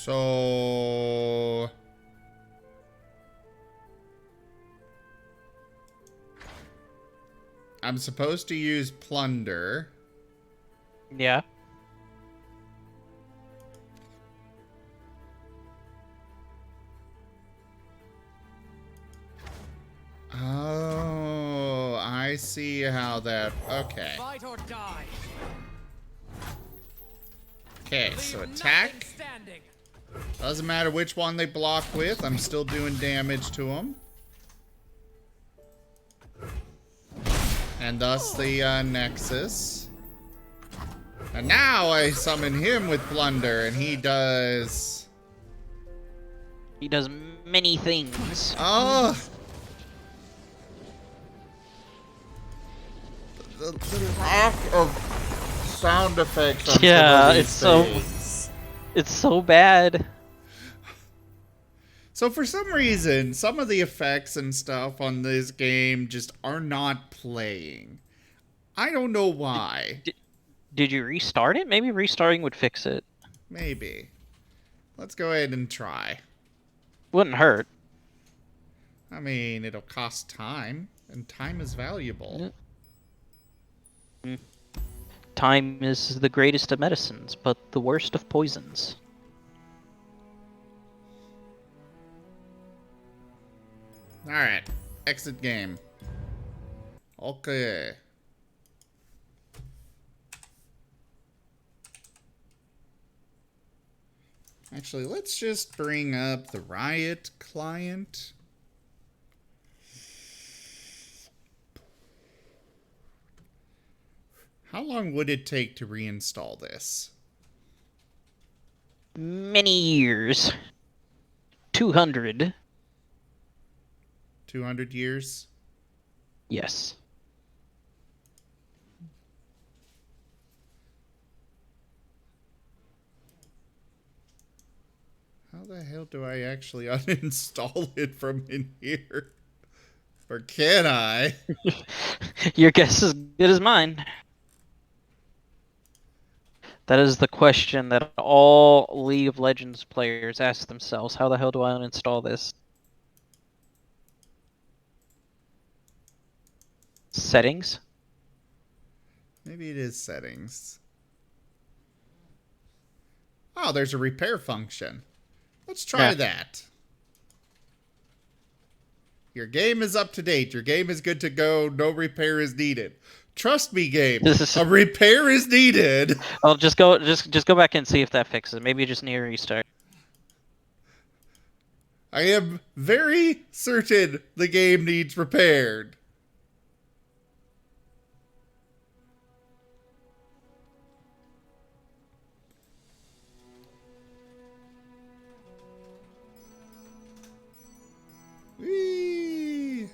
So I'm supposed to use plunder. Yeah. Oh, I see how that. Okay. Fight or die. Okay, so attack. Doesn't matter which one they block with, I'm still doing damage to them. And thus the Nexus. And now I summon him with Plunder, and he does... He does many things. Oh! The lack of sound effects on yeah, it's so bad. So for some reason, some of the effects and stuff on this game just are not playing. I don't know why. Did you restart it? Maybe restarting would fix it. Maybe. Let's go ahead and try. Wouldn't hurt. I mean, it'll cost time, and time is valuable. Time is the greatest of medicines, but the worst of poisons. Alright, exit game. Okay. Actually, let's just bring up the Riot client. How long would it take to reinstall this? Many years. 200. 200 years? Yes. How the hell do I actually uninstall it from in here? Or can I? Your guess is good as mine. That is the question that all League of Legends players ask themselves. How the hell do I uninstall this? Settings? Maybe it is settings. Oh, there's a repair function. Let's try that. Your game is up to date. Your game is good to go. No repair is needed. Trust me, game. A repair is needed. I'll just go back and see if that fixes it. Maybe you just need a restart. I am very certain the game needs repaired. Whee!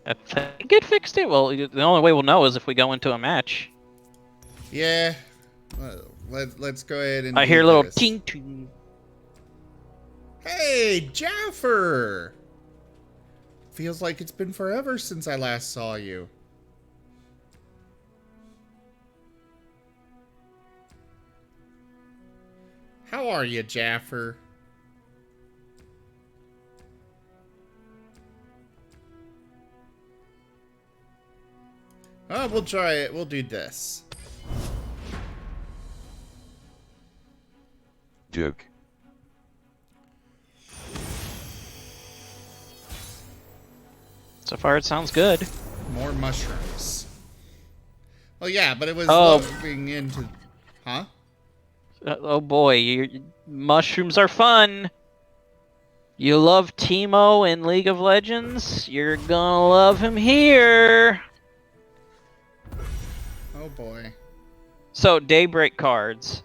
I think it fixed it. Well, the only way we'll know is if we go into a match. Yeah. Let's go ahead and I hear a little ting ting. Hey, Jaffer! Feels like it's been forever since I last saw you. How are you, Jaffer? Oh, we'll try it. We'll do this. So far, it sounds good. More mushrooms. Well, yeah, but it was Oh. looking into... Huh? Oh boy, mushrooms are fun. You love Teemo in League of Legends? You're gonna love him here. Oh boy. So, Daybreak cards.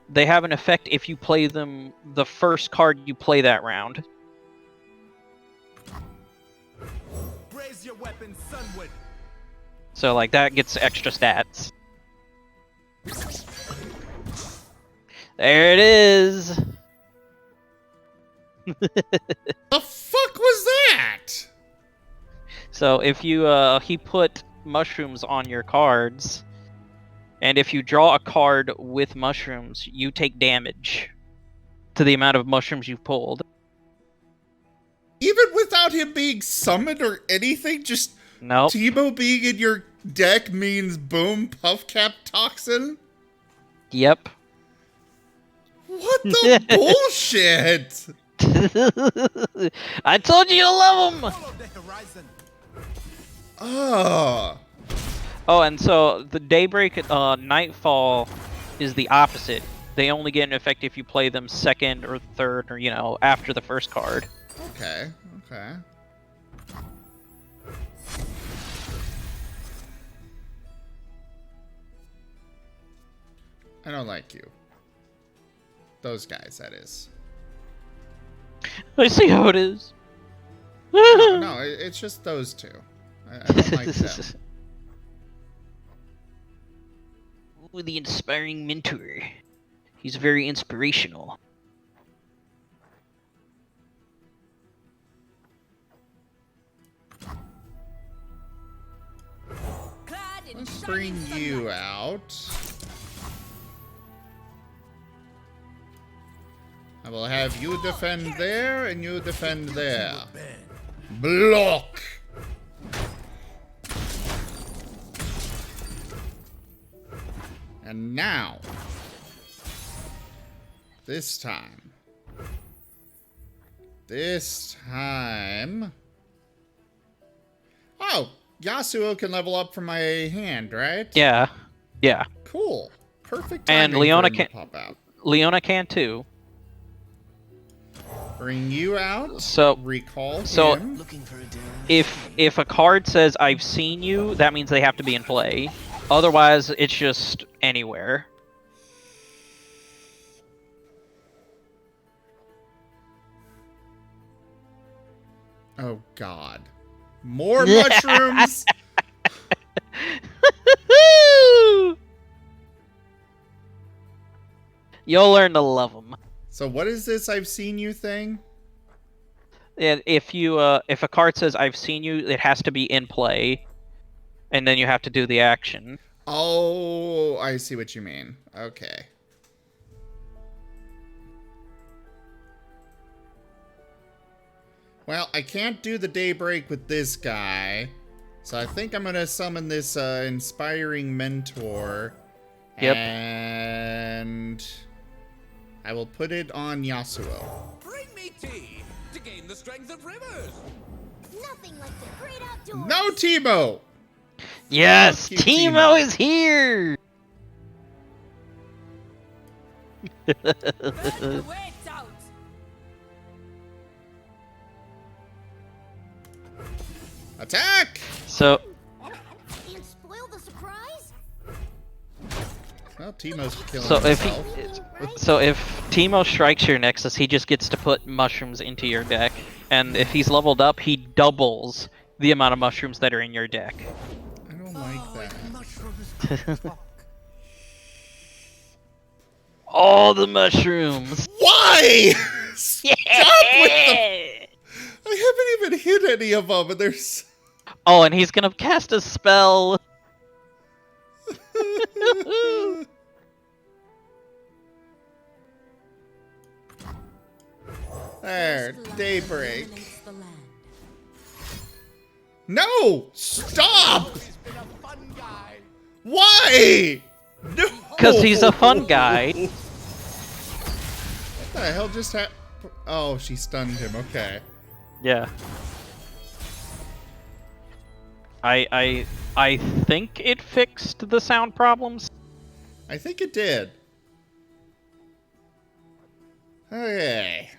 They have an effect if you play them the first card you play that round. Raise your weapon, Sunwood. So, like, that gets extra stats. There it is! The fuck was that? So, if you, he put mushrooms on your cards, and if you draw a card with mushrooms, you take damage to the amount of mushrooms you've pulled. Even without him being summoned or anything, just Nope. Teemo being in your deck means boom, puff cap toxin? Yep. What the bullshit? I told you to love him! Oh. Oh, and so the Daybreak Nightfall is the opposite. They only get an effect if you play them second or third or, you know, after the first card. Okay, okay. I don't like you. Those guys, that is. I see how it is. No, it's just those two. I don't like them. Ooh, the inspiring mentor. He's very inspirational. Let's bring you out. I will have you defend there and you defend there. Block! And now, this time, oh, Yasuo can level up from my hand, right? Yeah, yeah. Cool. Perfect And timing Leona for him to can. pop out. Leona can too. Bring you out. So recall him. If a card says I've seen you, that means they have to be in play. Otherwise, it's just anywhere. Oh God. More mushrooms. You'll learn to love them. So what is this I've seen you thing? And if a card says I've seen you, it has to be in play, and then you have to do the action. Oh, I see what you mean. Okay. Well, I can't do the Daybreak with this guy, so I think I'm gonna summon this inspiring mentor. Yep. And I will put it on Yasuo. Bring me tea to gain the strength of rivers. Nothing like the great outdoors. No, Teemo! Yes, Fuck you, Teemo is here. Attack! So. And spoil the surprise? Well, Teemo's killing So himself. if Teemo strikes your Nexus, he just gets to put mushrooms into your deck, and if he's leveled up, he doubles the amount of mushrooms that are in your deck. I don't like that. All the mushrooms. Why? Stop with the... I haven't even hit any of them, and there's... Oh, and he's gonna cast a spell. There, Daybreak. No! Stop! Why? No! Because he's a fun guy. What the hell just happened? Oh, she stunned him. Okay. Yeah. I think it fixed the sound problems. I think it did. Okay.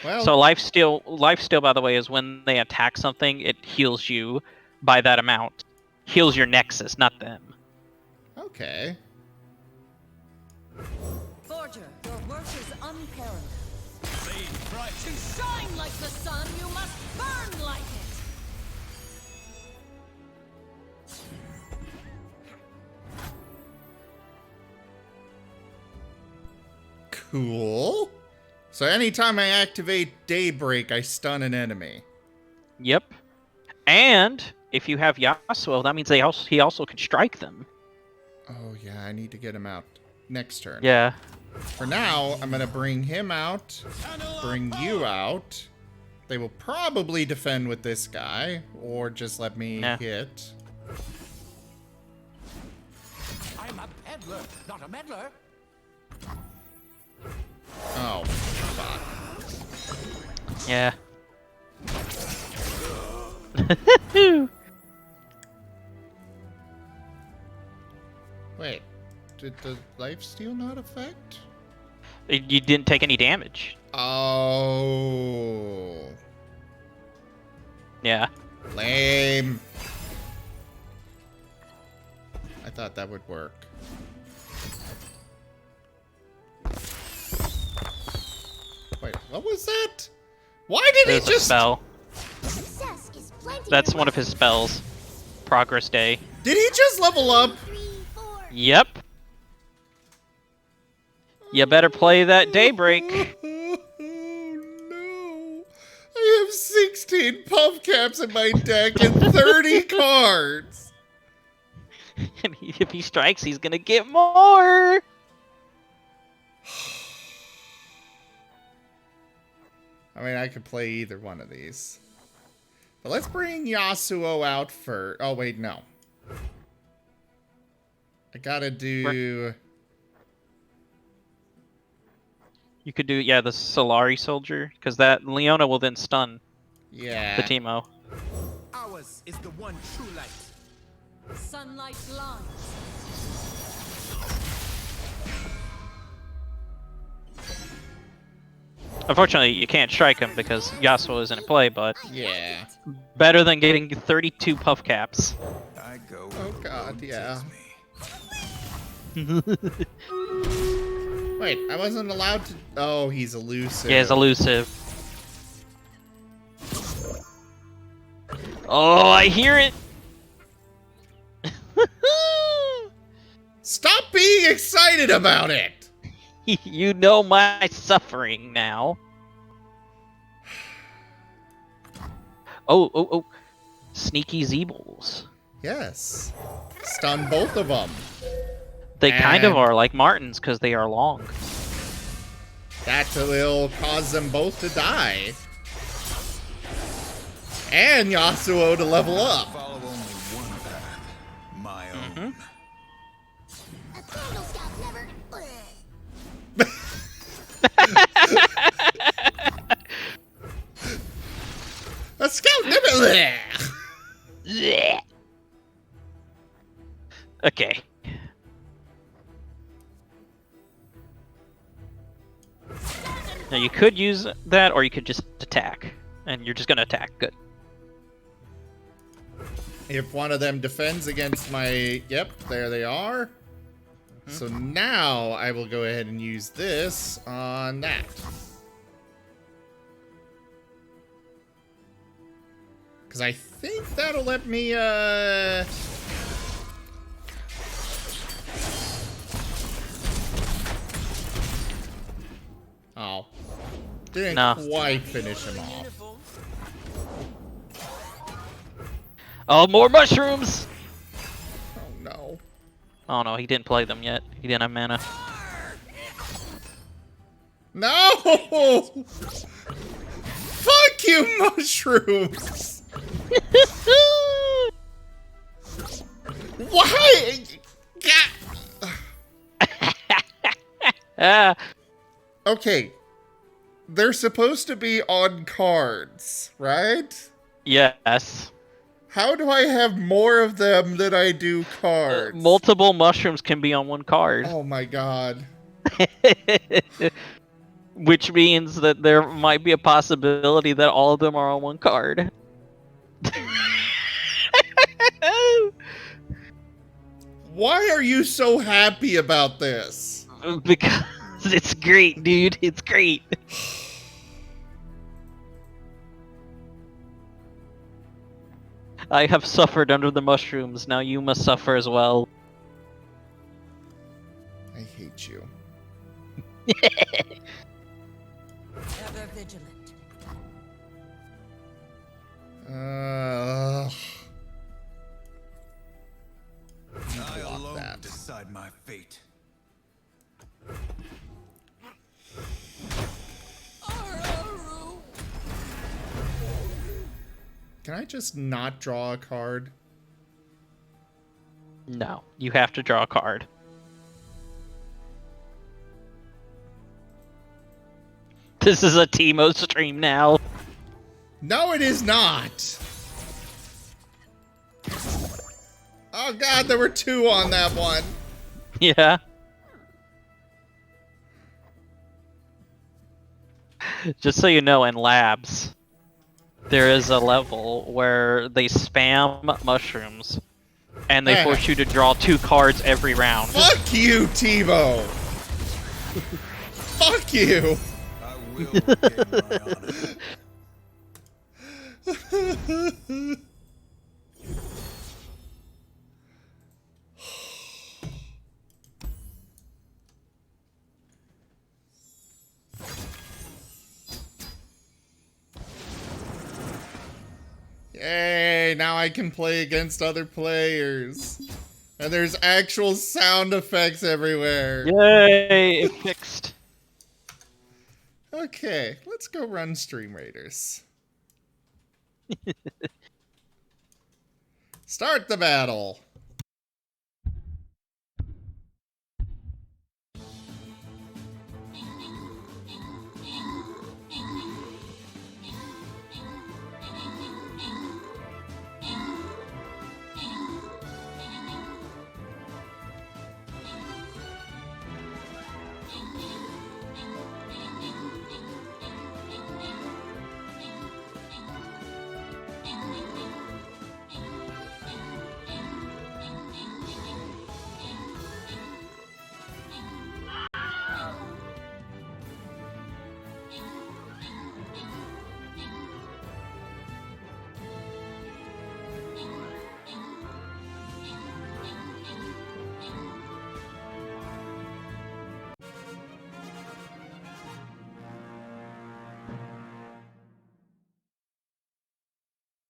Well. So lifesteal, by the way, is when they attack something, it heals you by that amount. Heals your nexus, not them. Okay. Forger, your work is unparalleled. To shine like the sun, you must burn like it. Cool. So anytime I activate Daybreak, I stun an enemy. Yep. And if you have Yasuo, that means he also can strike them. Oh yeah, I need to get him out next turn. Yeah. For now, I'm gonna bring him out, bring you out. They will probably defend with this guy, or just let me hit. I'm a peddler, not a meddler. Oh, fuck. Yeah. Wait, did the lifesteal not affect? You didn't take any damage. Oh. Yeah. Lame. I thought that would work. Wait, what was that? Why did he just... spell. That's one of his spells. Progress Day. Did he just level up? Yep. You better play that Daybreak. Oh no. I have 16 puff caps in my deck and 30 cards. And if he strikes, he's gonna get more. I mean, I could play either one of these. But let's bring Yasuo out first. Oh, wait, no. I gotta do... You could do, the Solari Soldier, because that Leona will then stun the Teemo. Ours is the one true light. Sunlight blinds. Unfortunately, you can't strike him because Yasuo isn't in play, but yeah, better than getting 32 puff caps. I go. Oh god, yeah. Wait, I wasn't allowed to... Oh, he's elusive. Yeah, he's elusive. Oh, I hear it! Stop being excited about it! You know my suffering now. Oh. Sneaky Zeebles. Yes. Stun both of them. They kind of are like Martens because they are long. That will cause them both to die. And Yasuo to level up. Follow only one path, my own. A scout never... Okay. Now you could use that, or you could just attack. And you're just gonna attack. Good. If one of them defends against my... Yep, there they are. So now I will go ahead and use this on that. Because I think that'll let me, Oh. Didn't quite finish him off. Oh, more mushrooms! Oh, no. Oh, no, he didn't play them yet. He didn't have mana. No! Fuck you, mushrooms! Why? Okay. They're supposed to be on cards, right? Yes. How do I have more of them than I do cards? Multiple mushrooms can be on one card. Oh my god. Which means that there might be a possibility that all of them are on one card. Why are you so happy about this? Because it's great, dude. It's great. I have suffered under the mushrooms. Now you must suffer as well. I hate you. Ever vigilant. I alone decide my fate. Can I just not draw a card? No, you have to draw a card. This is a Teemo stream now. No, it is not. Oh god, there were 2 on that one. Yeah. Just so you know, in labs, there is a level where they spam mushrooms, and they force you to draw 2 cards every round. Fuck you, TiVo! Fuck you! I will regain my honor. Yay, now I can play against other players. And there's actual sound effects everywhere. Yay, it fixed. Okay, let's go run Stream Raiders. Start the battle.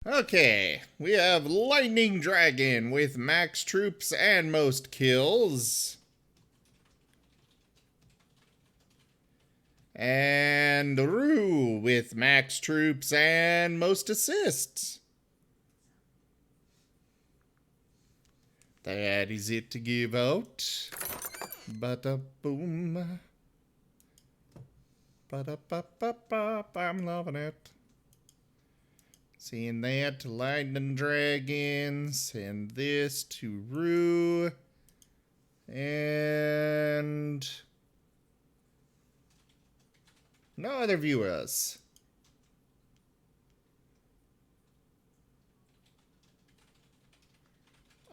Okay, we have Lightning Dragon with max troops and most kills. And Roo with max troops and most assists. That is it to give out. Ba-da-boom. Ba-da-ba-ba-ba. I'm loving it. Seeing that to Lightning Dragon. Send this to Roo. And no other viewers.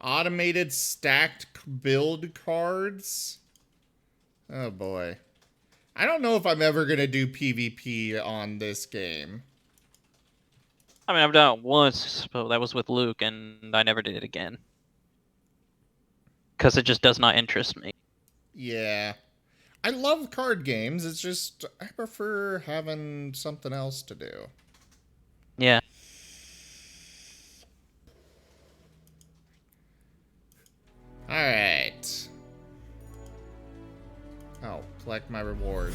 Automated stacked build cards. Oh boy. I don't know if I'm ever going to do PvP on this game. I mean, I've done it once, but that was with Luke, and I never did it again. Because it just does not interest me. Yeah. I love card games, it's just, I prefer having something else to do. Yeah. Alright. Oh, collect my reward.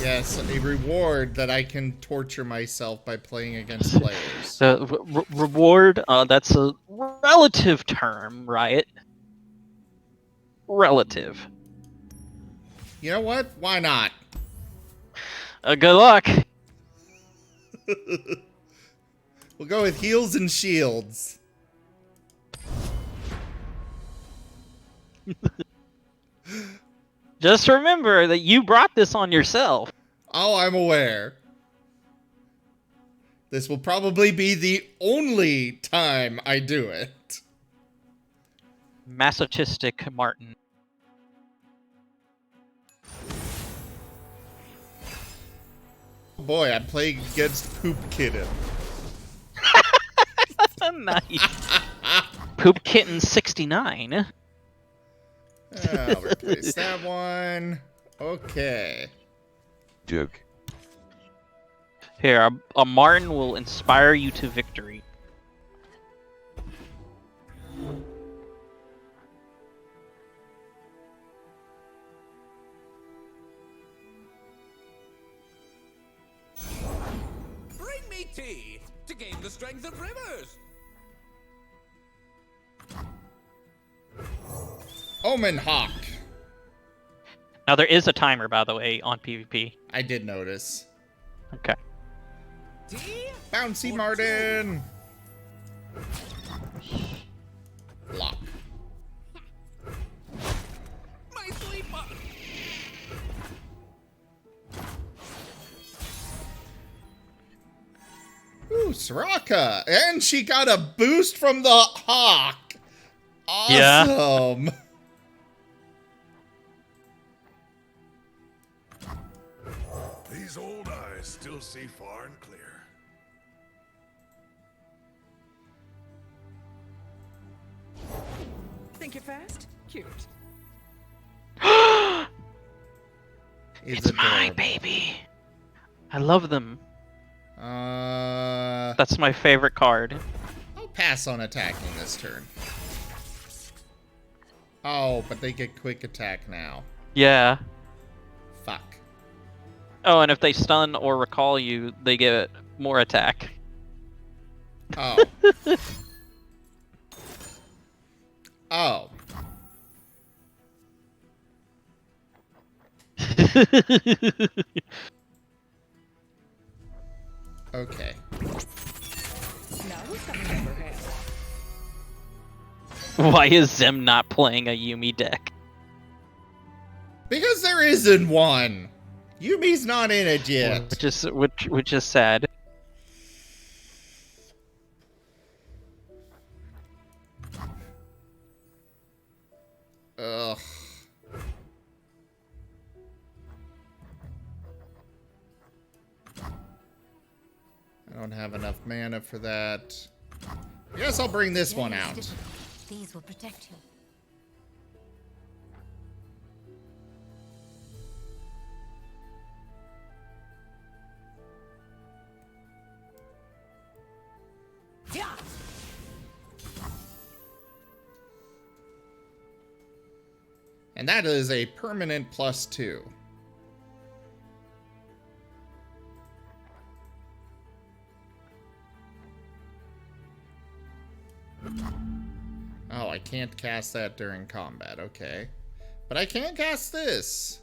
Yes, a reward that I can torture myself by playing against players. The reward, that's a relative term, right? Relative. You know what? Why not? Good luck. We'll go with heals and shields. Just remember that you brought this on yourself. Oh, I'm aware. This will probably be the only time I do it. Masochistic Marten. Oh boy, I'm playing against Poop Kitten. Nice. Poop Kitten 69. I'll replace that one. Okay. Duke. Here, a Marten will inspire you to victory. Bring me tea to gain the strength of rivers. Omen Hawk. Now there is a timer, by the way, on PvP. I did notice. Okay. Bouncy Marten. Block. My sleeper. Ooh, Soraka. And she got a boost from the Hawk. Awesome. Yeah. These old eyes still see far and clear. Think you're fast? Cute. It's my baby. I love them. That's my favorite card. I'll pass on attacking this turn. Oh, but they get quick attack now. Yeah. Fuck. Oh, and if they stun or recall you, they get more attack. Oh. Oh. Okay. Now who's coming over here? Why is Zem not playing a Yuumi deck? Because there isn't one. Yumi's not in it yet. Which is sad. Ugh. I don't have enough mana for that. I guess I'll bring this one out. These will protect you. And that is a permanent +2. Oh, I can't cast that during combat. Okay. But I can cast this.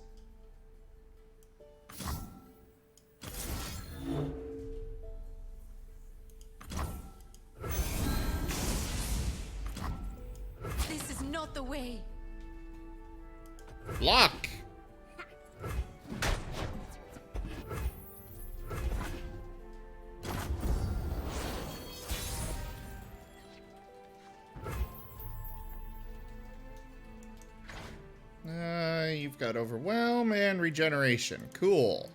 This is not the way. Block. You've got Overwhelm and Regeneration. Cool.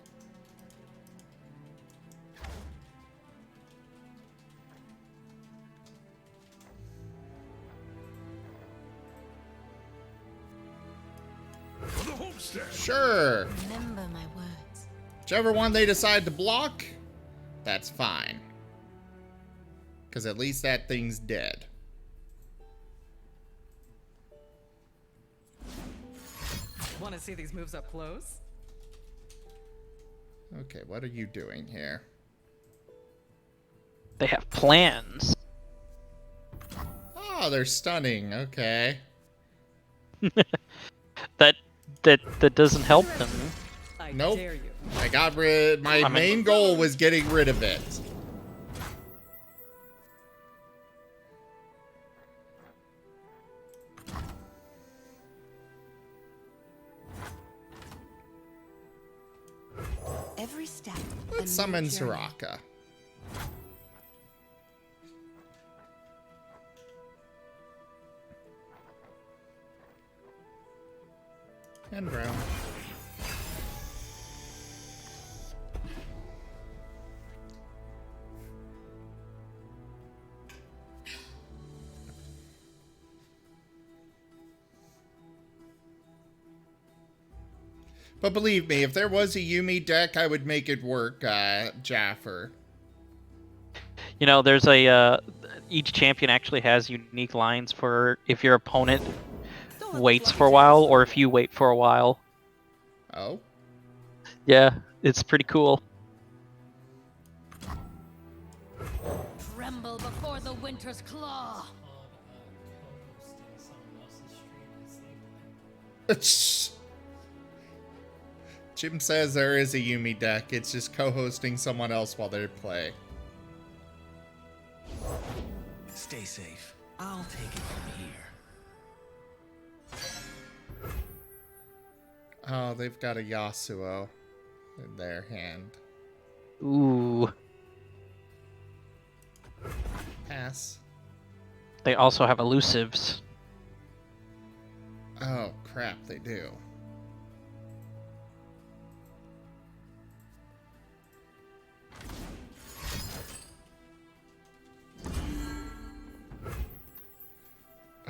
For the homestead. Sure. Remember my words. Whichever one they decide to block, that's fine. Because at least that thing's dead. Want to see these moves up close? Okay, what are you doing here? They have plans. Oh, they're stunning. Okay. That that doesn't help them. Nope. I got rid. My main goal was getting rid of it. Every step. Let's summon Soraka. And brown. But believe me, if there was a Yuumi deck, I would make it work, Jaffer. You know, there's a each champion actually has unique lines for if your opponent waits for a while or if you wait for a while. Oh? Yeah, it's pretty cool. Tremble before the winter's claw. Jim says there is a Yuumi deck. It's just co-hosting someone else while they play. Stay safe. I'll take it from here. Oh, they've got a Yasuo in their hand. Ooh. Pass. They also have elusives. Oh, crap, they do.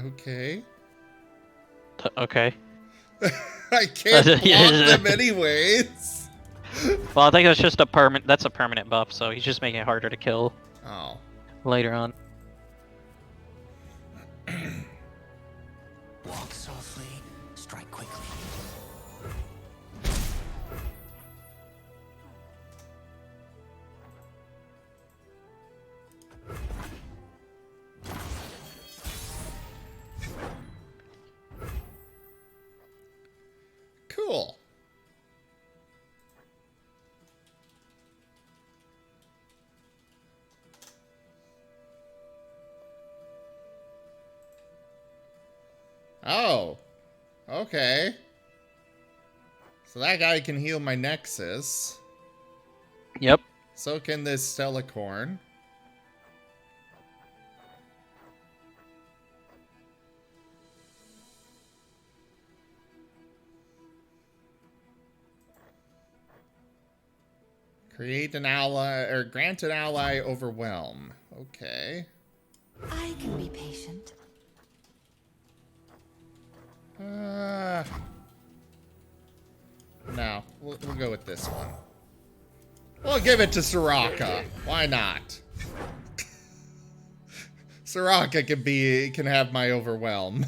Okay. Okay. I can't block them anyways. Well, I think that's just a permanent. That's a permanent buff, so he's just making it harder to kill. Oh. Later on. Walk softly, strike quickly. Cool. Oh. Okay. So that guy can heal my Nexus. Yep. So can this Stellacorn. Create an ally, or grant an ally overwhelm. Okay. I can be patient. No, we'll go with this one. We'll give it to Soraka. Why not? Soraka can have my overwhelm.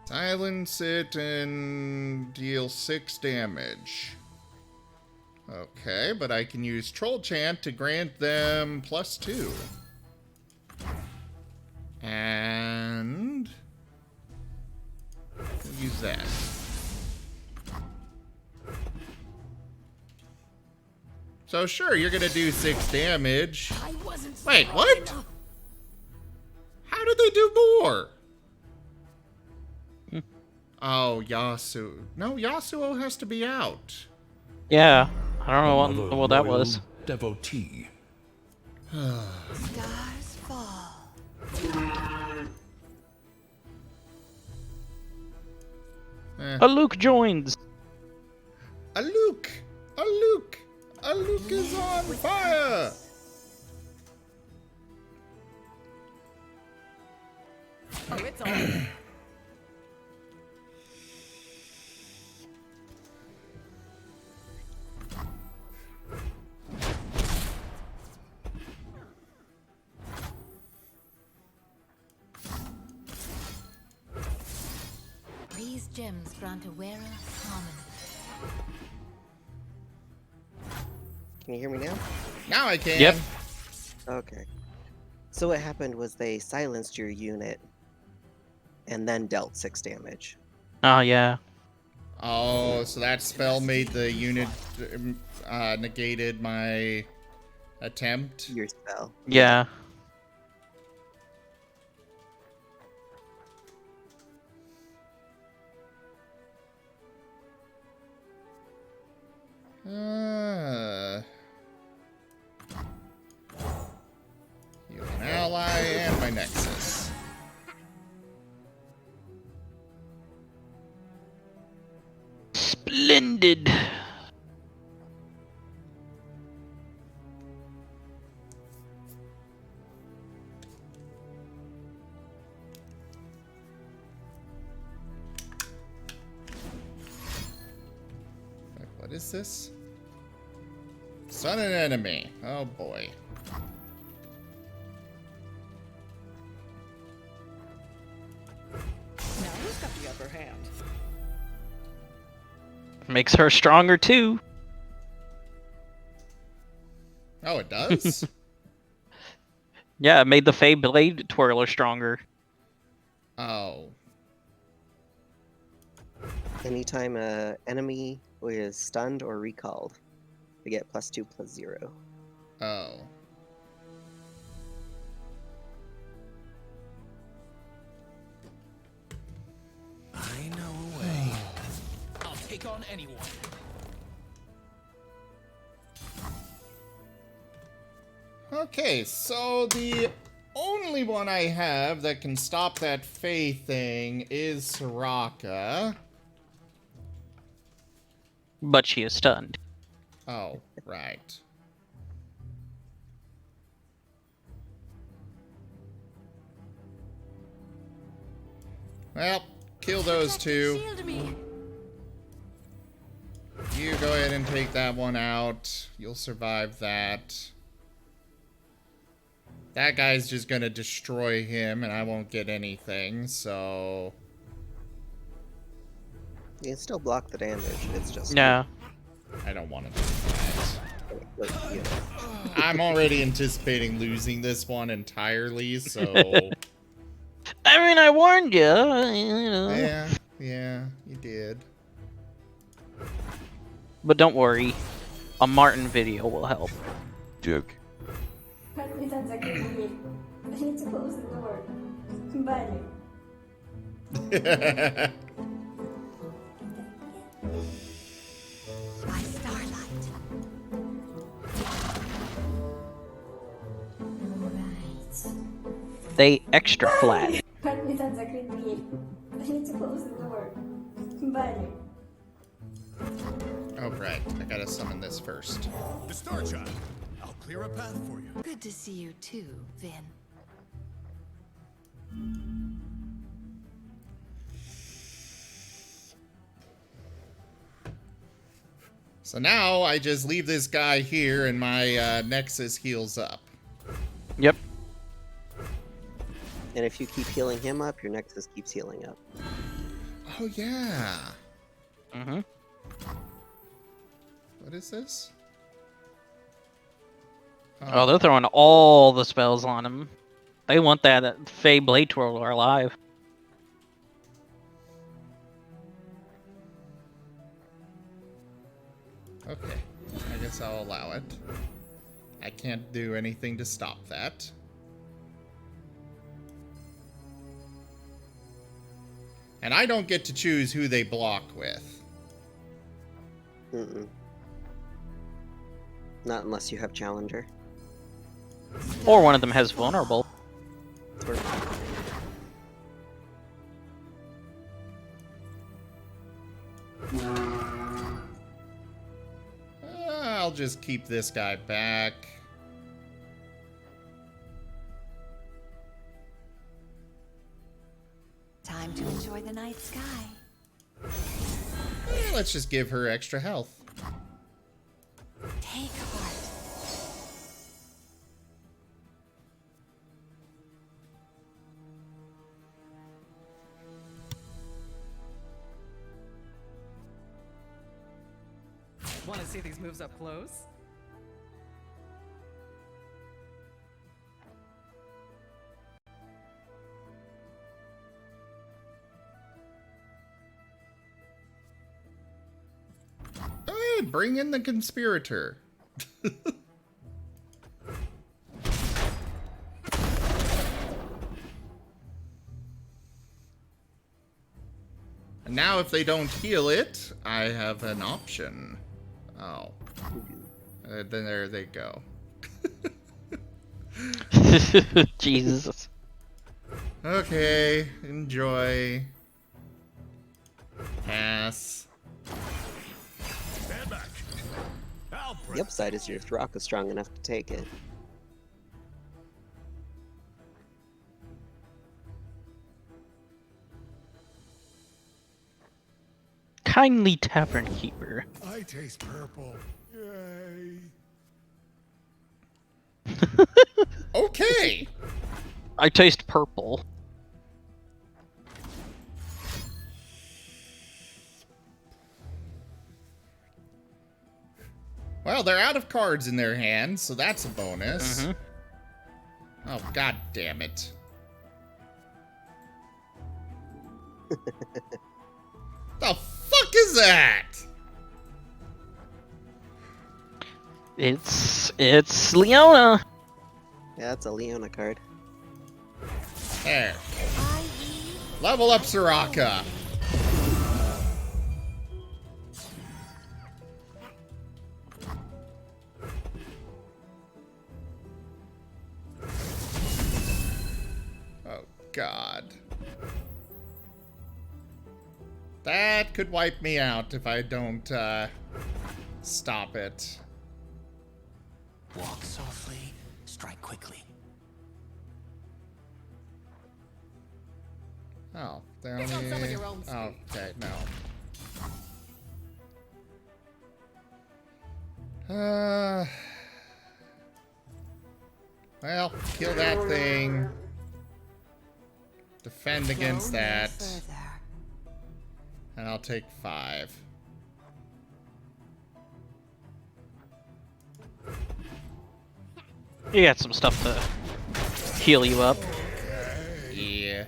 Silence it and deal 6 damage. Okay, but I can use Troll Chant to grant them +2. And we'll use that. So sure, you're gonna do 6 damage. Wait, what? How did they do more? Oh, Yasuo. No, Yasuo has to be out. Yeah, I don't know what that was. Devotee. Stars fall. A Luke joins. A Luke! A Luke! A Luke is on fire! Oh, it's on. gems grant a wearer common. Can you hear me now? Now I can. Yep. Okay. So what happened was they silenced your unit and then dealt 6 damage. Oh, yeah. Oh, so that spell made the unit negated my attempt? Your spell. Yeah. You an ally and my nexus. Splendid. What is this? Son and enemy. Oh boy. Now who's got the upper hand? Makes her stronger too. Oh, it does? Yeah, it made the Fey Blade Twirler stronger. Oh. Anytime a enemy is stunned or recalled, they get +2/+0. Oh. I know a way. I'll take on anyone. Okay, so the only one I have that can stop that Fae thing is Soraka. But she is stunned. Oh, right. Well, kill those two. You go ahead and take that one out. You'll survive that. That guy's just gonna destroy him and I won't get anything, so... You can still block the damage, it's just... Yeah. I don't want to do that. I'm already anticipating losing this one entirely, so... I mean, I warned you. You know. Yeah, you did. But don't worry, a Marten video will help. Joke. Help me, that's a good idea. I need to close the door. Bye. By starlight. They extra flat. Help me, that's a good idea. I need to close the door. Bye. Oh, right. I gotta summon this first. The Star Child. I'll clear a path for you. Good to see you too, Vin. So now I just leave this guy here and my Nexus heals up. Yep. And if you keep healing him up, your Nexus keeps healing up. Oh, yeah. Mm-hmm. What is this? Oh, they're throwing all the spells on him. They want that Fey Blade Twirler alive. Okay. I guess I'll allow it. I can't do anything to stop that. And I don't get to choose who they block with. Mm-mm. Not unless you have Challenger. Or one of them has Vulnerable. I'll just keep this guy back. Time to enjoy the night sky. Let's just give her extra health. Take heart. Want to see these moves up close? Hey, bring in the conspirator. And now if they don't heal it, I have an option. Oh. Then there they go. Jesus. Okay, enjoy. Pass. Stand back. The upside is your Throck is strong enough to take it. Kindly tavern keeper. I taste purple. Yay. Okay. I taste purple. Well, they're out of cards in their hands, so that's a bonus. Oh, god damn it. The fuck is that? It's Leona. Yeah, it's a Leona card. There. Level up Soraka. Oh, God. That could wipe me out if I don't, stop it. Walk softly, strike quickly. Oh, they're Pick on only... some of your own Oh, okay, no. Well, kill that thing. Defend against that. And I'll take 5. You got some stuff to heal you up. Yeah.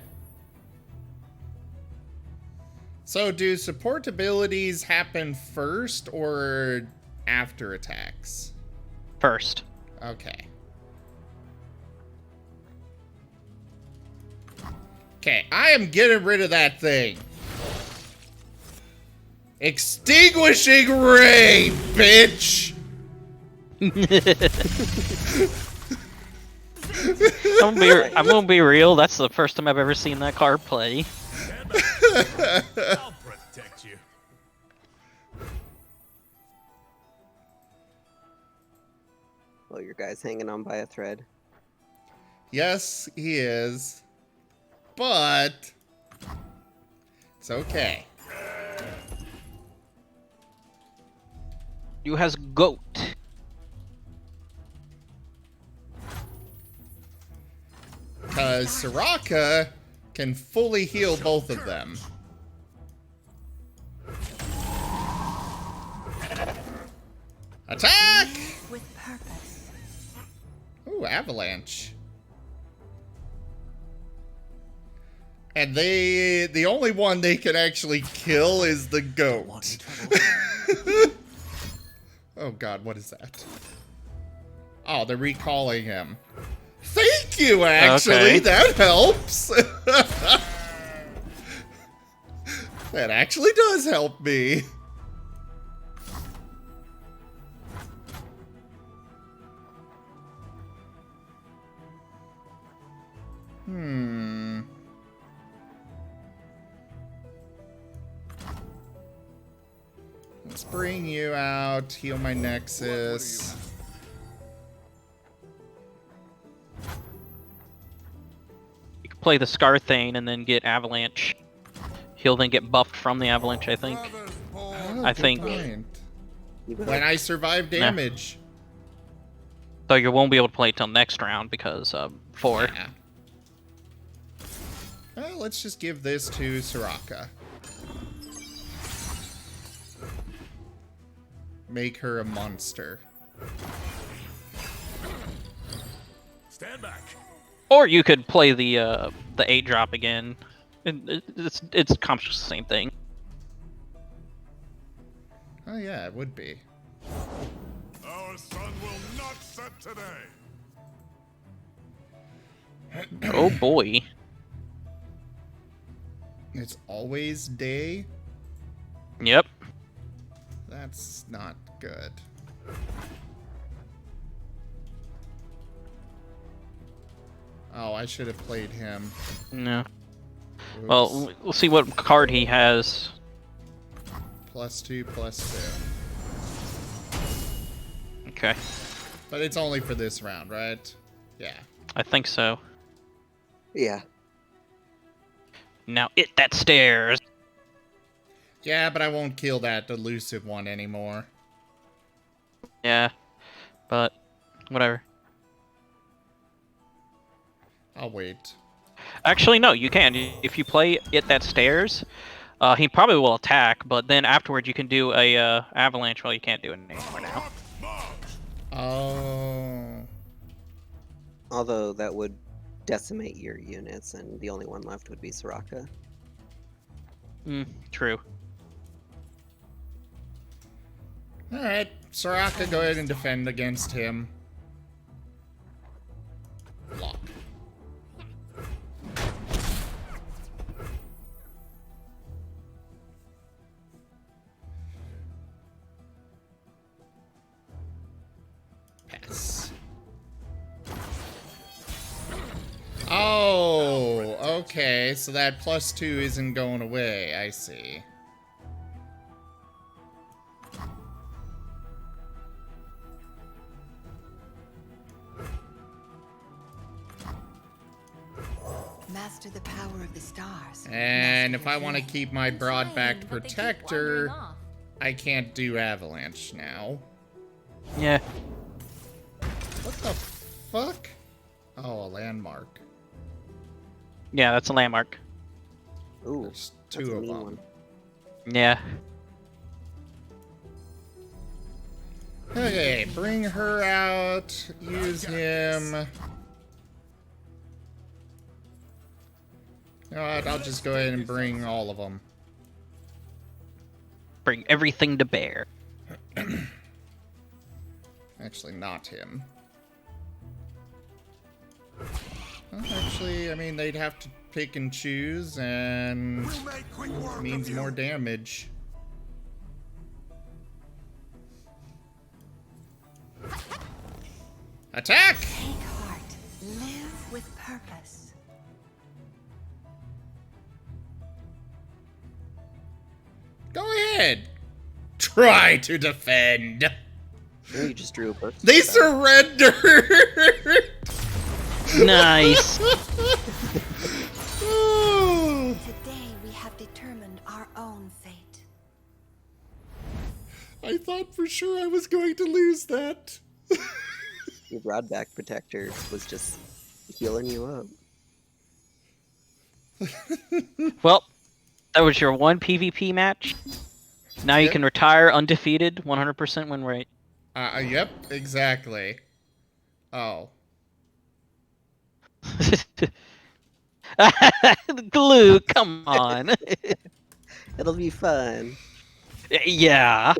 So do support abilities happen first or after attacks? First. Okay. Okay, I am getting rid of that thing. Extinguishing Ray, bitch! I'm gonna be real, that's the first time I've ever seen that card play. I'll protect you. Well, your guy's hanging on by a thread. Yes, he is. But it's okay. You has goat. Because Soraka can fully heal both of them. Attack! With purpose. Ooh, avalanche. And the only one they can actually kill is the goat. Oh god, what is that? Oh, they're recalling him. Thank you, actually. Okay. That helps. That actually does help me. Let's bring you out, heal my Nexus. You can play the Scar Thane and then get Avalanche. He'll then get buffed from the Avalanche, I think. Oh, I think. Point. When I survive damage. So you won't be able to play it till next round because 4. Yeah. Well, let's just give this to make her a monster. Stand back. Or you could play the 8-drop again. It's accomplishes the same thing. Oh yeah, it would be. Our sun will not set today. Oh boy. It's always day? Yep. That's not good. Oh, I should have played him. No. Oops. Well, we'll see what card he has. +2, +2. Okay. But it's only for this round, right? Yeah. I think so. Yeah. Now it that stairs. Yeah, but I won't kill that elusive one anymore. Yeah. But whatever. I'll wait. Actually, no, you can. If you play it that stairs, he probably will attack, but then afterwards you can do a avalanche. Well, you can't do it anymore now. Oh. Although that would decimate your units, and the only one left would be Soraka. True. Alright, Soraka, go ahead and defend against him. Block. Pass. Oh, okay, so that +2 isn't going away, I see. Master the power of the stars. And if I want to keep my broad-backed protector, I can't do avalanche now. Yeah. What the fuck? Oh, a landmark. Yeah, that's a landmark. Ooh, there's 2 of them. One. Yeah. Okay, bring her out. Use him. You know what, I'll just go ahead and bring all of them. Bring everything to bear. Actually, not him. Well, actually, I mean, they'd have to pick and choose, and it means more damage. Attack! Take heart. Live with purpose. Go ahead. Try to defend. You just drew a burst. They surrendered! Nice. Today we have determined our own fate. I thought for sure I was going to lose that. Your broadback protector was just healing you up. Well, that was your one PvP match. Now you can retire undefeated, 100% win rate. Yep, exactly. Oh. Glue, come on. It'll be fun. Yeah.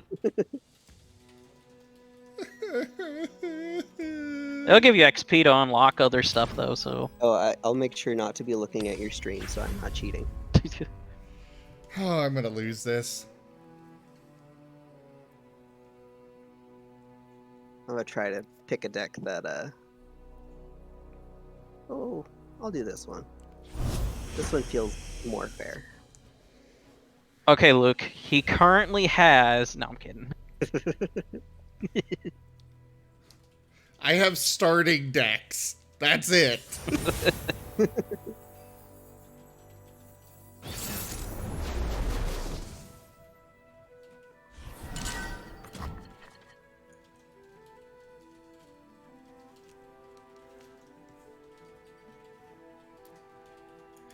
It'll give you XP to unlock other stuff, though, so... Oh, I'll make sure not to be looking at your stream, so I'm not cheating. Oh, I'm gonna lose this. I'm gonna try to pick a deck that, Oh, I'll do this one. This one feels more fair. Okay, Luke, he currently has... No, I'm kidding. I have starting decks. That's it.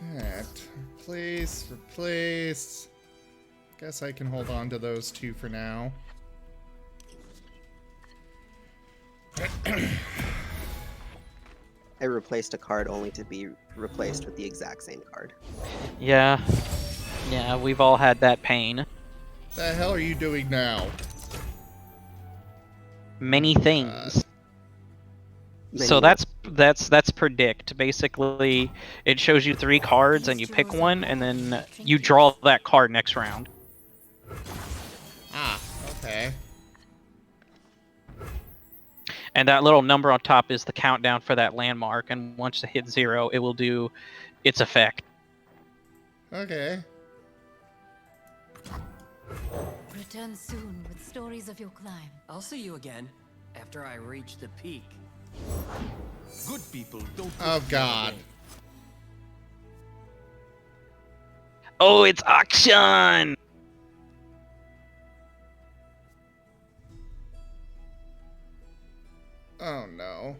Alright. Replace. Guess I can hold on to those 2 for now. I replaced a card only to be replaced with the exact same card. Yeah. Yeah, we've all had that pain. The hell are you doing now? Many things. So that's predict. Basically, it shows you 3 cards and you pick one and then you draw that card next round. Ah, okay. And that little number on top is the countdown for that landmark, and once it hits 0, it will do its effect. Okay. Return soon with stories of your climb. I'll see you again after I reach the peak. Good people don't. Oh God. Oh, it's auction! Oh no.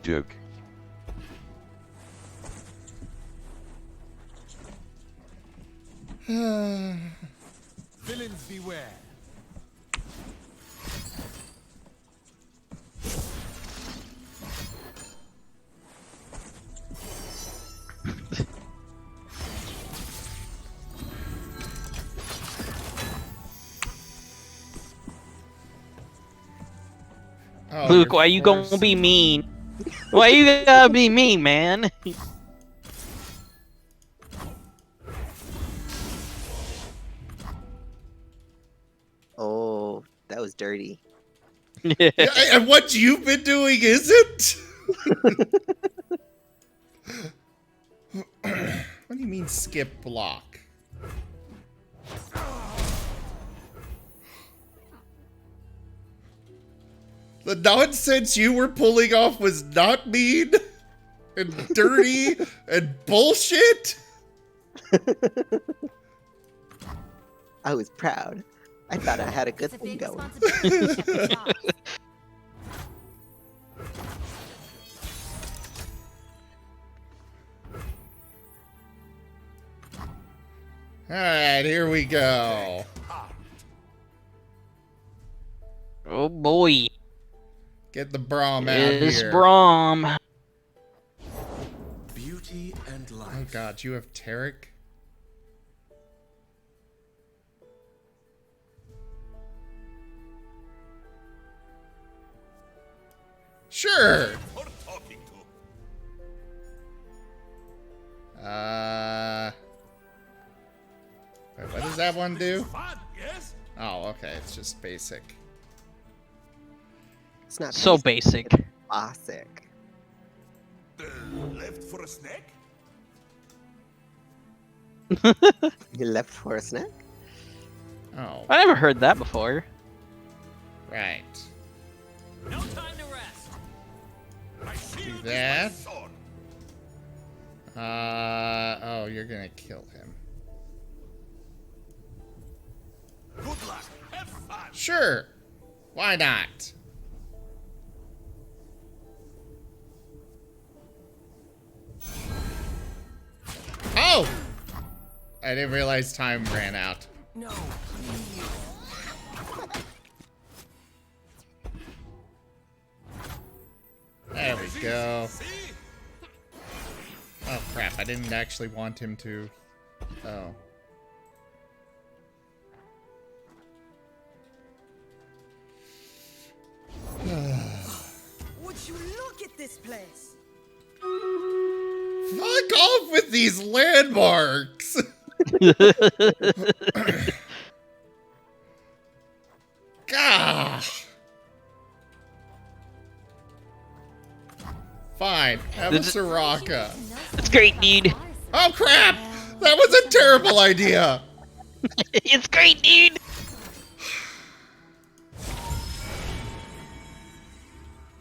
Joke. Villains beware. Oh, Luke, why you gonna be mean? Why you gotta be mean, man? Oh, that was dirty. Yeah, and what you've been doing isn't? What do you mean skip block? The nonsense you were pulling off was not mean and dirty and bullshit. I was proud. I thought I had a good thing going. Alright, here we go. Oh boy. Get the Braum out It's here. Braum. Beauty and life. Oh God, you have Tarek? Sure. Wait, what does that one do? Oh, okay, it's just basic. It's not So basic. It's basic. Left for a snack? You left for a snack? Oh. I never heard that before. Right. No time to rest. Do that. Oh, you're gonna kill him. Good luck. Have fun. Sure. Why not? Oh! I didn't realize time ran out. No, There we go. Oh crap, I didn't actually want him to... Oh. Would you look at this place? Fuck off with these landmarks! Gosh! Fine, have a Soraka. It's great, dude. Oh crap! That was a terrible idea! It's great, dude!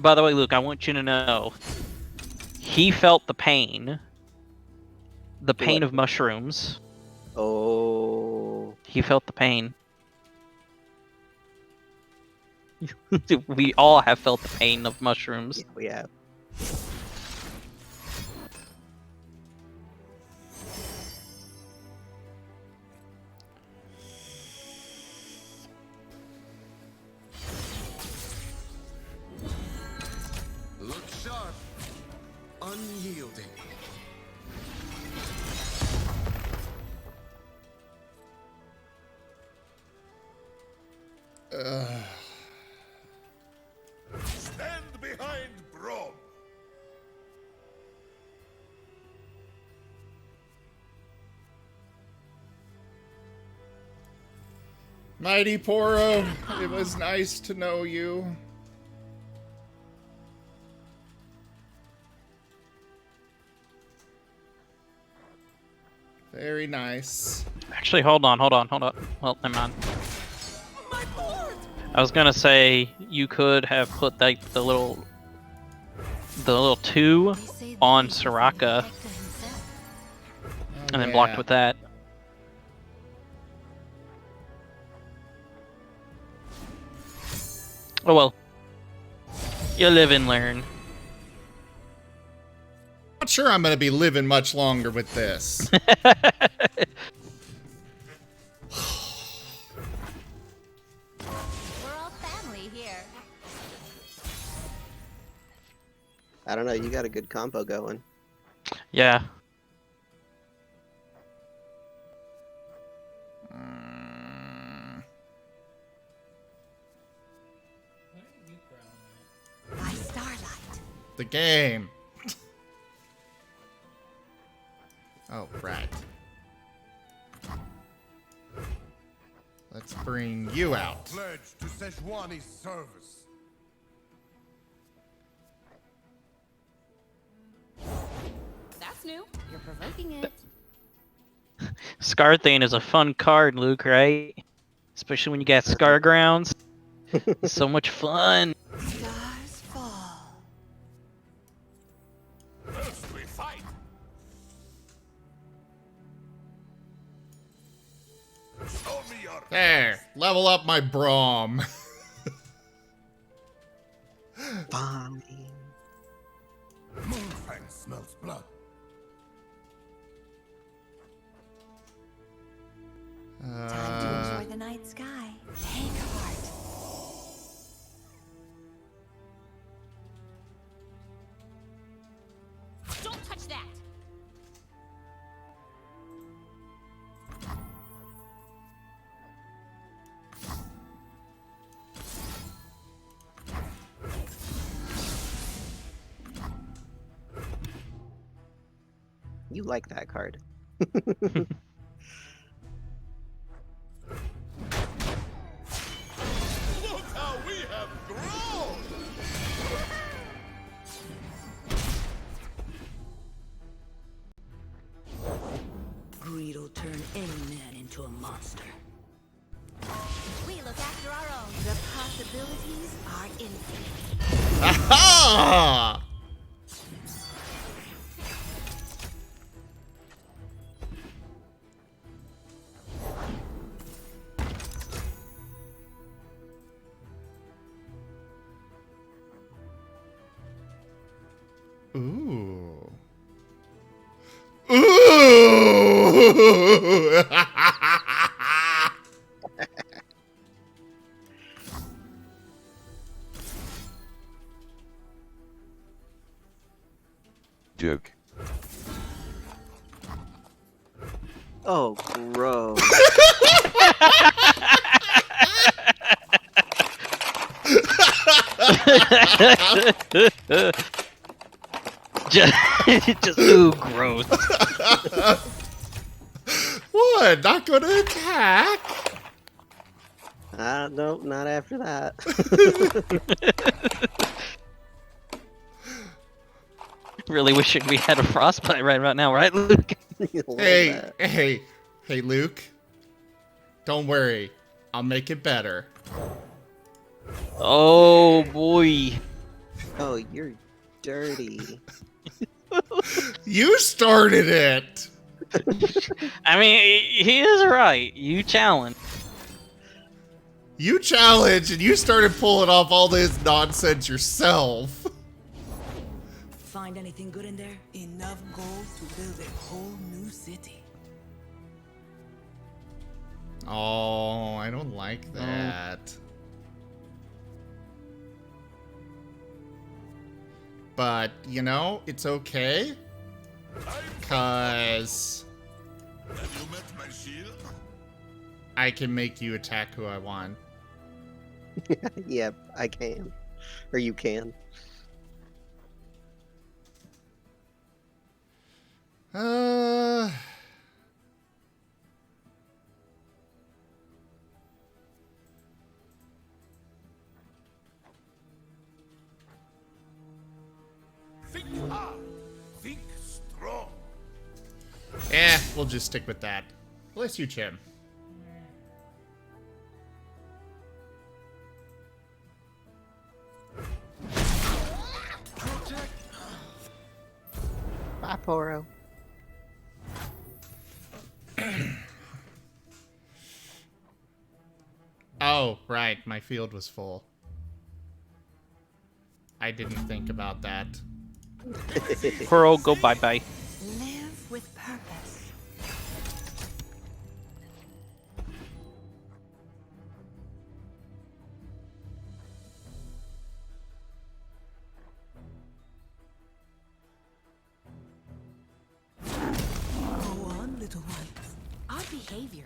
By the way, Luke, I want you to know, he felt the pain. The pain of mushrooms. Oh. He felt the pain. We all have felt the pain of mushrooms. Yeah, we have. Sharp. Unyielding. Stand behind Brom. Mighty Poro, it was nice to know you. Very nice. Actually, hold on. Well, never mind. I was gonna say you could have put like the little 2 on Soraka, and then blocked with that. Oh well. You live and learn. Not sure I'm gonna be living much longer with this. We're all family here. I don't know, you got a good combo going. Yeah. By starlight. The game. Oh, right. Let's bring you out. Pledge to Sejuani's service. That's new. You're provoking it. Scarthane is a fun card, Luke, right? Especially when you got Scar Grounds. So much fun. Stars fall. First we fight. Show me your There, level up my Braum. Fine. Moonfang smells blood. Time to enjoy the night sky. Take heart. Don't touch that. You like that card. Look how we have grown. Greed will turn any man into a monster. We look after our own. The possibilities are infinite. Aha! Ooh. Ooh! Joke. Oh, gross. just ooh, gross. What? Not gonna attack? Nope, not after that. Really wishing we had a frostbite right about now, right, Luke? Hey, Luke. Don't worry. I'll make it better. Oh, boy. Oh, you're dirty. You started it! I mean, he is right. You challenge. You challenged and you started pulling off all this nonsense yourself. Find anything good in there? Enough gold to build a whole new city. Oh, I don't like that. But, you know, it's okay. Cause Have you met my shield? I can make you attack who I want. Yep, I can. Or you can. Think hard. Think strong. We'll just stick with that. Bless you, Chim. Bye, Poro. Oh, right. My field was full. I didn't think about that. Pearl, go bye-bye. Live with purpose. Go on, little ones. Our behavior.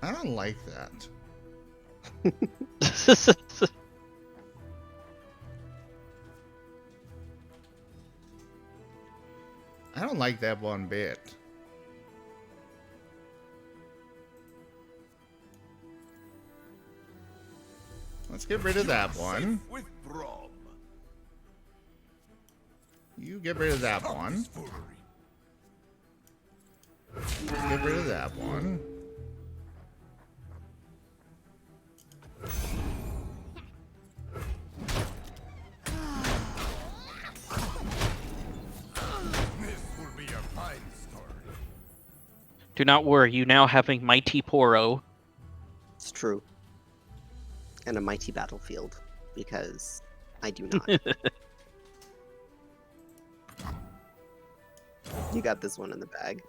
I don't like that. I don't like that one bit. Let's get rid of that one. With Brom. You get rid of that one. Get rid of that one. Do not worry, you now have a mighty Poro. It's true. And a mighty battlefield, because I do not. You got this one in the bag.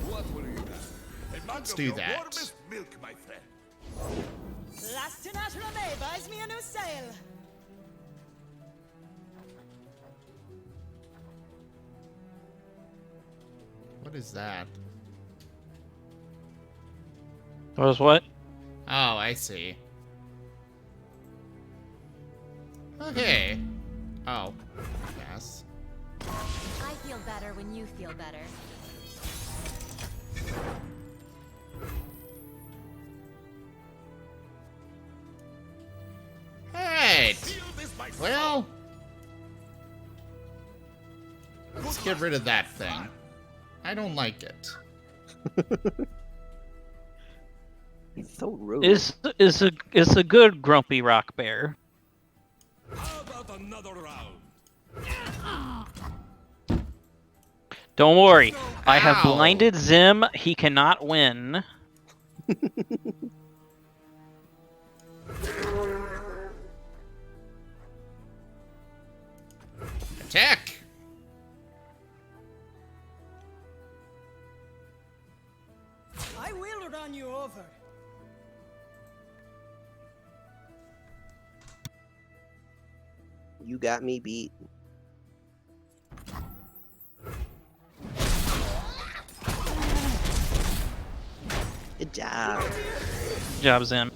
What will you do? Let's do that. Warmest milk, my friend. Lastinat Rame buys me a new sail. What is that? What was what? Oh, I see. Okay. Oh, yes. I feel better when you feel better. Hey! Well, let's get rid of that thing. I don't like it. He's so rude. Is a good grumpy rock bear. How about another round? Don't worry, I have blinded Zim. He cannot win. Attack! I will run you over. You got me beat. Good job. Good job, Zim.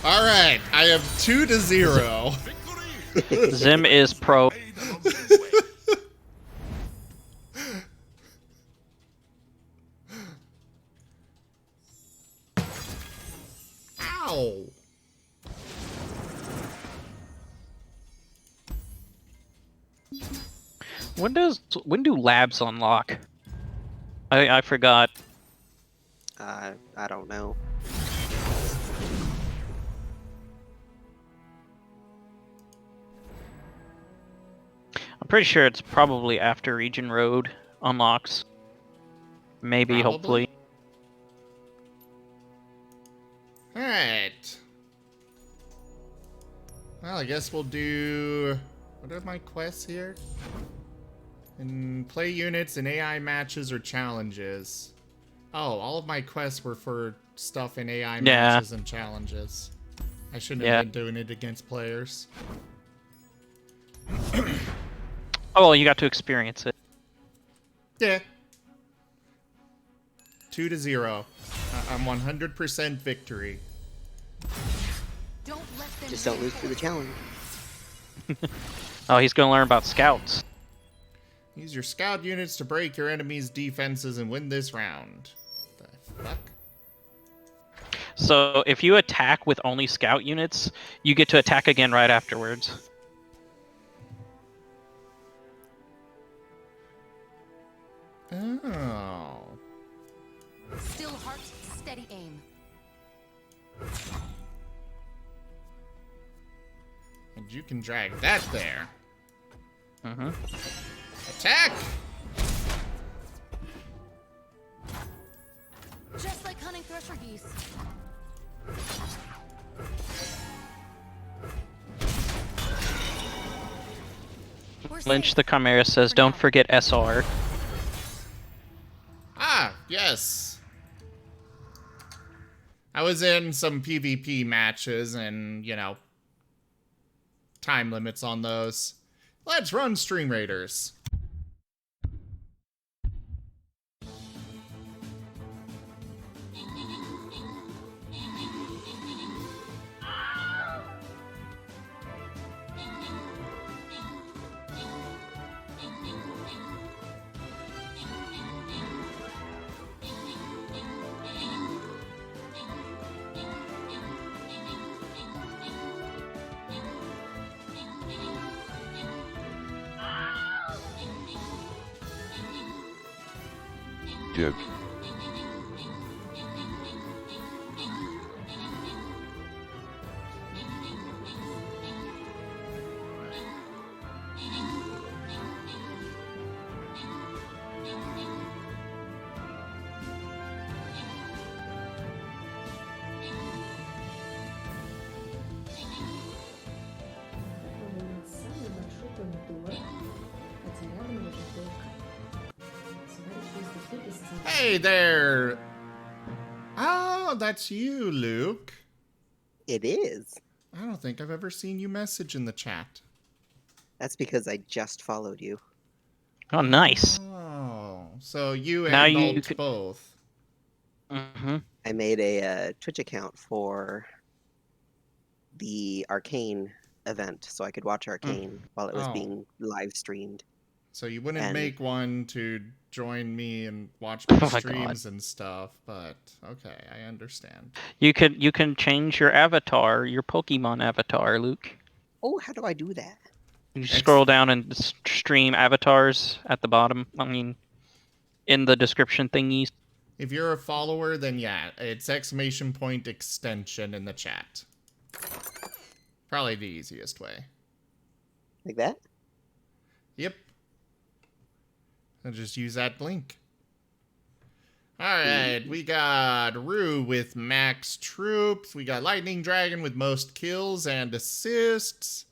All right, I have 2-0. Zim is pro. Ow! When do labs unlock? I forgot. I don't know. pretty sure it's probably after Region Road unlocks. Maybe, Probably. hopefully. Alright. Well, I guess we'll do... What are my quests here? And play units in AI matches or challenges. Oh, all of my quests were for stuff in AI matches and challenges. I shouldn't have been doing it against players. Oh, well, you got to experience it. Yeah. 2-0. I'm 100% victory. Just don't lose to the challenge. Oh, he's gonna learn about scouts. Use your scout units to break your enemy's defenses and win this round. The fuck? So if you attack with only scout units, you get to attack again right afterwards. Oh. Still heart, steady aim. And you can drag that there. Mm-hmm. Attack! Just like hunting thresher geese. Lynch the Chimera says, don't forget SR. Ah, yes. I was in some PvP matches and, you know, time limits on those. Let's run Stream Raiders. Duke. Hey there! Oh, that's you, Luke. It is. I don't think I've ever seen you message in the chat. That's because I just followed you. Oh, nice. Oh, so you Now and you Alt could- both. Mm-hmm. I made a Twitch account for the Arcane event, so I could watch Arcane while it was Oh. being live streamed. So you wouldn't And- make one to join me and watch my Oh my streams and stuff, but okay, I understand. You can change your avatar, your Pokemon avatar, Luke. Oh, how do I do that? You scroll down and stream avatars at the bottom. I mean, in the description thingies. If you're a follower, then yeah, it's !extension in the chat. Probably the easiest way. Like that? Yep. I'll just use that link. Alright, we got Rue with max troops. We got Lightning Dragon with most kills and assists.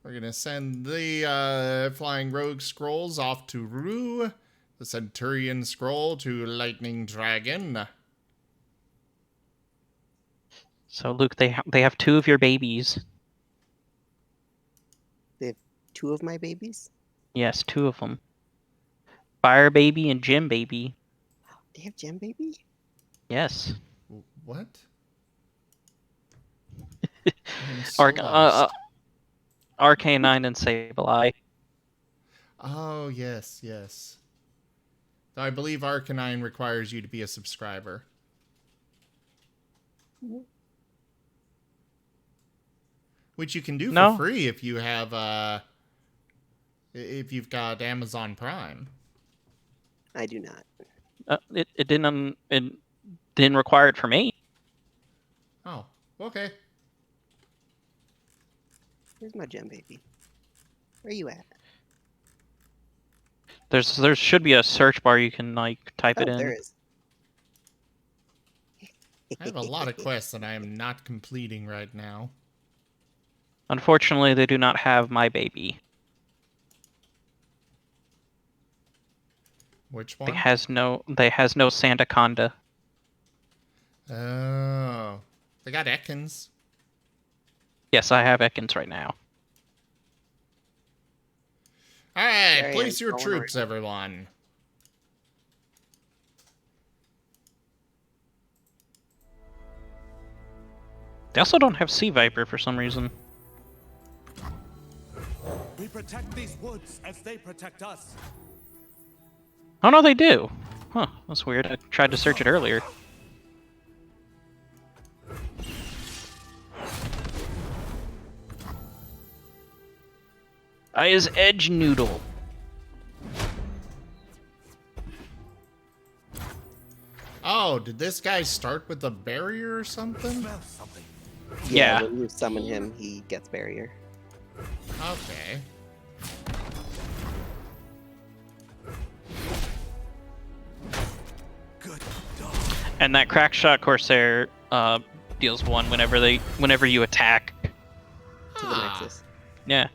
We're going to send the Flying Rogue Scrolls off to Rue. The Centurion Scroll to Lightning Dragon. So Luke, they have 2 of your babies. They have 2 of my babies? Yes, 2 of them. Fire Baby and Gem Baby. They have Gem Baby? Yes. What? Arcanine and Sableye. Oh, yes, yes. I believe Arcanine requires you to be a subscriber. Which you can do for free if you have, if you've got Amazon Prime. I do not. It didn't require it for me. Oh, okay. Where's my Gem Baby? Where you at? There should be a search bar you can like type it in. There is. I have a lot of quests that I am not completing right now. Unfortunately, they do not have my baby. Which one? They has no Sandaconda. Oh. They got Ekans. Yes, I have Ekans right now. Alright, place your troops, everyone. They also don't have Sea Viper for some reason. We protect these woods as they protect us. Oh no, they do. Huh, that's weird. I tried to search it earlier. I is Edge Noodle. Oh, did this guy start with a barrier or something? Yeah. When you summon him, he gets barrier. Okay. And that Crackshot Corsair deals 1 whenever you attack. To the Nexus. Yeah.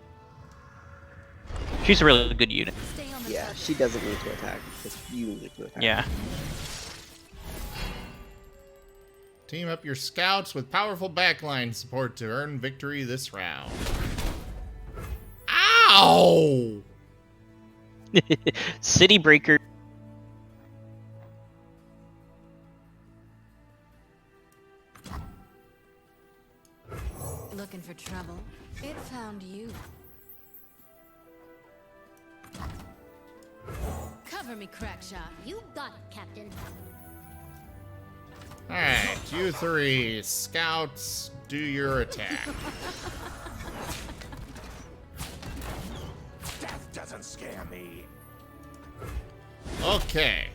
She's a really good unit. Yeah, she doesn't need to attack, because you need to attack. Yeah. Team up your scouts with powerful backline support to earn victory this round. Ow! City Breaker. Looking for trouble? It found you. Cover me, Crackshot. You got it, Captain. Alright, you three scouts, do your attack. Death doesn't scare me. Okay.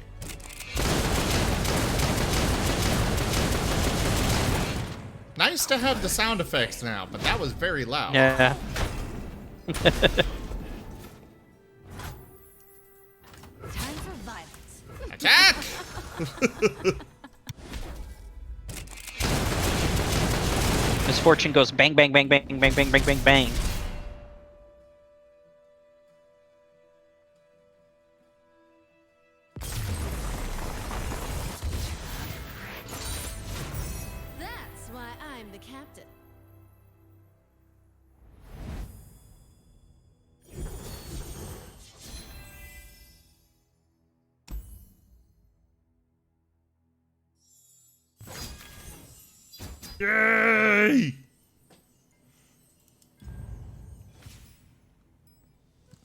Nice to have the sound effects now, but that was very loud. Yeah. Time for violence. Attack! Misfortune goes bang, bang, bang, bang, bang, bang, bang, bang, bang. That's why I'm the captain. Yay!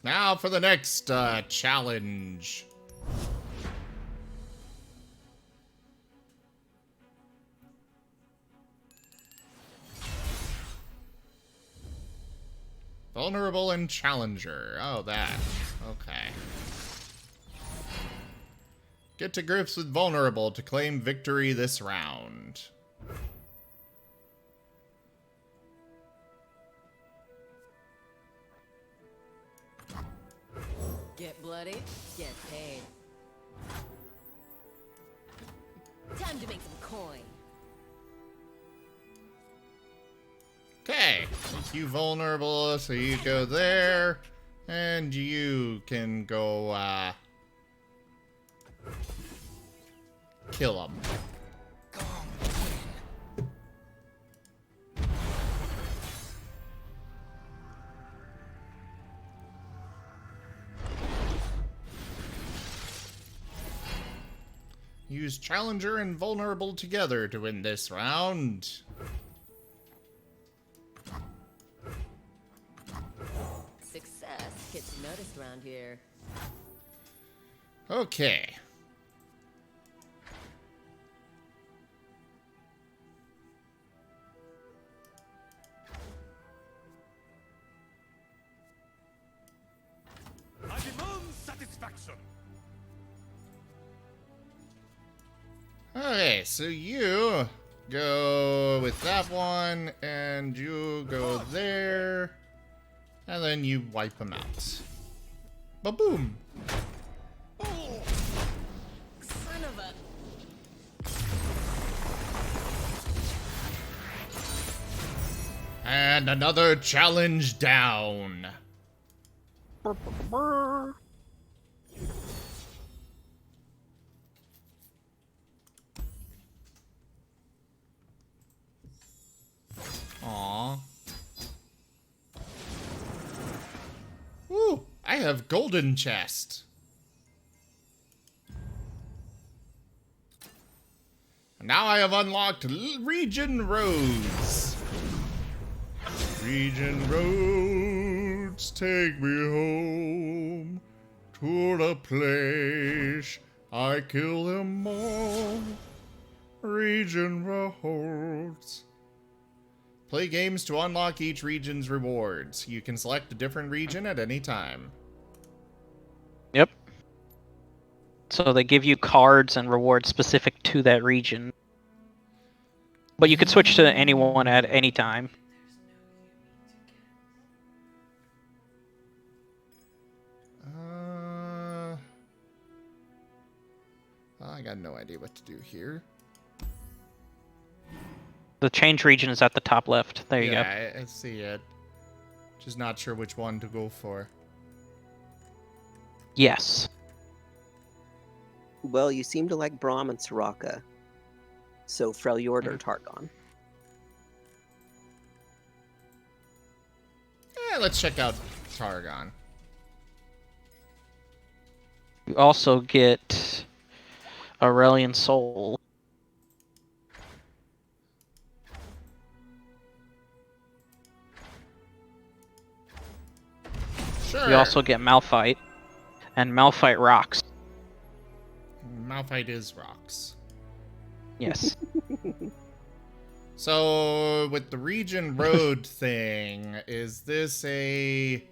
Now for the next challenge. Vulnerable and Challenger. Oh, that. Okay. Get to grips with Vulnerable to claim victory this round. Get bloody, get paid. Time to make some coin. Okay, make you vulnerable, so you go there, and you can go, kill him. Use Challenger and Vulnerable together to win this round. Success gets noticed around here. Okay. I demand satisfaction. Okay, so you go with that one, and you go there, and then you wipe them out. Ba-boom! And another challenge down. Aww. Ooh, I have golden chest. Now I have unlocked region roads. Region roads, take me home to the place I kill them all. Region roads. Play games to unlock each region's rewards. You can select a different region at any time. Yep. So they give you cards and rewards specific to that region. But you could switch to anyone at any time. I got no idea what to do here. The change region is at the top left. There you go. Yeah, I see it. Just not sure which one to go for. Yes. Well, you seem to like Braum and Soraka. So Freljord or Targon. Yeah, let's check out Targon. You also get Aurelian Soul. Sure. You also get Malphite. And Malphite rocks. Malphite is rocks. Yes. So, with the region road thing, is this a...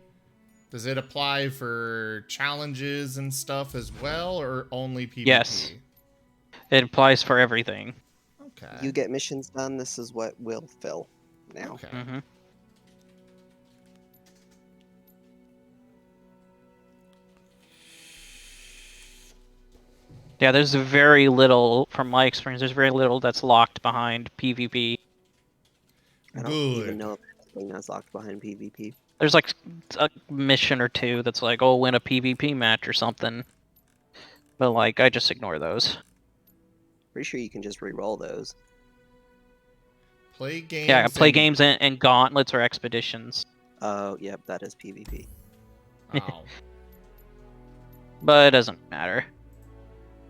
Does it apply for challenges and stuff as well, or only PvP? Yes. It applies for everything. Okay. You get missions done, this is what will fill now. Okay. Mm-hmm. Yeah, there's very little, from my experience, there's very little that's locked behind PvP. I don't even know if anything that's locked behind PvP. There's like a mission or two that's like, oh, win a PvP match or something. But like, I just ignore those. Pretty sure you can just re-roll those. Play games. Yeah, play games and gauntlets or expeditions. Oh, yep, that is PvP. Oh. But it doesn't matter.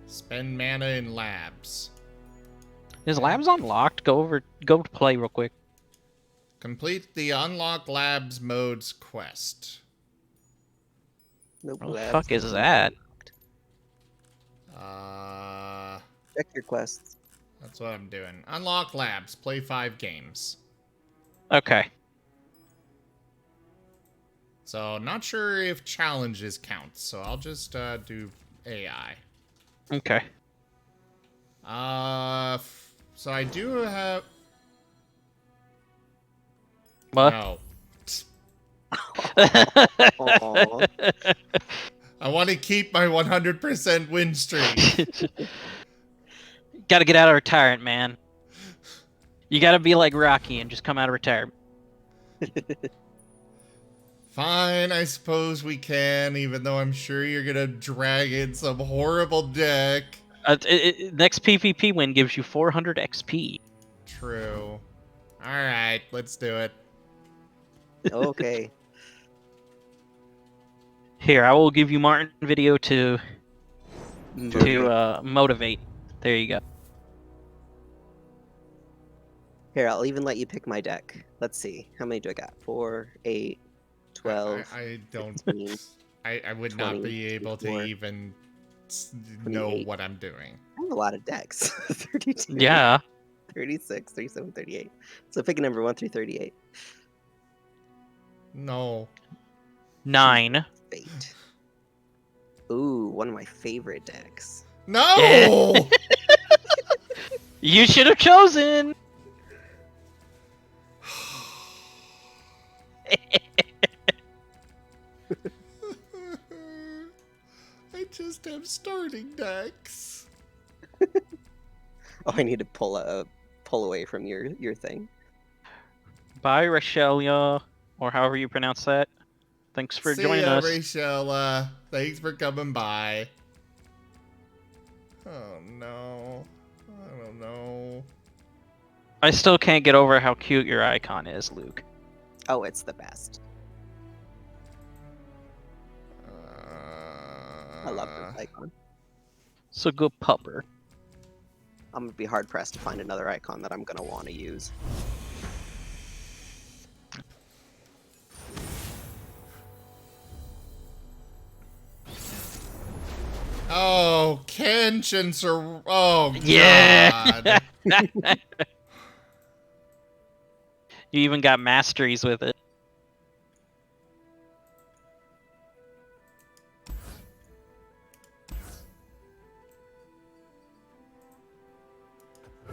Spend mana in labs. Is labs unlocked? Go to play real quick. Complete the Unlock Labs modes quest. Nope, What the fuck is that? Check your quests. That's what I'm doing. Unlock Labs. Play 5 games. Okay. So, not sure if challenges count, so I'll just do AI. Okay. So I do have... What? No. I want to keep my 100% win streak. Gotta get out of retirement, man. You gotta be like Rocky and just come out of retirement. Fine, I suppose we can, even though I'm sure you're gonna drag in some horrible deck. Next PvP win gives you 400 XP. True. Alright, let's do it. Okay. Here, I will give you Marten video to motivate. There you go. Here, I'll even let you pick my deck. Let's see. How many do I got? 4, 8, 12. I don't... 15, I would 20, not be able to 24, even know what I'm doing. I have a lot of decks. 32. Yeah. 36, 37, 38. So pick a number 1 through 38. No. 9. Fate. Ooh, one of my favorite decks. No! You should have chosen! I just have starting decks. Oh, I need to pull away from your thing. Bye, Rochelia, or however you pronounce that. Thanks for See joining ya, us. Rachel. Thanks for coming by. Oh no. I don't know. I still can't get over how cute your icon is, Luke. Oh, it's the best. I love this icon. It's a good pupper. I'm gonna be hard pressed to find another icon that I'm gonna want to use. Oh, Kenshin Sir. Oh, Yeah. God. You even got masteries with it.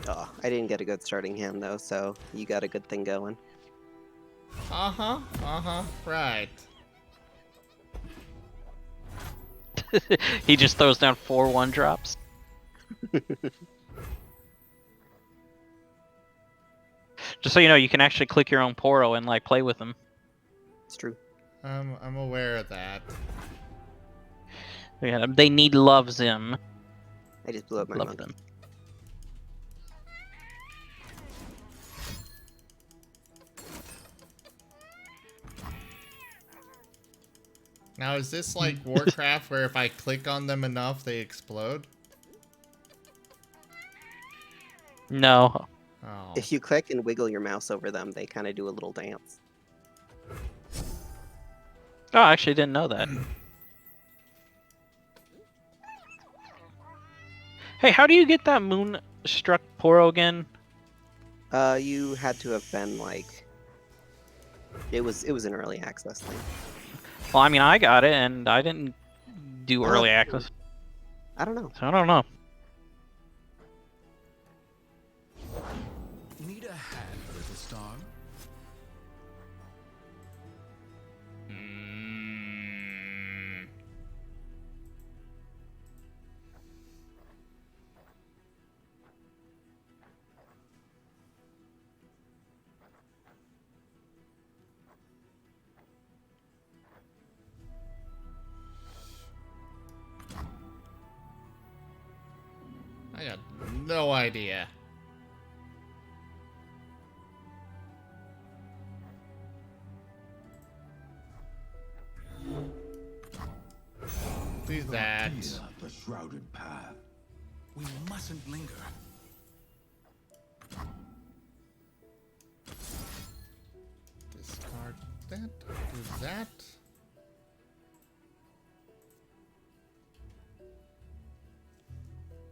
Oh, I didn't get a good starting hand though, so you got a good thing going. Right. He just throws down 4 1-drops. Just so you know, you can actually click your own Poro and like play with them. It's true. I'm aware of that. Yeah, they need loves him. I just blew up my monkey. Them. Now, is this like Warcraft where if I click on them enough, they explode? No. Oh. If you click and wiggle your mouse over them, they kind of do a little dance. Oh, I actually didn't know that. Hey, how do you get that moon-struck Poro again? You had to have been like... It was an early access thing. Well, I mean, I got it, and I didn't do early access. I don't know. So I don't know. Need a hand, little star? I got no idea. Do that. The shrouded path. We mustn't linger. Discard that. Do that.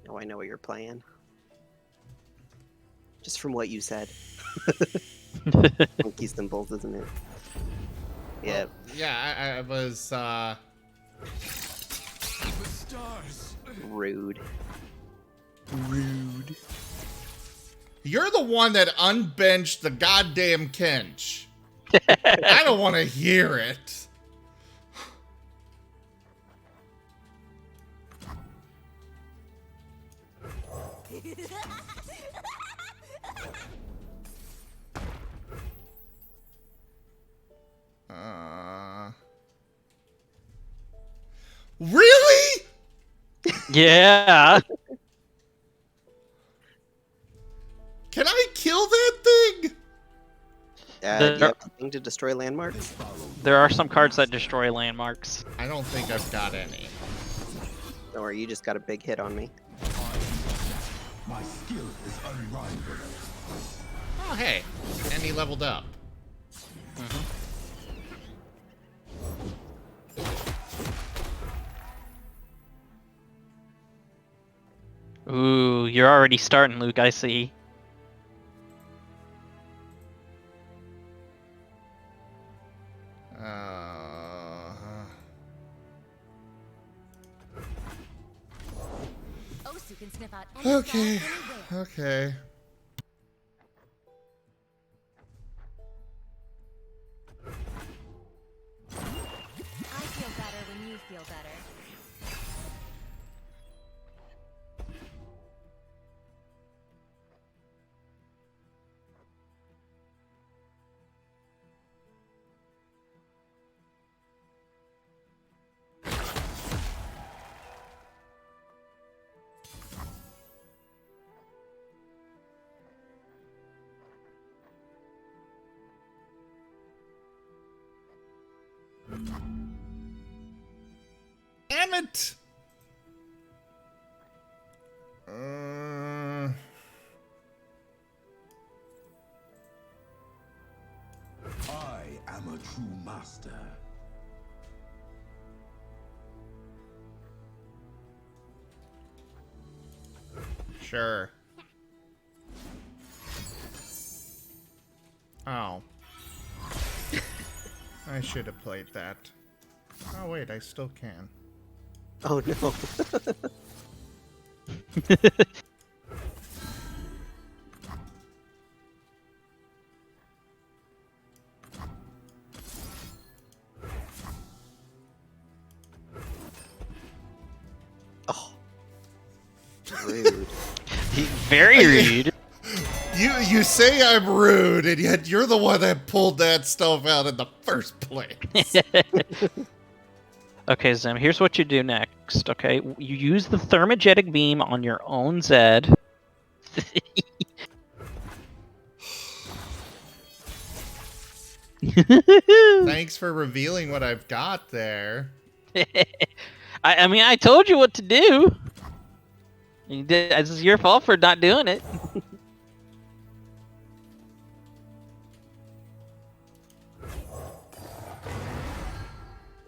Oh, I know what you're playing. Just from what you said. Monkey symbols, isn't it? Yeah. Yeah, I was, The stars. Rude. Rude. You're the one that unbenched the goddamn Kench. I don't want to hear it. Really? Yeah. Can I kill that thing? Do you have anything to destroy landmarks? There are some cards that destroy landmarks. I don't think I've got any. Don't worry, you just got a big hit on me. My skill is unrivaled. Oh, hey. And he leveled up. Ooh, you're already starting, Luke, I see. Osu can sniff out any Okay. spell anywhere. Okay. I feel better when you feel better. Damn it! I am a true master. Sure. Oh. I should have played that. Oh wait, I still can. Oh no. Oh. Rude. Very rude. You say I'm rude, and yet you're the one that pulled that stuff out in the first place. Okay, Zim, here's what you do next, okay? You use the thermogenic beam on your own Zed. Thanks for revealing what I've got there. I mean, I told you what to do. You did. It's your fault for not doing it.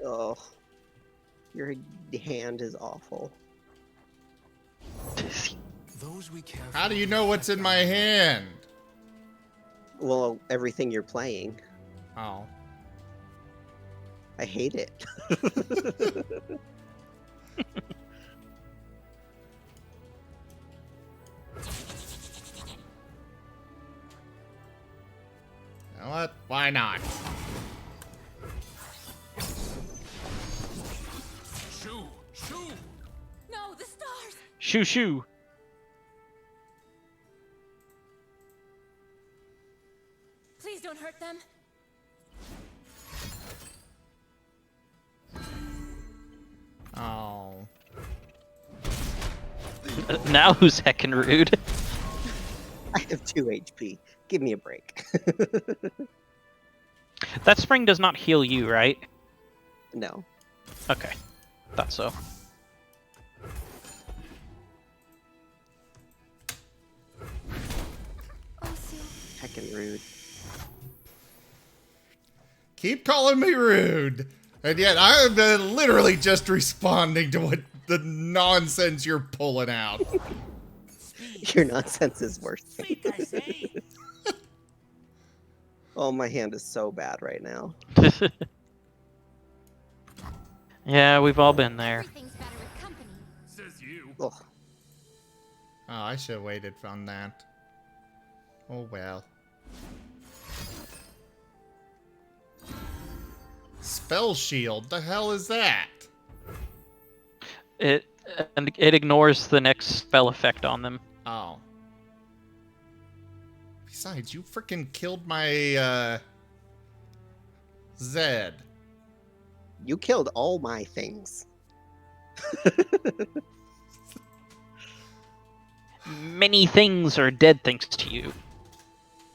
Oh. Your hand is awful. How do you know what's in my hand? Well, everything you're playing. Oh. I hate it. You know what? Why not? Shoo! Shoo! No, the stars! Shoo shoo. Please don't hurt them. Oh. Now who's heckin' rude? I have 2 HP. Give me a break. That spring does not heal you, right? No. Okay. Thought so. Heckin' rude. Keep calling me rude. And yet I have been literally just responding to what the nonsense you're pulling out. Your nonsense is worse. Oh, my hand is so bad right now. Yeah, we've all been there. Says you. Ugh. Oh, I should have waited on that. Oh well. Spell shield, the hell is that? It ignores the next spell effect on them. Oh. Besides, you freaking killed my Zed. You killed all my things. Many things are dead thanks to you.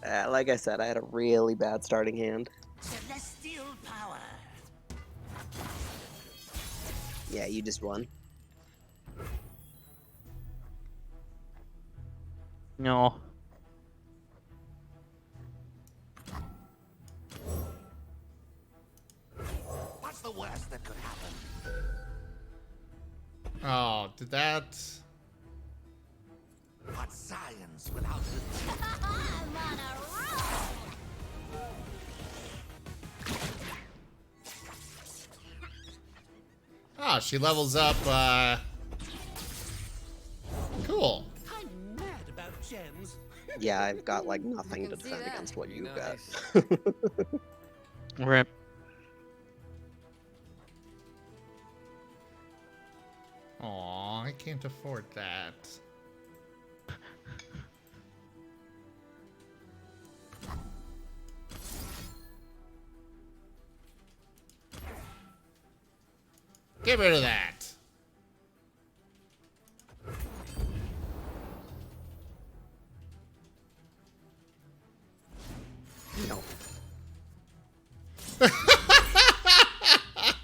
Like I said, I had a really bad starting hand. Celestial power. Yeah, you just won. No. What's the worst that could happen? Oh, did that... What's science without it? I'm on a roll! Oh, she levels up, Cool. I'm mad about gems. Yeah, I've got like nothing to defend against what you've got. Rip. Aw, I can't afford that. Get rid of that. No.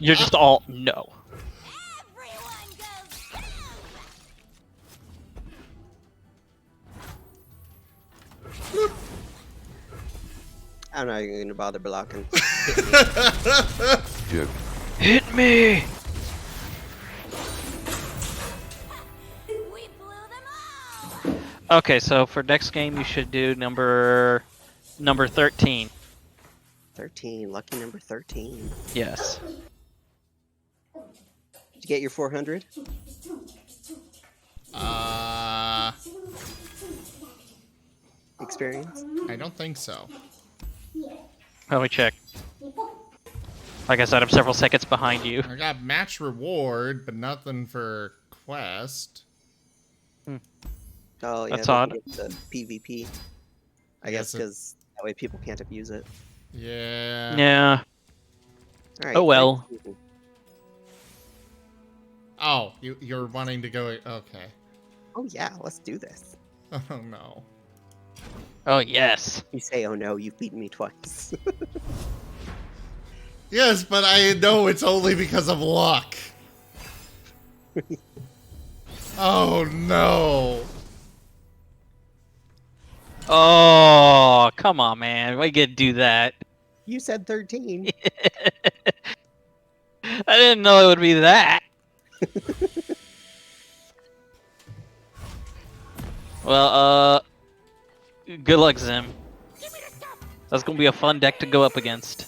You're just all no. I'm not even gonna bother blocking. Joke. Hit me! Okay, so for next game you should do number 13. 13, lucky number 13. Yes. Did you get your 400? Experience? I don't think so. Let me check. Like I said, I'm several seconds behind you. I got match reward, but nothing for quest. Oh, yeah, That's odd. Get the PvP. I guess because that way people can't abuse it. Yeah. Yeah. All right, Oh well. Oh, you're wanting to go... Okay. Oh yeah, let's do this. Oh no. Oh yes. You say, oh no, you've beaten me twice. Yes, but I know it's only because of luck. Oh no. Oh, come on, man. We could do that. You said 13. I didn't know it would be that. Well, good luck, Zim. That's gonna be a fun deck to go up against.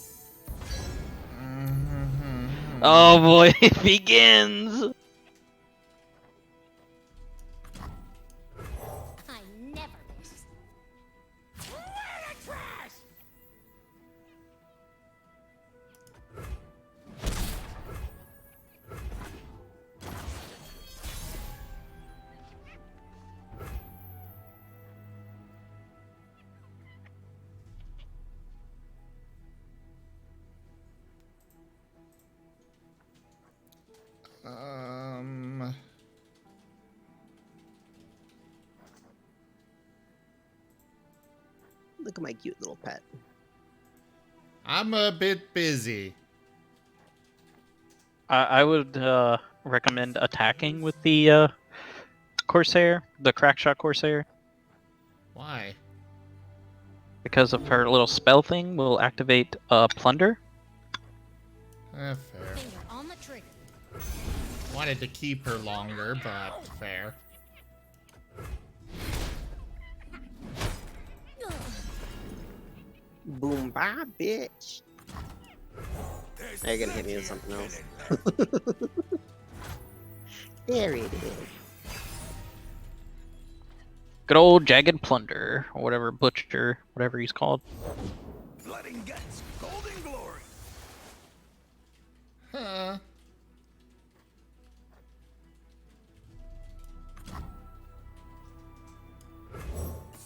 Oh boy, it begins! I never miss. Look at my cute little pet. I'm a bit busy. I would recommend attacking with the Corsair, the Crackshot Corsair. Why? Because of her little spell thing, will activate Plunder. Fair. Finger on the trigger. Wanted to keep her longer, but fair. Boom, bye, bitch. Now you're gonna hit me with something else. There it is. Good old Jagged Plunder, or whatever, Butcher, whatever he's called. Blood and guts, golden glory. Huh.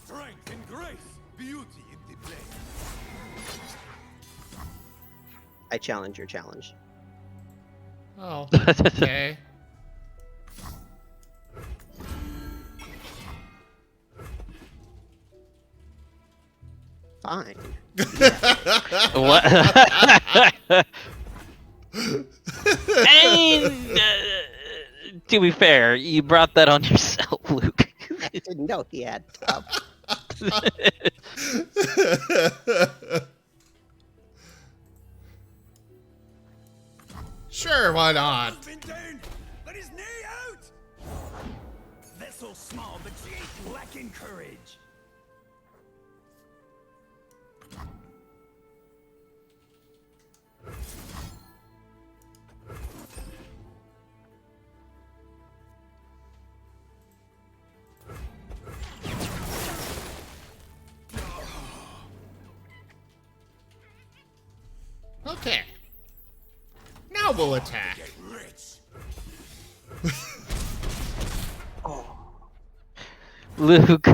Strength and grace, beauty in the play. I challenge your challenge. Oh, okay. Fine. What? And, to be fair, you brought that on yourself, Luke. I didn't know he had top. Sure, why not? Let his knee out! Vessel small, but she ain't lacking courage. Okay. Now we'll attack. Oh. Luke.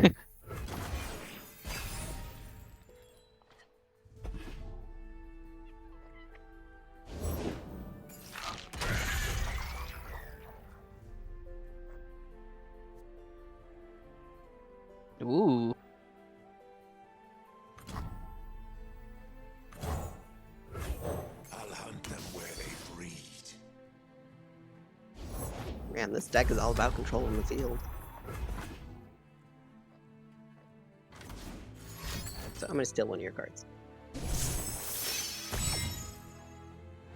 Ooh. I'll hunt them where they breathe. Man, this deck is all about controlling the field. So I'm gonna steal one of your cards.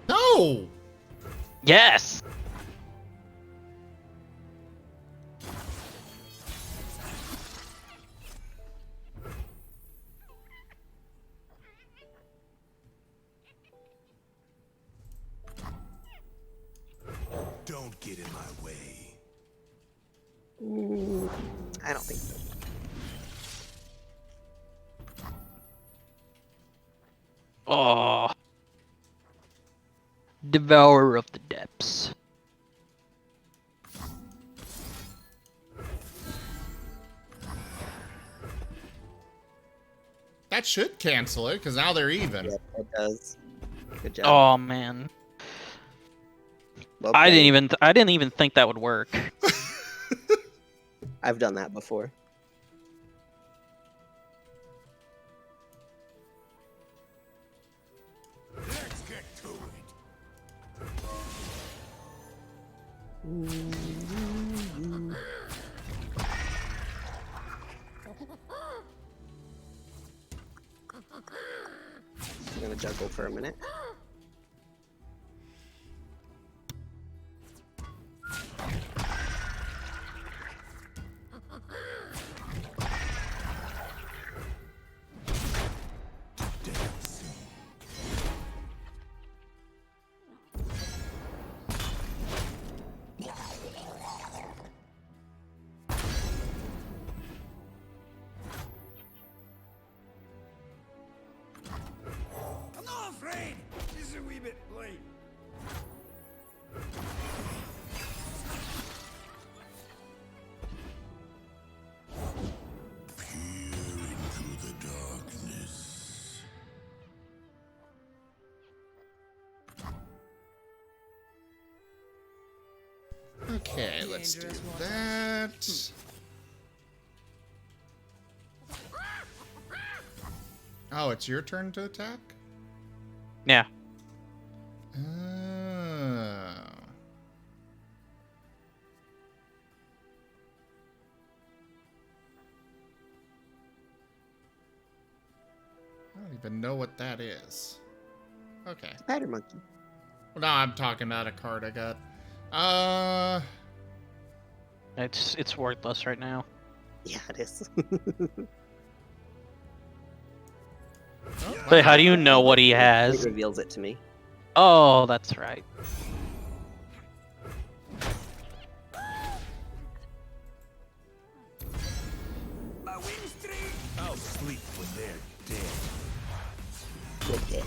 No! Yes! Don't get in my way. I don't think so. Oh. Devourer of the Depths. That should cancel it, because now they're even. Yeah, it does. Good job. Oh man. Well I played. didn't even think that would work. I've done that before. Let's get to it. I'm gonna juggle for a minute. I'm not afraid. Just a wee bit late. Into the darkness. Okay, let's do that. Oh, it's your turn to attack? Yeah. Oh. I don't even know what that is. Okay. Spider monkey. Well, no, I'm talking about a card I got. It's worthless right now. Yeah, it is. But how do you know what he It has? reveals it to me. Oh, that's right. My wing streak. I'll sleep when they're dead. Yeah.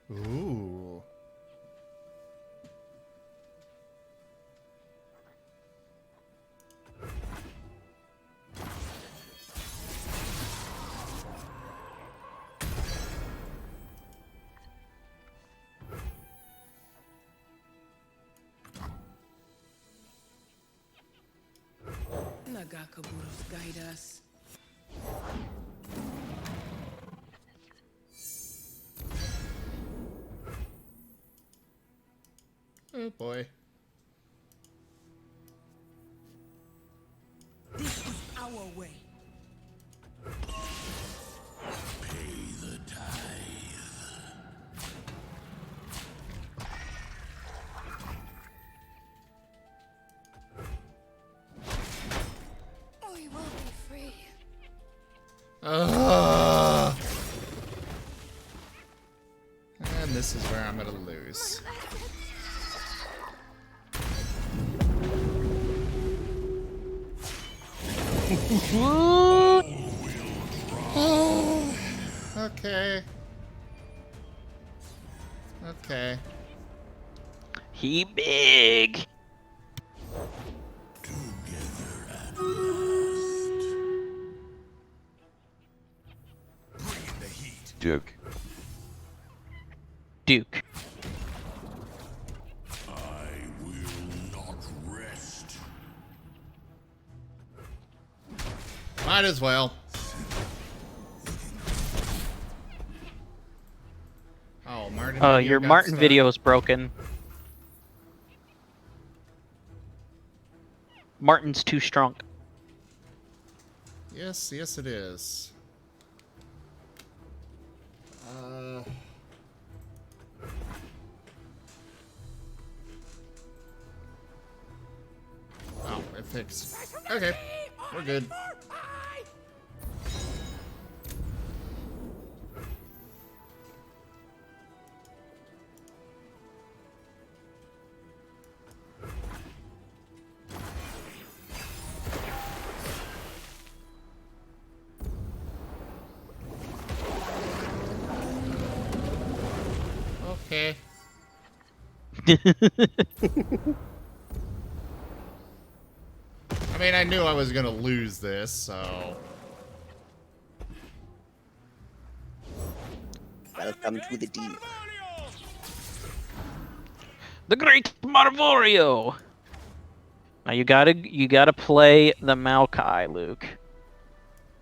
Ooh. Nagakaburos guide us. Oh boy. This is our way. Pay the tithe. We will be free. And this is where I'm gonna lose. Okay. Okay. He big. Duke. Duke. I will not rest. Might as well. Oh, Marten. Oh, your Marten video is broken. Marten's too strong. Yes, yes, it is. Oh, it fixed. Okay, we're good. Okay. I mean, I knew I was gonna lose this, so... Welcome to the deep. The Great Marvorio! Now you gotta play the Maokai, Luke.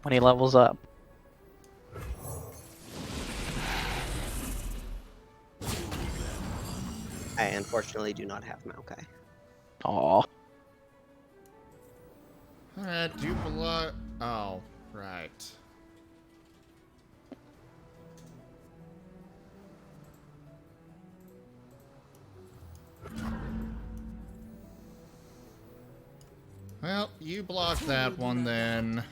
When he levels up. I unfortunately do not have Maokai. Aw. Do you block... Oh, right. Well, you block that one then.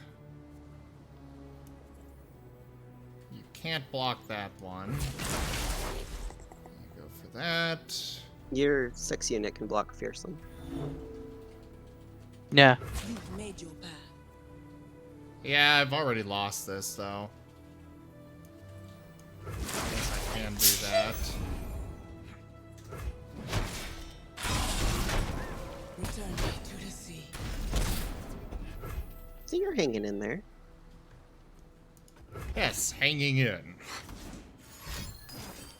You can't block that one. You go for that. Your 6 unit can block Fearsome. Yeah. You've made your path. Yeah, I've already lost this, though. I guess I can do that. Return me to the sea. So you're hanging in there. Yes, hanging in.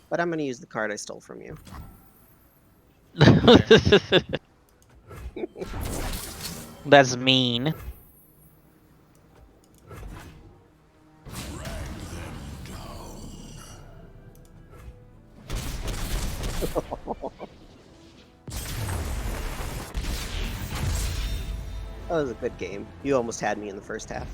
But I'm gonna use the card I stole from you. That's mean. That was a good game. You almost had me in the first half.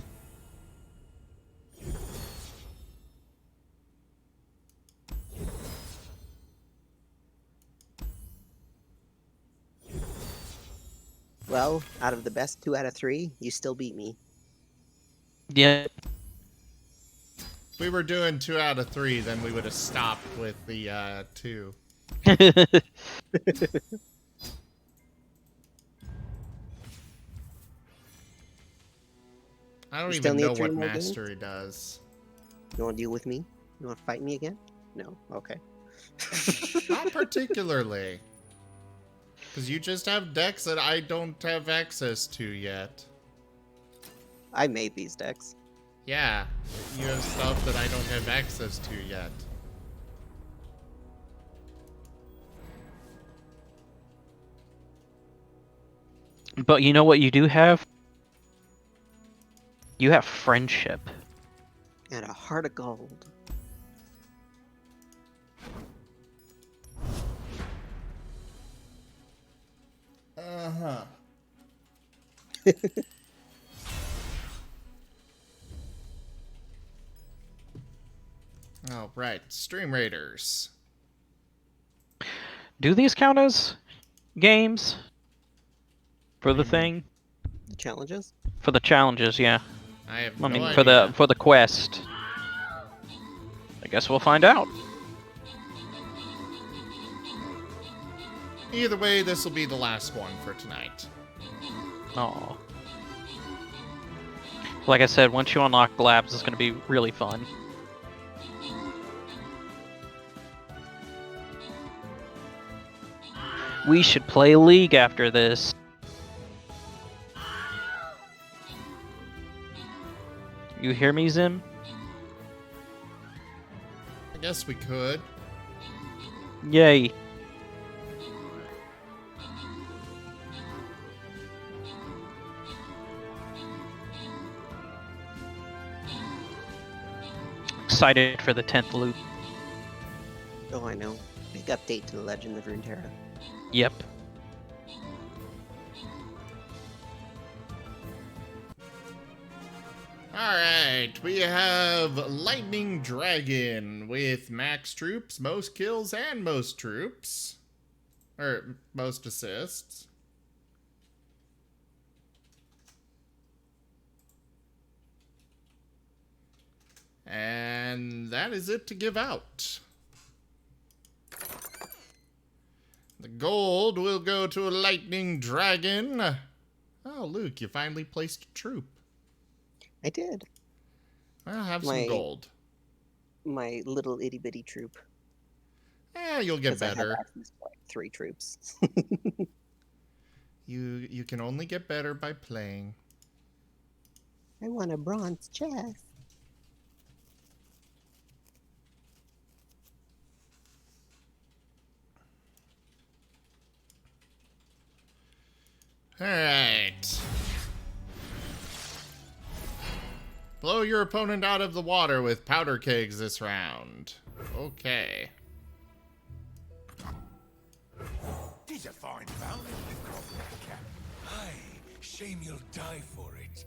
Well, out of the best 2 out of 3, you still beat me. Yeah. If we were doing 2 out of 3, then we would have stopped with the 2. I don't even know what mastery does. You want to deal with me? You want to fight me again? No? Okay. Not particularly. Because you just have decks that I don't have access to yet. I made these decks. Yeah, you have stuff that I don't have access to yet. But you know what you do have? You have friendship. And a heart of gold. Uh-huh. Oh, right. Stream Raiders. Do these count as games? For the thing? The challenges? For the challenges, yeah. I have I no mean, idea. for the quest. I guess we'll find out. Either way, this will be the last one for tonight. Oh. Like I said, once you unlock the labs, it's going to be really fun. We should play League after this. You hear me, Zim? I guess we could. Yay. Excited for the 10th loop. Oh, I know. Big update to the Legend of Runeterra. Yep. Alright, we have Lightning Dragon with max troops, most kills, and most troops. Or, most assists. And that is it to give out. The gold will go to a Lightning Dragon. Oh, Luke, you finally placed a troop. I did. I'll have some gold. My little itty bitty troop. You'll get better. I have access to like 3 troops. You can only get better by playing. I want a bronze chest. Alright. Blow your opponent out of the water with powder kegs this round. Okay. Tis a fine bounty you've got there, Cap. Aye, shame you'll die for it.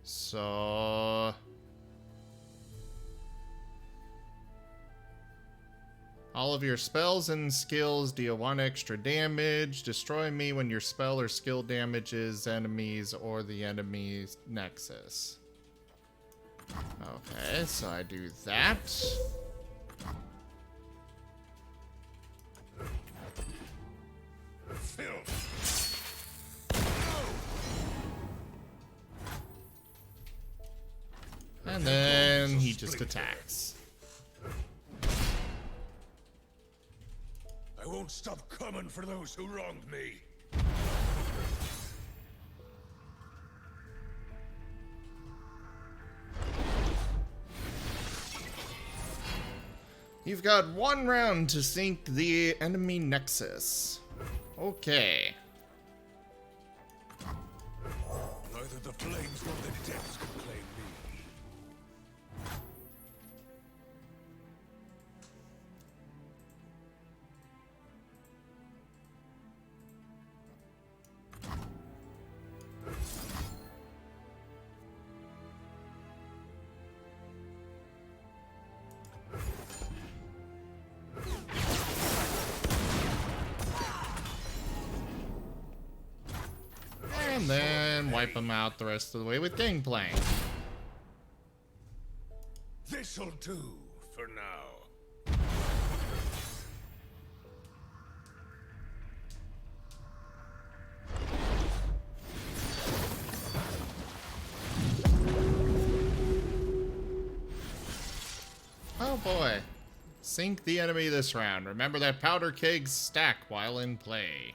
So... all of your spells and skills deal 1 extra damage. Destroy me when your spell or skill damages enemies or the enemy's nexus. Okay, so I do that. And then he just attacks. I won't stop coming for those who wronged me. You've got 1 round to sink the enemy nexus. Okay. Neither the flames nor the depths can claim me. And then wipe them out the rest of the way with Gangplank. This'll do for now. Oh boy. Sink the enemy this round. Remember that powder kegs stack while in play.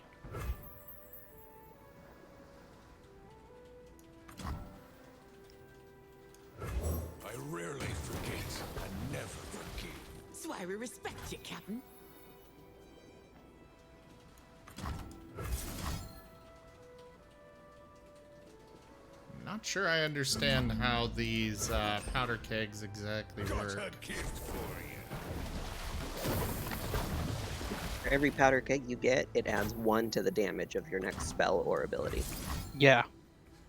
I rarely forget. I never forgive. That's why we respect you, Captain. Not sure I understand how these powder kegs exactly work. Got a gift for you. For every powder keg you get, it adds 1 to the damage of your next spell or ability. Yeah.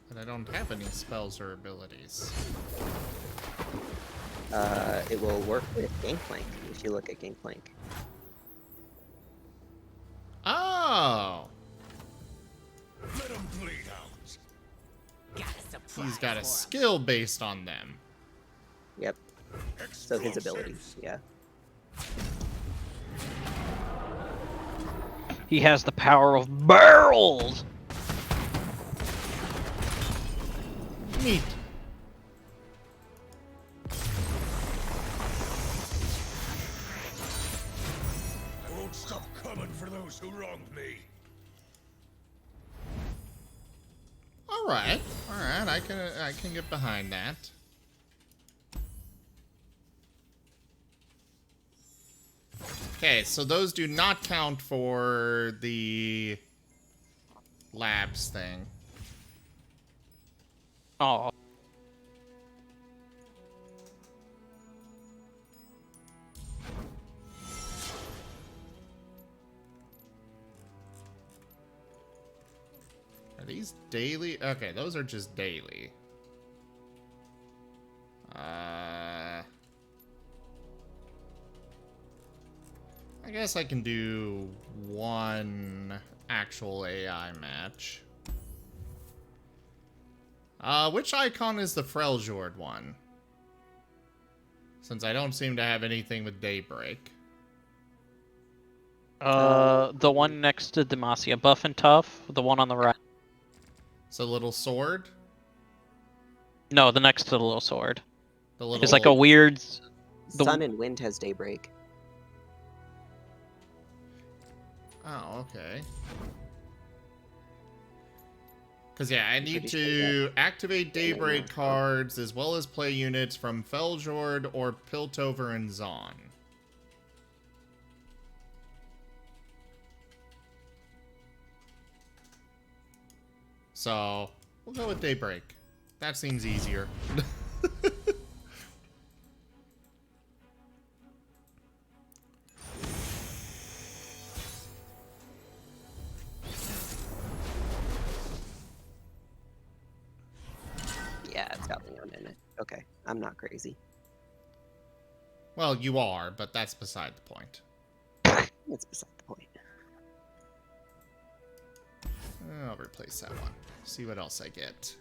But I don't have any spells or abilities. It will work with Gangplank if you look at Gangplank. Oh! Let him bleed out. He's got a skill based on them. Yep. So his abilities, yeah. He has the power of barrels! Neat. I won't stop coming for those who wronged me. Alright, I can get behind that. Okay, so those do not count for the labs thing. Oh. Are these daily? Okay, those are just daily. I guess I can do one actual AI match. Which icon is the Freljord one? Since I don't seem to have anything with Daybreak. The one next to Demacia, buff and tough. The one on the right. It's a little sword? No, the next to the little sword. The little... It's like a weird... Sun and Wind has Daybreak. Oh, okay. Because, yeah, I need to activate Daybreak cards as well as play units from Freljord or Piltover and Zon. So, we'll go with Daybreak. That seems easier. Yeah, it's got Leon in it. Okay, I'm not crazy. Well, you are, but that's beside the point. That's beside the point. I'll replace that one. See what else I get.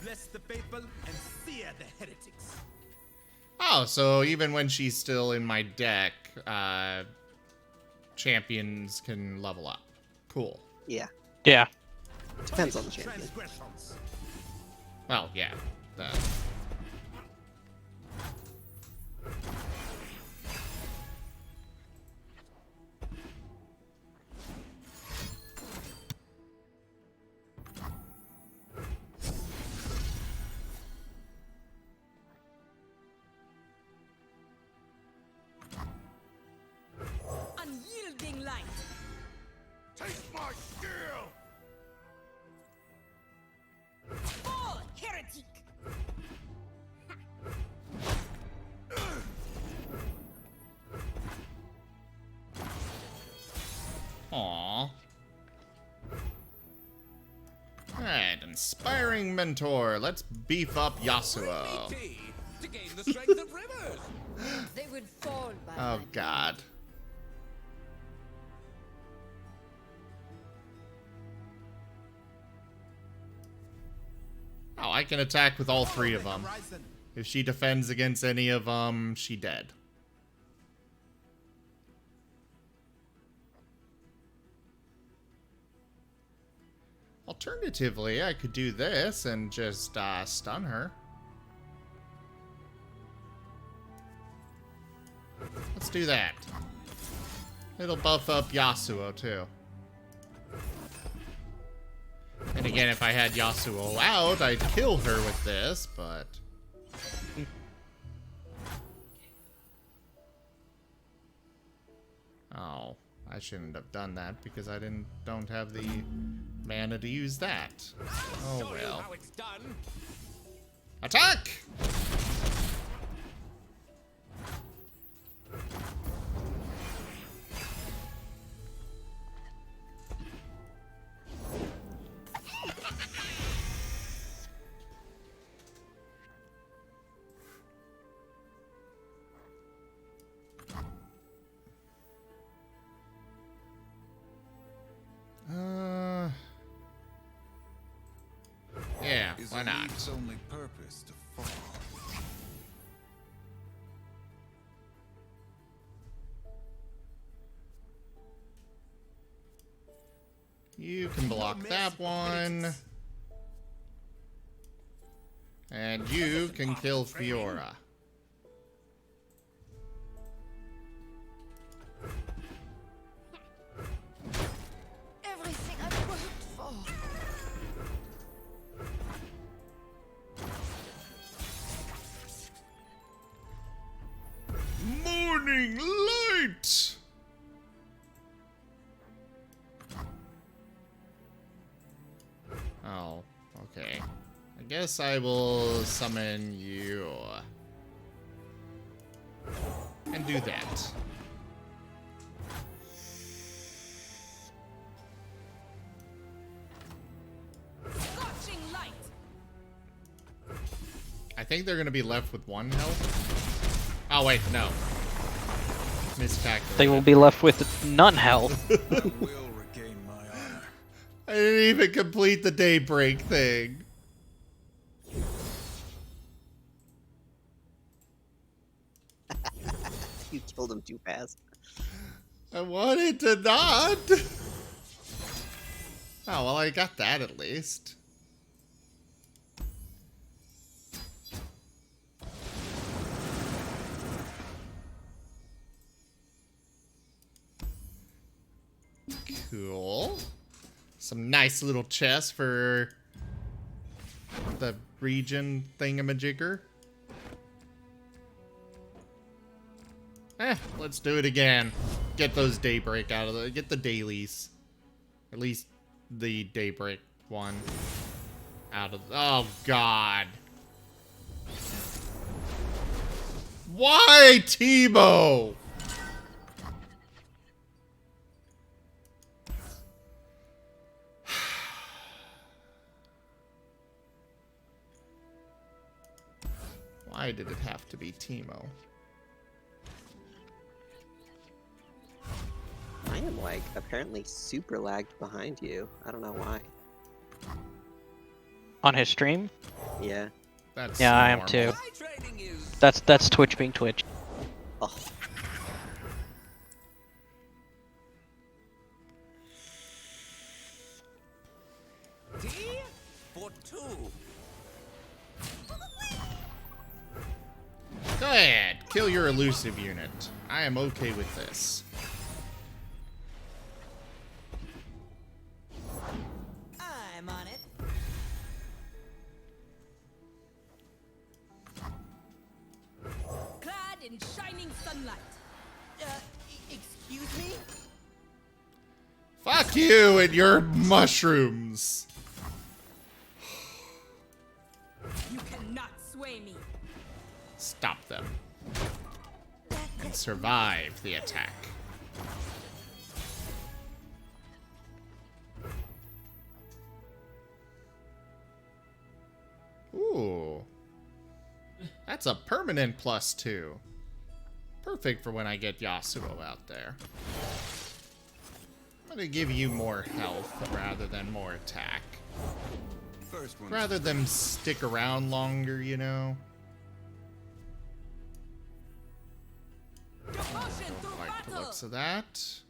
Bless the faithful and fear the heretics. Oh, so even when she's still in my deck, champions can level up. Cool. Yeah. Yeah. Depends on the champion. Well, yeah. Unyielding light. Taste my steel! Fall, heretic! Aww. Alright, Inspiring Mentor. Let's beef up Yasuo. To gain the strength of rivers. They would fall by Oh, God. Oh, I can attack with all three of them. If she defends against any of them, she dead. Alternatively, I could do this and just stun her. Let's do that. It'll buff up Yasuo, too. And again, if I had Yasuo out, I'd kill her with this, but... Oh, I shouldn't have done that because I don't have the mana to use that. Oh well. Attack! Yeah, why not? Its only purpose to fall. You can block that one. And you can kill Fiora. Everything I've worked for. Oh, okay. I guess I will summon you. And do that. I think they're gonna be left with 1 health. Oh wait, no. Miscalculated. They will be left with none health. I didn't even complete the daybreak thing. You killed him too fast. I wanted to not. Oh, well, I got that at least. Cool. Some nice little chests for the region thingamajigger. Let's do it again. Get those daybreak out of the... Get the dailies. At least the daybreak one out of... Oh, God. Why, Teemo? Why did it have to be Teemo? I am like apparently super lagged behind you. I don't know why. On his stream? Yeah. That's yeah, I am normal. too. That's Twitch being Twitch. Oh. D for 2. Go ahead, kill your elusive unit. I am okay with this. I'm on it. Clad in shining sunlight. Excuse me? Fuck you and your mushrooms. You cannot sway me. Stop them. And survive the attack. Ooh. That's a permanent +2. Perfect for when I get Yasuo out there. I'm gonna give you more health rather than more attack. Rather than stick around longer, you know? Like the looks of that.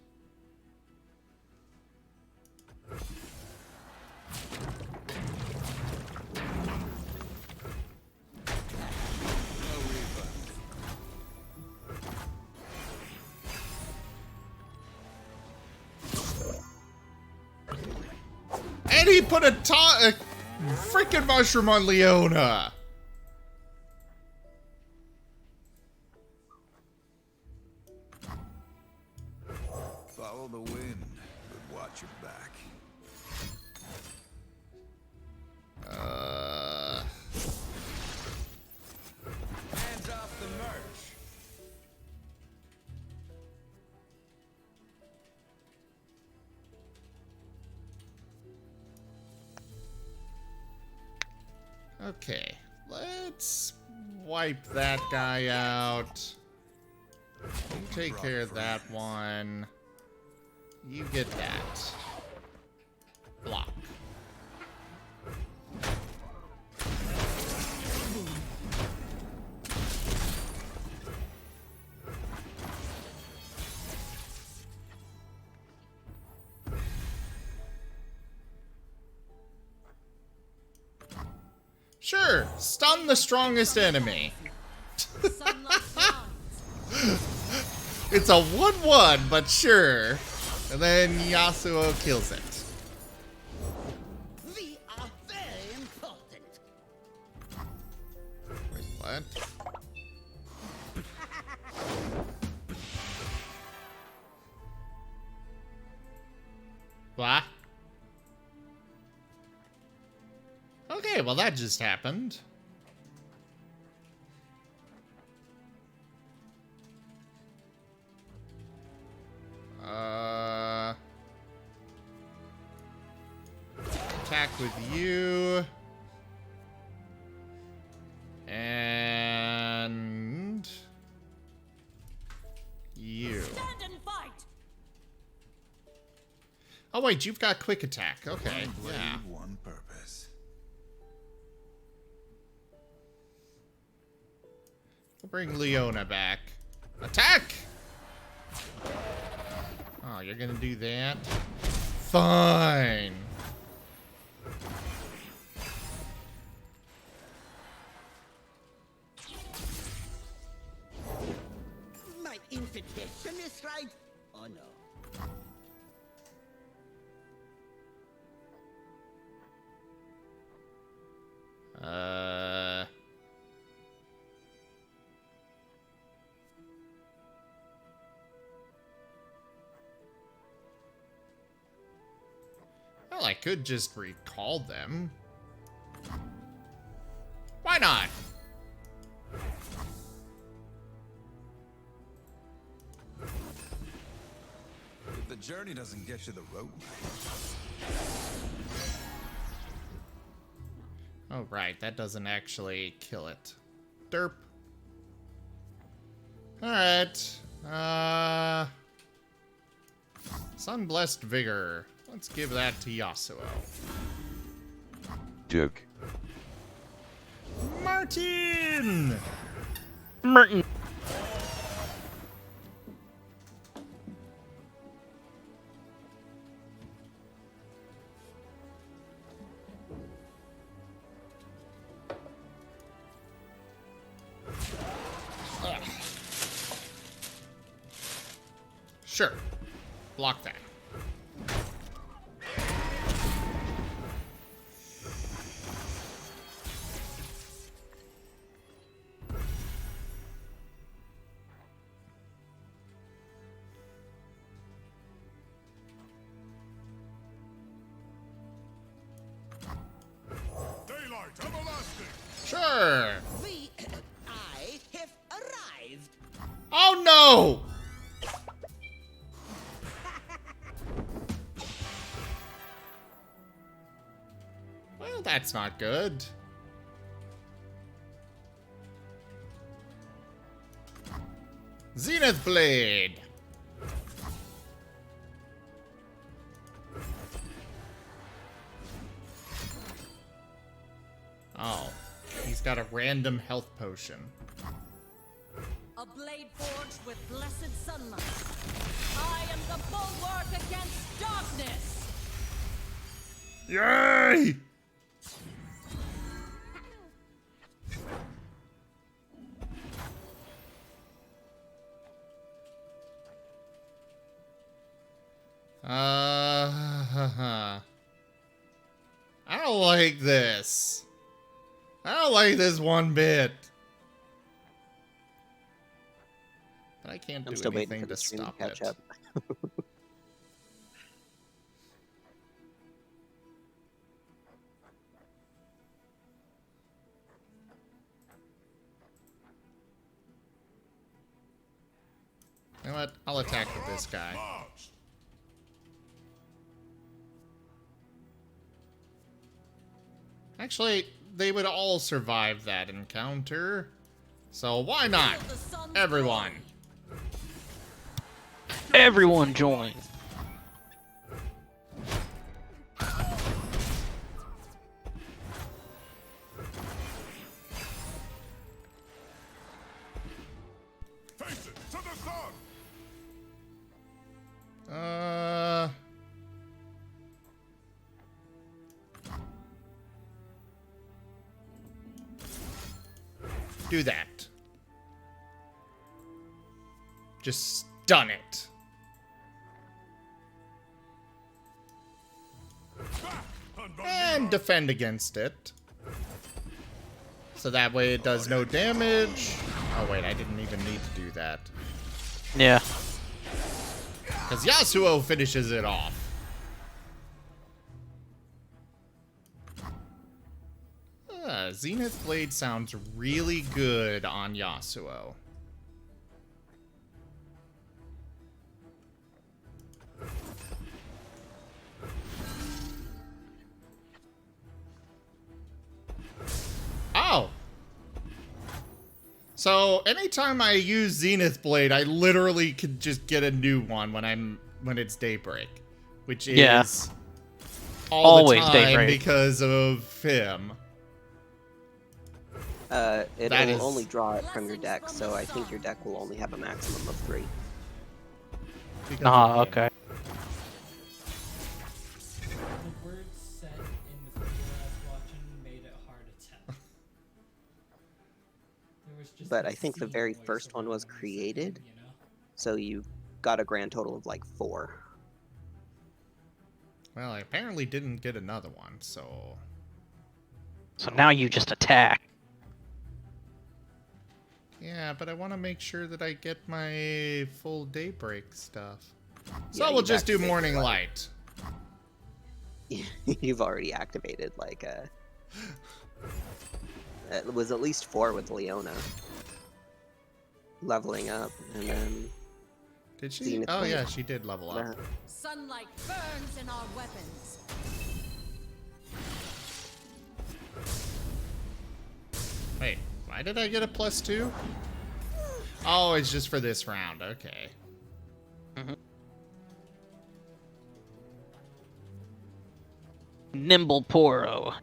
And he put a freaking mushroom on Leona. Follow the wind, but watch your back. Hands off the merch. Okay, let's wipe that guy out. You take care of that one. You get that. Block. Sure, stun the strongest enemy. It's a 1-1, but sure. And then Yasuo kills it. We are very important. Wait, what? What? Okay, well that just happened. Attack with you. And you. Stand and fight. Oh wait, you've got quick attack. Okay, yeah. One purpose. We'll bring Leona back. Attack! Oh, you're gonna do that? Fine. My invitation is right. Oh no. Well, I could just recall them. Why not? If the journey doesn't get you the road. Oh, right. That doesn't actually kill it. Derp. Alright. Sunblessed Vigor. Let's give that to Yasuo. Duke. Marten! Marten. Sure. Block that. Daylight everlasting. Sure. I have arrived. Oh no! Well, that's not good. Zenith Blade. Oh, he's got a random health potion. A blade forged with blessed sunlight. I am the bulwark against darkness. Yay! I don't like this. I don't like this one bit. But I can't do anything to stop it. Up. You know what? I'll attack with this guy. Actually, they would all survive that encounter. So why not? Everyone. Everyone join. Face it to the sun. Do that. Just stun it. And defend against it. So that way it does no damage. Oh wait, I didn't even need to do that. Yeah. Because Yasuo finishes it off. Zenith Blade sounds really good on Yasuo. Oh! So, anytime I use Zenith Blade, I literally could just get a new one when it's Daybreak. Which is always the time Daybreak because of him. It'll only draw it from your deck, so I think your deck will only have a maximum of 3. Okay. The words said in the video I was watching made it hard to tell. But I think the very first one was created, so you got a grand total of like 4. Well, I apparently didn't get another one, so... So now you just attack. Yeah, but I want to make sure that I get my full Daybreak stuff. So Yeah, we'll just do Morning Light. Light. You've already activated like it was at least 4 with Leona. Leveling up, and then... Did she? Oh yeah, she did level up. Sunlight burns in our weapons. Wait, why did I get a +2? Oh, it's just for this round. Okay. Nimble Poro.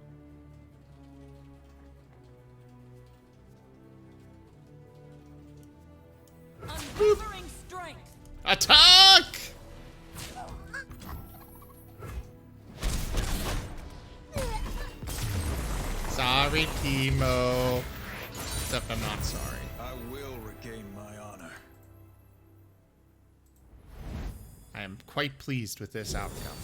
Unwavering strength. Attack! Sorry, Timo. Except I'm not sorry. I will regain my honor. I am quite pleased with this outcome.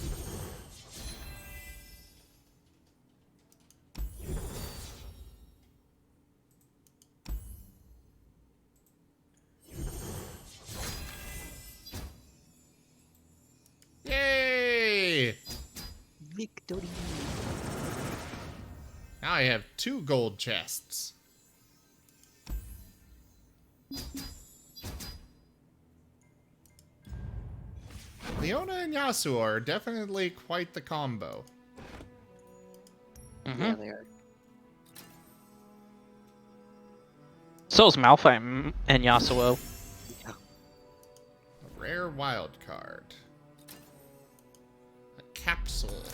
Yay! Victory! Now I have 2 gold chests. Leona and Yasuo are definitely quite the combo. Yeah, they are. So's Malphite and Yasuo. Yeah. A rare wild card. A capsule.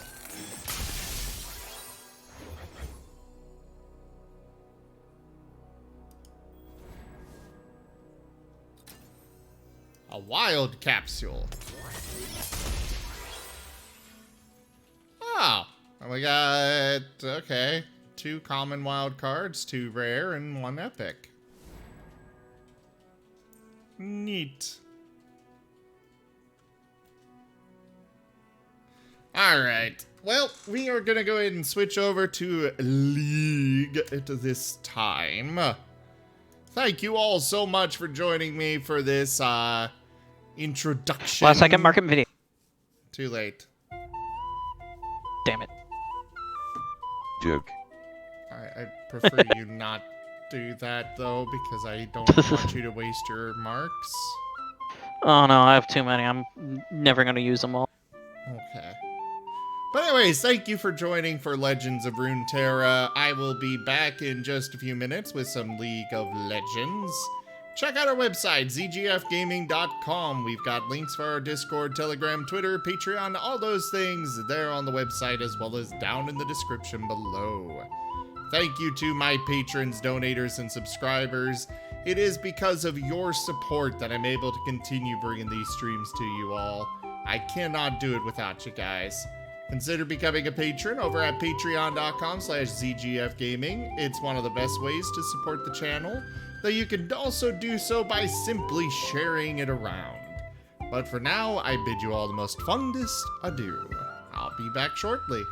A wild capsule. Oh, and we got, okay, 2 common wild cards, 2 rare, and 1 epic. Neat. Alright, well, we are gonna go ahead and switch over to League at this time. Thank you all so much for joining me for this, introduction. Last second market video. Too late. Damn it. Joke. I prefer you not do that, though, because I don't want you to waste your marks. Oh no, I have too many. I'm never going to use them all. Okay. But anyways, thank you for joining for Legends of Runeterra. I will be back in just a few minutes with some League of Legends. Check out our website, zgfgaming.com. We've got links for our Discord, Telegram, Twitter, Patreon, all those things there on the website, as well as down in the description below. Thank you to my patrons, donators, and subscribers. It is because of your support that I'm able to continue bringing these streams to you all. I cannot do it without you guys. Consider becoming a patron over at patreon.com/zgfgaming. It's one of the best ways to support the channel, though you can also do so by simply sharing it around. But for now, I bid you all the most fondest adieu. I'll be back shortly.